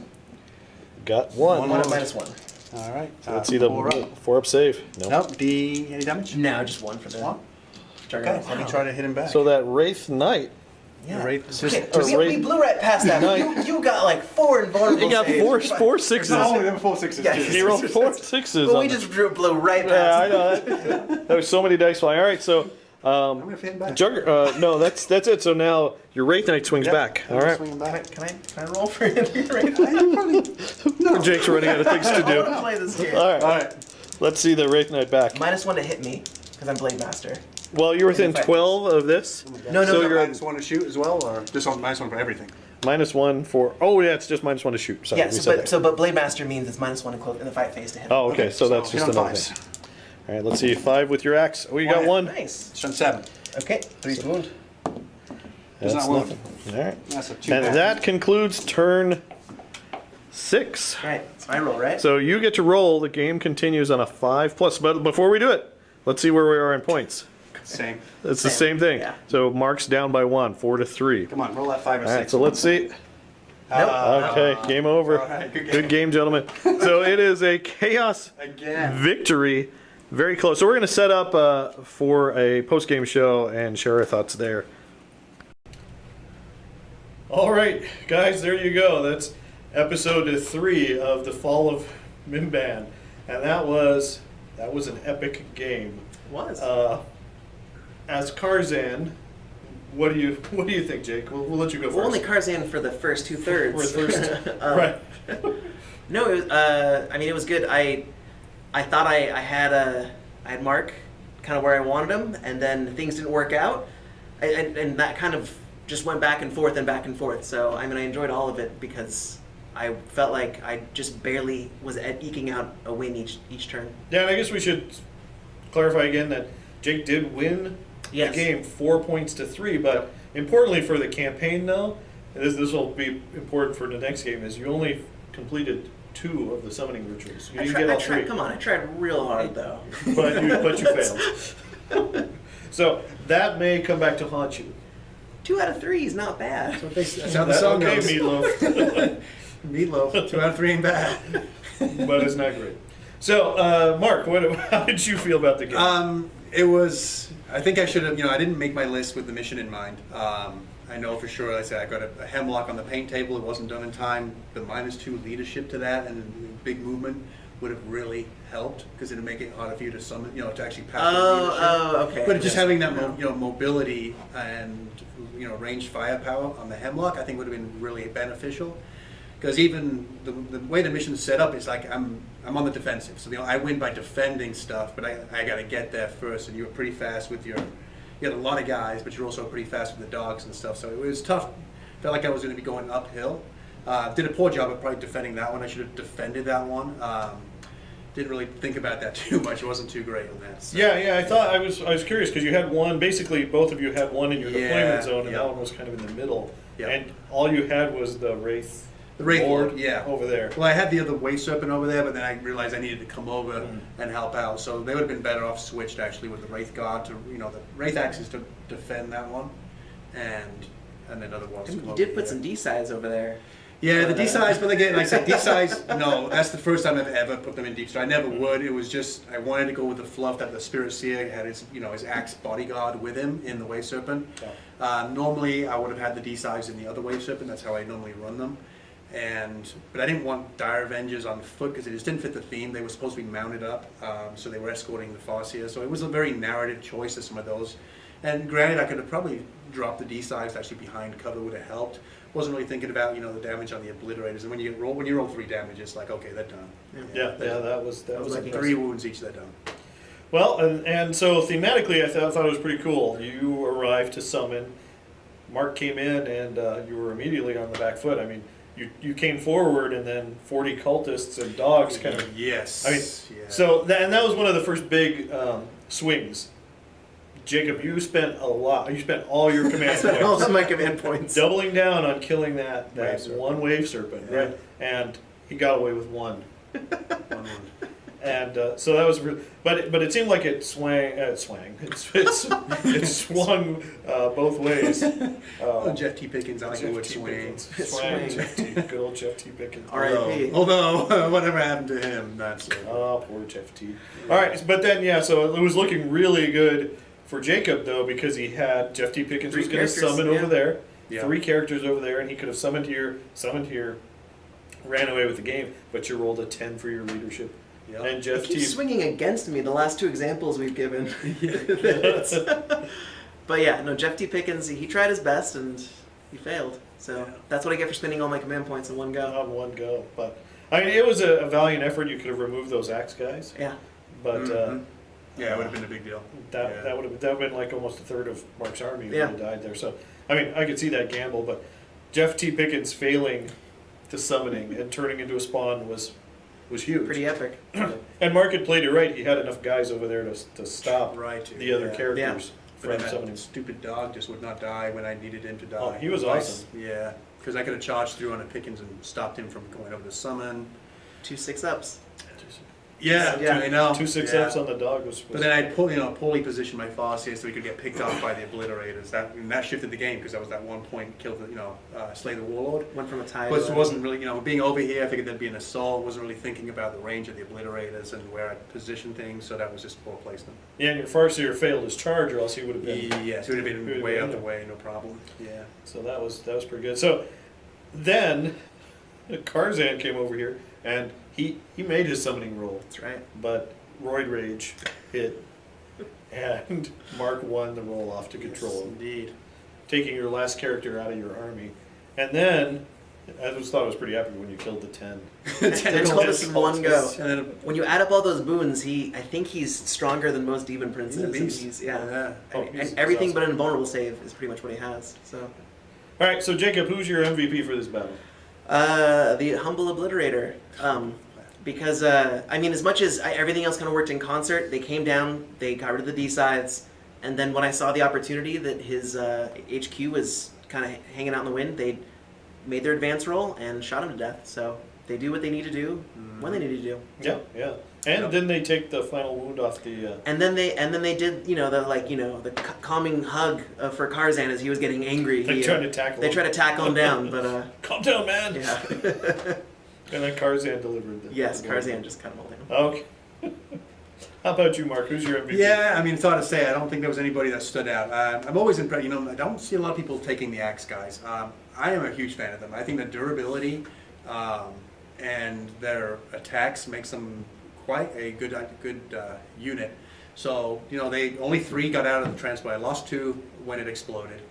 Got 1. One at -1. All right. Let's see the 4 up. 4 up save. No. Nope. Any damage? No, just 1 for the One? Juggernaut. Okay, let me try to hit him back. So that Wraith Knight. Yeah. Wraith- Okay, just- we blew right past that. Nine. You got like 4 invulnerable He got saves. 4 6s. No, there were 4 6s Yeah. too. He rolled 4 6s. But on we it. just blew right past Yeah, I it. know that. There was so many dice flying. All right, so I'm going to hit him back. no, that's it. So now your Wraith Knight swings Yep, back. I'm All right. swinging back. Can I roll for him right No. Jake's running out of things to I do. want to play this game. All right, All right. let's see the Wraith Knight back. -1 to hit me, because I'm Blade Master. Well, you're within Fight. 12 of this. No, So no, you're- -1 to shoot as well, or just on -1 for everything? -1 for. Oh, yeah, it's just -1 to shoot. Sorry, Yeah, we so, said but, that. so but Blade Master means it's -1 in the fight phase to hit. Oh, okay. So that's hit just on another 5s. thing. All right, let's see. 5 with your axe. Oh, you got One. 1. Nice. Strength 7. Okay, 3 wound. Does That's not wound. nothing. All right. That's a 2 And that concludes turn 6. All right, so I roll, right? So you get to roll. The game continues on a 5+. But before we do it, let's see where we are in points. Same. It's the Same, same thing. yeah. So Mark's down by 1, 4-3. Come on, roll that 5 or All right, 6. so let's see. Okay, game over. all right, good game. Good game, gentlemen. So it is a chaos Again. victory. Very close. So we're going to set up for a post-game show and share our thoughts there. All right, guys, there you go. That's episode 3 of The Fall of Mimban. And that was an epic game. It was. As Karzan, what do you think, Jake? We'll let you go first. Well, only Karzan for the first 2/3. For the first, right. No, it was, I mean, it was good. I thought I had Mark kind of where I wanted him, and then things didn't work out, and that kind of just went back and forth and back and forth. So I mean, I enjoyed all of it because I felt like I just barely was eking out a win each turn. Yeah, and I guess we should clarify again that Jake did win Yes. the game 4-3, but importantly for the campaign though, and this will be important for the next game, is you only completed 2 of the summoning rituals. You didn't get all 3. Come on, I tried real hard though. But you failed. So that may come back to haunt you. 2 out of 3 is not bad. That's how the song okay, goes. Meatloaf. Meatloaf. 2 out of 3 ain't bad. But it's not great. So, Mark, how did you feel about the game? It was. I think I should have. I didn't make my list with the mission in mind. I know for sure. I said I got a hemlock on the paint table. It wasn't done in time. The -2 leadership to that and big movement would have really helped because it'd make it harder for you to summon. To actually pass the leadership. Oh, okay. But just Yes. having that mobility and ranged firepower on the hemlock, I think would have been really beneficial. Because even the way the mission's set up is like I'm on the defensive. So I win by defending stuff, but I got to get there first. And you were pretty fast with you had a lot of guys, but you're also pretty fast with the dogs and stuff. So it was tough. Felt like I was going to be going uphill. Did a poor job of probably defending that one. I should have defended that one. Didn't really think about that too much. It wasn't too great on that. So. Yeah. I thought I was curious because you had one. Basically, both of you had one in your deployment zone, and yeah. that one was kind of in the middle. Yeah. And all you had was the Wraith. The Wraith Lord, Lord, yeah. over there. Well, I had the other Waste Serpent over there, but then I realized I needed to come over and help out. So they would have been better off switched actually with the Wraith Guard to, the Wraith Axes to defend that one, and then other ones. You did put some D-sides over there. Yeah, the D-sides, but again, like I said, D-sides, no, that's the first time I've ever put them in deep strike. I never would. It was just, I wanted to go with the fluff that the Spirit Seer had his axe bodyguard with him in the Wave Serpent. Normally, I would have had the D-sides in the other Wave Serpent. That's how I normally run them. But I didn't want Dire Avengers on foot because it just didn't fit the theme. They were supposed to be mounted up, so they were escorting the Farseer. So it was a very narrative choice of some of those. And granted, I could have probably dropped the D-sides actually behind cover would have helped. Wasn't really thinking about the damage on the obliterators. And when you roll 3 damage, it's like okay, they're done. Yeah, that was like impressive. 3 wounds each. They're done. Well, and so thematically, I thought it was pretty cool. You arrived to summon. Mark came in, and you were immediately on the back foot. I mean, you came forward, and then 40 cultists and dogs kind of. Yes. I mean, yeah. so that was one of the first big swings. Jacob, you spent a lot. You spent all your command All points of my command points. doubling down on killing that Wave serpent. one wave serpent, Yeah. right? And he got away with one. One wound. And so that was, but it seemed like it swung. It swung both ways. Jeff T. Pickens, I like the word swing. Pickens. Swing. Jeff T. Good old Jeff T. Pickens. R.I.P. Although, whatever happened to him, that's it. Oh, poor Jeff T. All right, but then so it was looking really good for Jacob though because he had Jeff T. Pickens 3 was going to characters, summon yeah. over there, Yeah. 3 characters over there, and he could have summoned here, ran away with the game, but you rolled a 10 for your leadership. Yep. And He Jeff T. keeps swinging against me the last 2 examples we've given. But yeah, no, Jeff T. Pickens, he tried his best and he failed. So Yeah. that's what I get for spending all my command points in one go. on one go, but I mean it was a valiant effort. You could have removed those axe guys, Yeah. but Yeah, it would have been a big deal. that would have been like almost a third of Mark's army who Yeah. would have died there. So I mean I could see that gamble, but Jeff T. Pickens failing to summoning and turning into a spawn was huge. Pretty epic. And Mark had played it right. He had enough guys over there to stop Right. the other yeah. characters But then from that summoning. stupid dog just would not die when I needed him to die. Oh, he was awesome. Yeah, because I could have charged through on a Pickens and stopped him from going over the summon. 2 6-ups. Yeah, Yeah. I know. 2 6 yeah. ups on the dog was. But then I'd poorly positioned my Farseer so he could get picked off by the Obliterators. That shifted the game because that was that 1 point kill the slay the Warlord. Went from a tie But to it wasn't really being over here. I figured there'd be an assault. Wasn't really thinking about the range of the Obliterators and where I'd position things. So that was just poor placement. Yeah, and your Farseer failed his charge, or else he would have been. Yes, it would have He been would've way been out the in. way, no problem. Yeah. So that was pretty good. So then Karzan came over here, and he made his summoning roll, That's right. but Roid Rage hit, and Mark won the roll off to control Yes, him, indeed. taking your last character out of your army. And then, I just thought it was pretty epic when you killed the 10. 10 cultists in one go. And then When you add up all those boons, I think he's stronger than most demon princes. He's a beast. He's- Yeah. Oh, And he's everything awesome. but an invulnerable save is pretty much what he has. So, All right, so Jacob, who's your MVP for this battle? the humble obliterator. Because as much as everything else kind of worked in concert, they came down, they got rid of the D-sides, and then when I saw the opportunity that his HQ was kind of hanging out in the wind, they made their advance roll and shot him to death. So they do what they need to do when they need to do. Yeah, yeah. And Yep. then they take the final wound off the. And then they did the calming hug for Karzan as he was getting angry. They tried to tackle They him. tried to tackle him down, but Calm down, man. yeah. And then Karzan delivered the. Yes, the Karzan just cut him all down. Okay. How about you, Mark? Who's your MVP? Yeah, I mean, it's hard to say. I don't think there was anybody that stood out. I'm always impressed. I don't see a lot of people taking the axe guys. I am a huge fan of them. I think the durability and their attacks makes them quite a good unit. So they only 3 got out of the transport. I lost 2 when it exploded.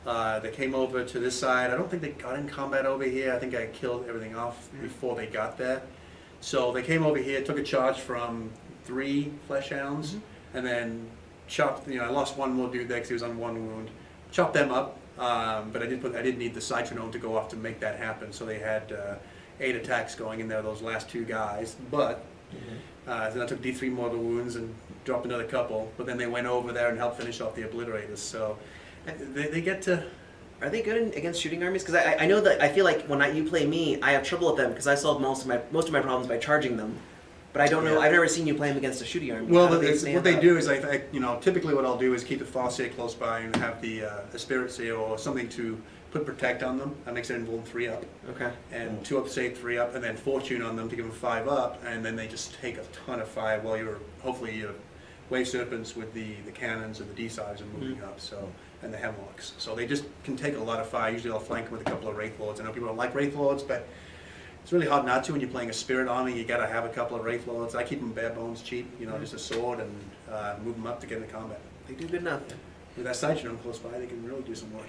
They came over to this side. I don't think they got in combat over here. I think I killed everything off before they got there. So they came over here, took a charge from 3 flesh hounds, and then chopped. I lost 1 more dude there because he was on 1 wound. Chopped them up, but I did need the Citronome to go off to make that happen. So they had 8 attacks going in there, those last 2 guys. But then I took D3 more of the wounds and dropped another couple. But then they went over there and helped finish off the Obliterators. So they get to. Are they good against shooting armies? Because I know that I feel like when you play me, I have trouble with them because I solve most of my problems by charging them. But I don't know. Yeah. I've never seen you play them against a shooting army. Well, How do what stand they up? do is, typically what I'll do is keep the Farseer close by and have the Spirit Seal or something to put Protect on them. That makes it invuln 3 up. Okay. And 2 up save, 3 up, and then Fortune on them to give them 5 up, and then they just take a ton of fire while hopefully your Wave Serpents with the cannons and the D-sides are moving up, so, and the Hemlocks. So they just can take a lot of fire. Usually I'll flank them with a couple of Wraith Lords. I know people don't like Wraith Lords, but it's really hard not to when you're playing a Spirit army. You gotta have a couple of Wraith Lords. I keep them bare bones cheap, just a sword and move them up to get into combat. They do good enough. With that Citronome close by, they can really do some work.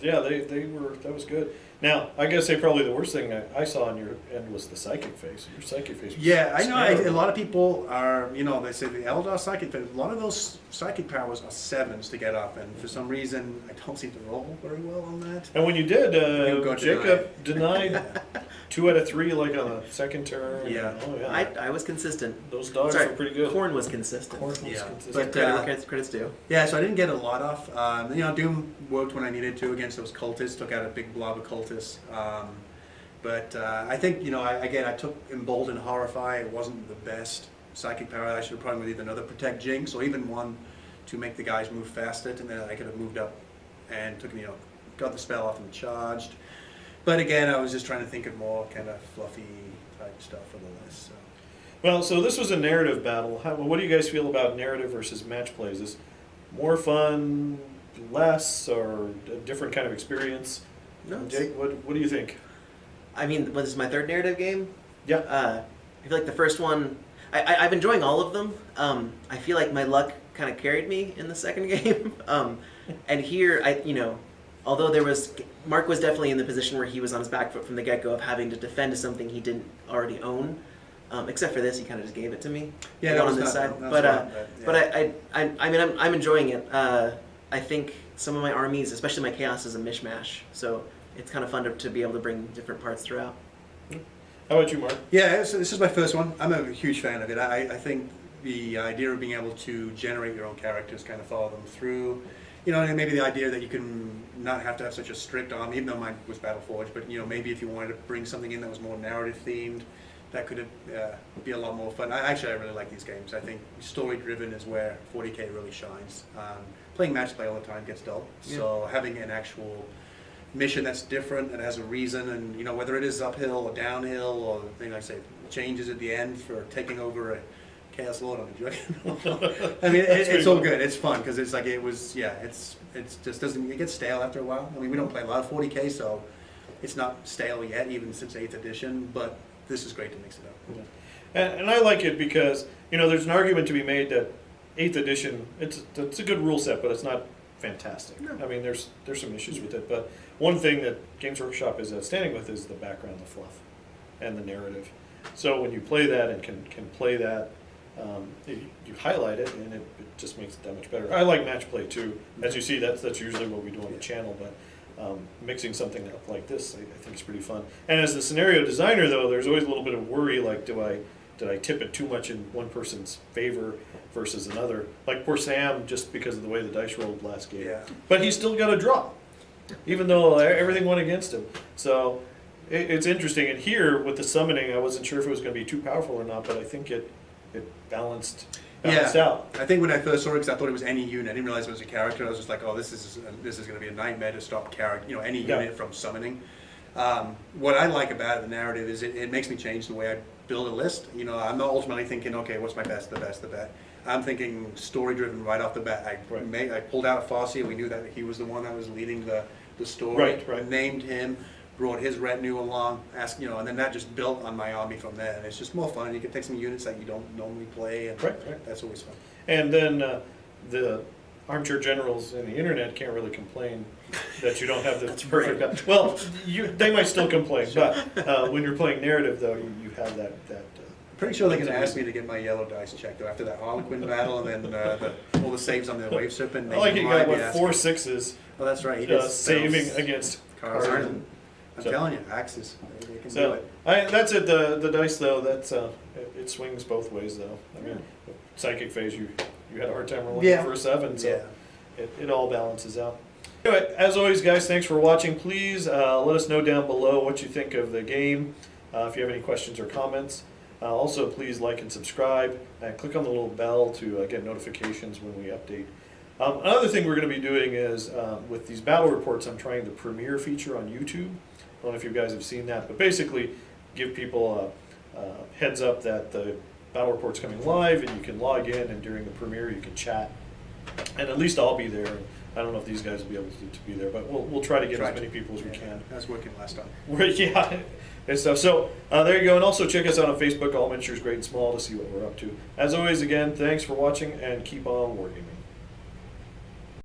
Yeah, they were. That was good. Now, I gotta say, probably the worst thing I saw on your end was the psychic phase. Your psychic phase. Was Yeah, I know. A terrible. lot of people are, they say the Eldar psychic, but a lot of those psychic powers are 7s to get up, and for some reason, I don't seem to roll very well on that. And when you did, You got Jacob denied 2 out of 3, like on the second turn. Yeah. Oh yeah. I was consistent. Those dogs Sorry, were pretty good. Corn was consistent. Corn was Yeah. consistent. But, Credits due. Yeah, so I didn't get a lot off. Doom worked when I needed to against those cultists, took out a big blob of cultists. But I think, I took Embolden Horrify. It wasn't the best psychic power. I should have probably with another Protect Jinx or even one to make the guys move faster, and then I could have moved up and got the spell off and charged. But again, I was just trying to think of more kind of fluffy type stuff for the list. So. Well, so this was a narrative battle. What do you guys feel about narrative versus match plays? Is this more fun, less, or a different kind of experience? No, Jake, what do you think? this is my 3rd narrative game. Yeah. I feel like the first one, I'm enjoying all of them. I feel like my luck kind of carried me in the 2nd game. And here, although Mark was definitely in the position where he was on his back foot from the get-go of having to defend something he didn't already own. Except for this, he kind of just gave it to me. Yeah, the that one was on this not- side. that was But fun, yeah. I'm enjoying it. I think some of my armies, especially my chaos, is a mishmash. So it's kind of fun to be able to bring different parts throughout. How about you, Mark? Yeah, so this is my first one. I'm a huge fan of it. I think the idea of being able to generate your own characters, kind of follow them through, you know, and maybe the idea that you can not have to have such a strict army, even though mine was Battleforged, but, you know, maybe if you wanted to bring something in that was more narrative themed, that could be a lot more fun. I really like these games. I think story driven is where 40K really shines. Playing match play all the time gets dull, so having an actual mission that's different and has a reason, and you know, whether it is uphill or downhill, or like I say, changes at the end for taking over a Chaos Lord on a dragon. I mean, it's all good. It's fun because it's like it's just doesn't, it gets stale after a while. I mean, we don't play a lot of 40K, so it's not stale yet, even since 8th edition. But this is great to mix it up. Yeah. And I like it because, you know, there's an argument to be made that 8th edition, it's a good rule set, but it's not fantastic. No. I mean, there's some issues with it, but one thing that Games Workshop is outstanding with is the background, the fluff, and the narrative. So when you play that and can play that, you highlight it, and it just makes it that much better. I like match play too. As you see, that's usually what we do on the channel, but mixing something up like this, I think is pretty fun. And as the scenario designer, though, there's always a little bit of worry, like, did I tip it too much in one person's favor versus another? Like poor Sam, just because of the way the dice rolled last game. Yeah. But he still got a draw, even though everything went against him. So it's interesting. And here, with the summoning, I wasn't sure if it was going to be too powerful or not, but I think it balanced out. I think when I first saw it, because I thought it was any unit, I didn't realize it was a character. I was just like, oh, this is going to be a nightmare to stop any unit from summoning. What I like about it, the narrative, is it makes me change the way I build a list. You know, I'm not ultimately thinking, okay, what's my best, the best, the best. I'm thinking story-driven right off the bat. I pulled out Farseer. We knew that he was the one that was leading the story. Right. Named him, brought his retinue along, and then that just built on my army from there. And it's just more fun. You can take some units that you don't normally play, and that's always fun. And then the armchair generals in the internet can't really complain that you don't have the perfect guy. Well, they might still complain, but when you're playing narrative, though, you have that. Pretty sure they're going to ask me to get my yellow dice checked though after that Harlequin battle, and then all the saves on the Wave Serpent. I like you got 4 6s. Oh, that's right. He did saving against Karzan. I'm telling you, Axis. They can do So it. that's it. The dice though, that's it swings both ways though. I mean, psychic phase, you had a hard time rolling for a 7, so it all balances out. Anyway, as always, guys, thanks for watching. Please let us know down below what you think of the game. If you have any questions or comments. Also, please like and subscribe, and click on the little bell to get notifications when we update. Another thing we're going to be doing is, with these battle reports, I'm trying the premiere feature on YouTube. I don't know if you guys have seen that, but basically give people a heads up that the battle report's coming live, and you can log in, and during the premiere you can chat. And at least I'll be there. I don't know if these guys will be able to be there, but we'll try to get as many people as we can. That's working last time. Yeah, and stuff. So there you go. And also check us out on Facebook, All Miniatures Great and Small, to see what we're up to. As always, again, thanks for watching, and keep on wargaming.